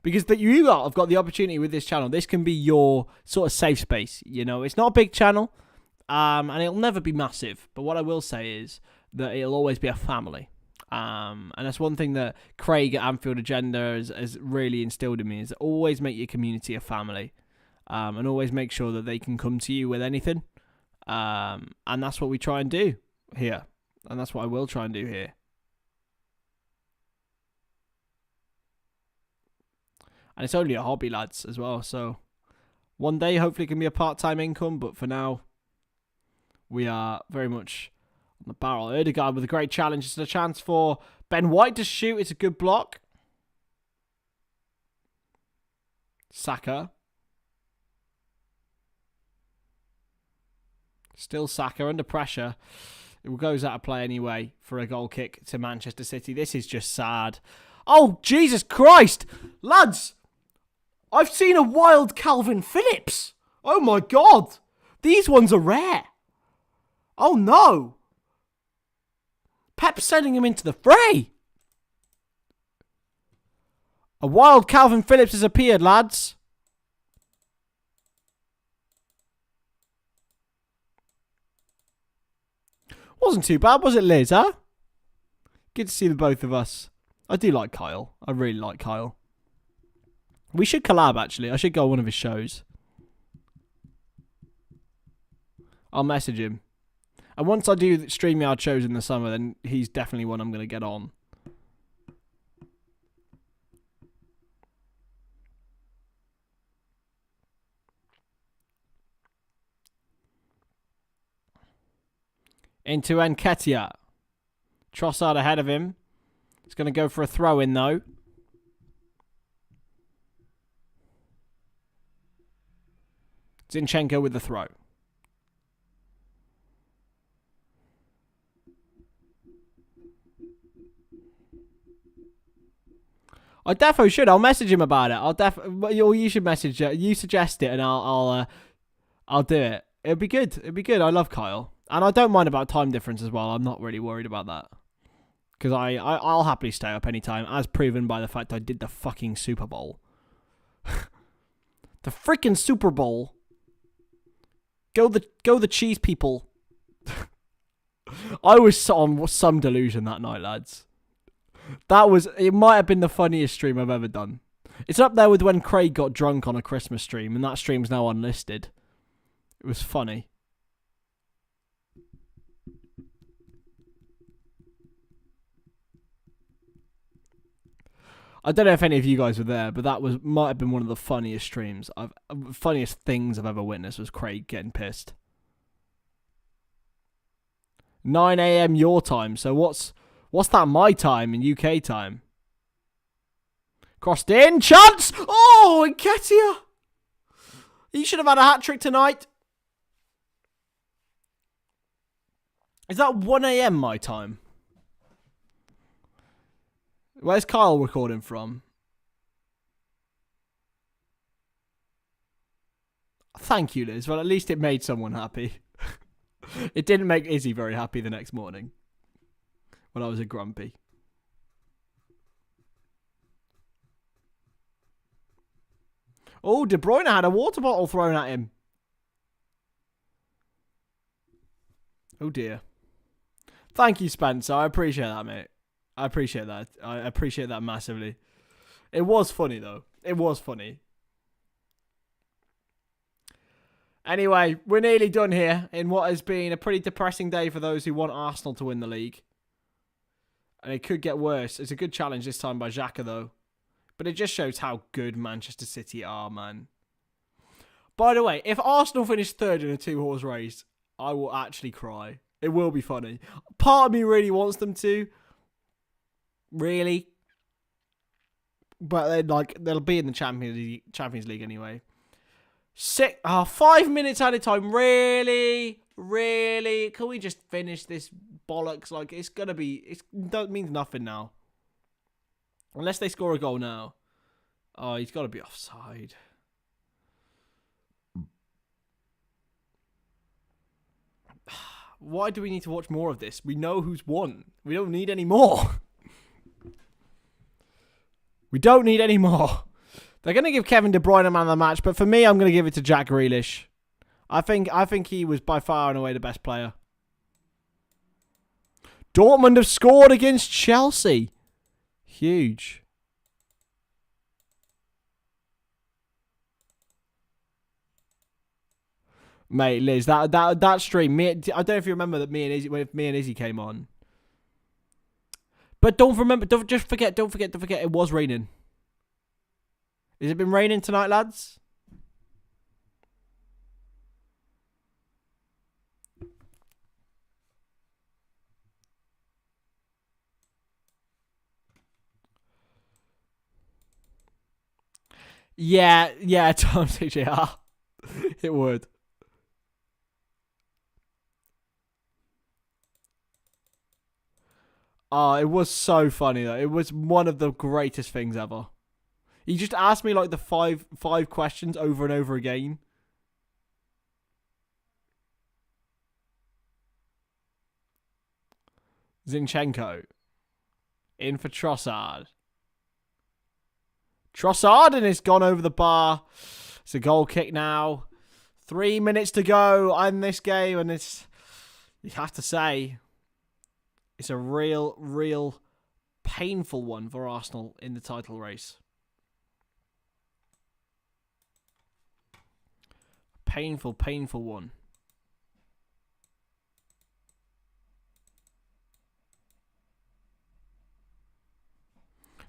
Because you have got the opportunity with this channel. This can be your sort of safe space. You know, it's not a big channel. And it'll never be massive. But what I will say is that it'll always be a family. And that's one thing that Craig at Anfield Agenda has really instilled in me, is always make your community a family. And always make sure that they can come to you with anything. And that's what we try and do here. And that's what I will try and do here. And it's only a hobby, lads, as well. So one day, hopefully, it can be a part-time income. But for now, we are very much on the barrel. Ødegaard with a great challenge. It's a chance for Ben White to shoot. It's a good block. Saka. Still Saka under pressure. It goes out of play anyway for a goal kick to Manchester City. This is just sad. Oh, Jesus Christ. Lads, I've seen a wild Calvin Phillips. Oh, my God. These ones are rare. Oh, no. Pep's sending him into the fray. A wild Calvin Phillips has appeared, lads. Wasn't too bad, was it, Liz, huh? Good to see the both of us. I do like Kyle. I really like Kyle. We should collab, actually. I should go on one of his shows. I'll message him. And once I do StreamYard shows in the summer, then he's definitely one I'm going to get on. Into Nketiah. Trossard ahead of him. He's going to go for a throw-in, though. Zinchenko with the throw. I defo should. I'll message him about it. You should message it. You suggest it, and I'll do it. It'd be good. It'd be good. I love Kyle, and I don't mind about time difference as well. I'm not really worried about that because I'll happily stay up anytime, as proven by the fact I did the fucking Super Bowl. The freaking Super Bowl. Go the cheese people. I was on some delusion that night, lads. It might have been the funniest stream I've ever done. It's up there with when Craig got drunk on a Christmas stream, and that stream's now unlisted. It was funny. I don't know if any of you guys were there, but might have been one of the funniest streams funniest things I've ever witnessed was Craig getting pissed. 9 a.m. your time, so what's that my time in UK time? Crossed in, chance! Oh, Nketiah! He should have had a hat-trick tonight. Is that 1 a.m. my time? Where's Kyle recording from? Thank you, Liz. Well, at least it made someone happy. It didn't make Izzy very happy the next morning. When I was a grumpy. Oh, De Bruyne had a water bottle thrown at him. Oh dear. Thank you, Spencer. I appreciate that, mate. I appreciate that. I appreciate that massively. It was funny, though. It was funny. Anyway, we're nearly done here in what has been a pretty depressing day for those who want Arsenal to win the league. And it could get worse. It's a good challenge this time by Xhaka, though. But it just shows how good Manchester City are, man. By the way, if Arsenal finish third in a two-horse race, I will actually cry. It will be funny. Part of me really wants them to. Really. But then, they'll be in the Champions League anyway. 5 minutes at a time. Really? Really? Can we just finish this bollocks? It's gonna be... It means nothing now. Unless they score a goal now. Oh, he's got to be offside. Why do we need to watch more of this? We know who's won. We don't need any more. We don't need any more. They're going to give Kevin De Bruyne a man of the match, but for me, I'm going to give it to Jack Grealish. I think he was by far and away the best player. Dortmund have scored against Chelsea. Huge. Mate, Liz, that stream, I don't know if you remember that me and Izzy came on. But don't forget, it was raining. Has it been raining tonight, lads? Yeah, Tom CJR. It would. Oh, it was so funny though. It was one of the greatest things ever. He just asked me the five questions over and over again. Zinchenko. In for Trossard. Trossard, and it's gone over the bar. It's a goal kick now. 3 minutes to go in this game, and you have to say, it's a real painful one for Arsenal in the title race. Painful one.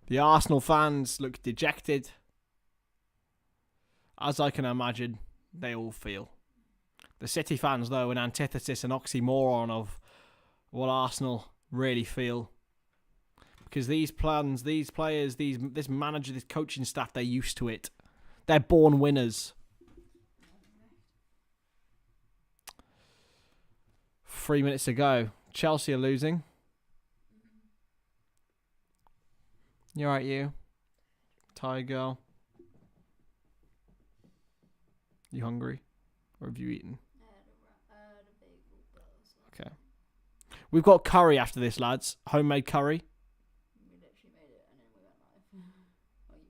The Arsenal fans look dejected. As I can imagine, they all feel. The City fans, though, an antithesis, an oxymoron of what Arsenal really feel. Because these plans, these players, this manager, this coaching staff, they're used to it. They're born winners. 3 minutes to go. Chelsea are losing. You alright, you? Tired girl? You hungry? Or have you eaten? Okay. We've got curry after this, lads. Homemade curry. We literally made it and then we went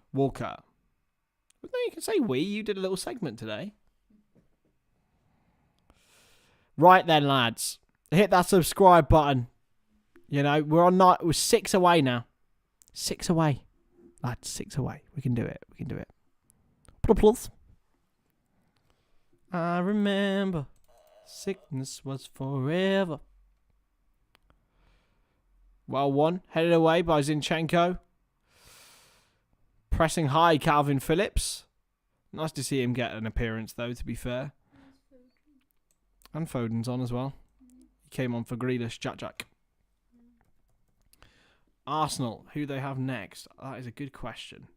live. Walker. No, you can say we. You did a little segment today. Right then, lads. Hit that subscribe button. You know, we're 6 away now. 6 away. Lads, 6 away. We can do it. We can do it. Plus. I remember sickness was forever. Well won. Headed away by Zinchenko. Pressing high, Calvin Phillips. Nice to see him get an appearance, though, to be fair. And Foden's on as well. He came on for Grealish, Jack. Arsenal, who they have next? That is a good question.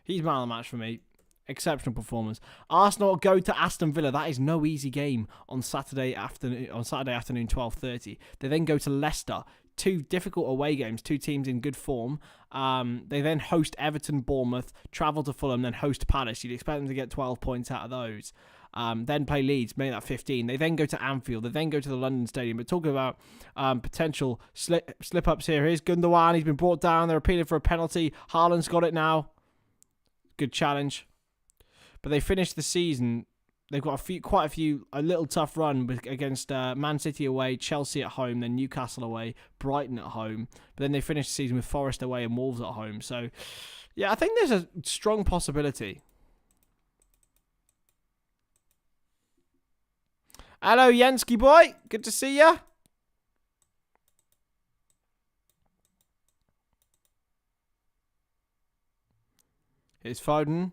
He's man of the match for me. Exceptional performance. Arsenal go to Aston Villa. That is no easy game on Saturday afternoon. 12:30. They then go to Leicester. 2 difficult away games. 2 teams in good form. They then host Everton, Bournemouth, travel to Fulham, then host Palace. You'd expect them to get 12 points out of those. Then play Leeds, make that 15. They then go to Anfield. They then go to the London Stadium. But talking about potential slip-ups here. Here's Gundogan. He's been brought down. They're appealing for a penalty. Haaland's got it now. Good challenge. But they finished the season. They've got a little tough run against Man City away, Chelsea at home, then Newcastle away, Brighton at home. But then they finished the season with Forest away and Wolves at home. So, yeah, I think there's a strong possibility. Hello, Yansky boy. Good to see ya. Here's Foden.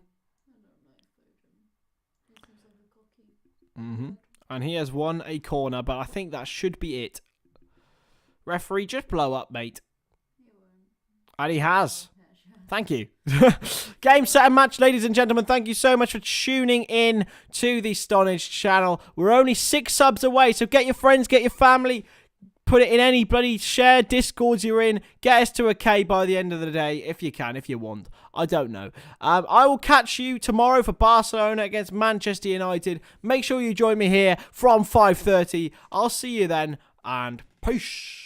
And he has won a corner, but I think that should be it. Referee, just blow up, mate. And he has. Thank you. Game, set, and match, ladies and gentlemen. Thank you so much for tuning in to the Stonadge channel. We're only 6 subs away, so get your friends, get your family, put it in any bloody share Discords you're in. Get us to a K by the end of the day, if you can, if you want. I don't know. I will catch you tomorrow for Barcelona against Manchester United. Make sure you join me here from 5:30. I'll see you then, and peace.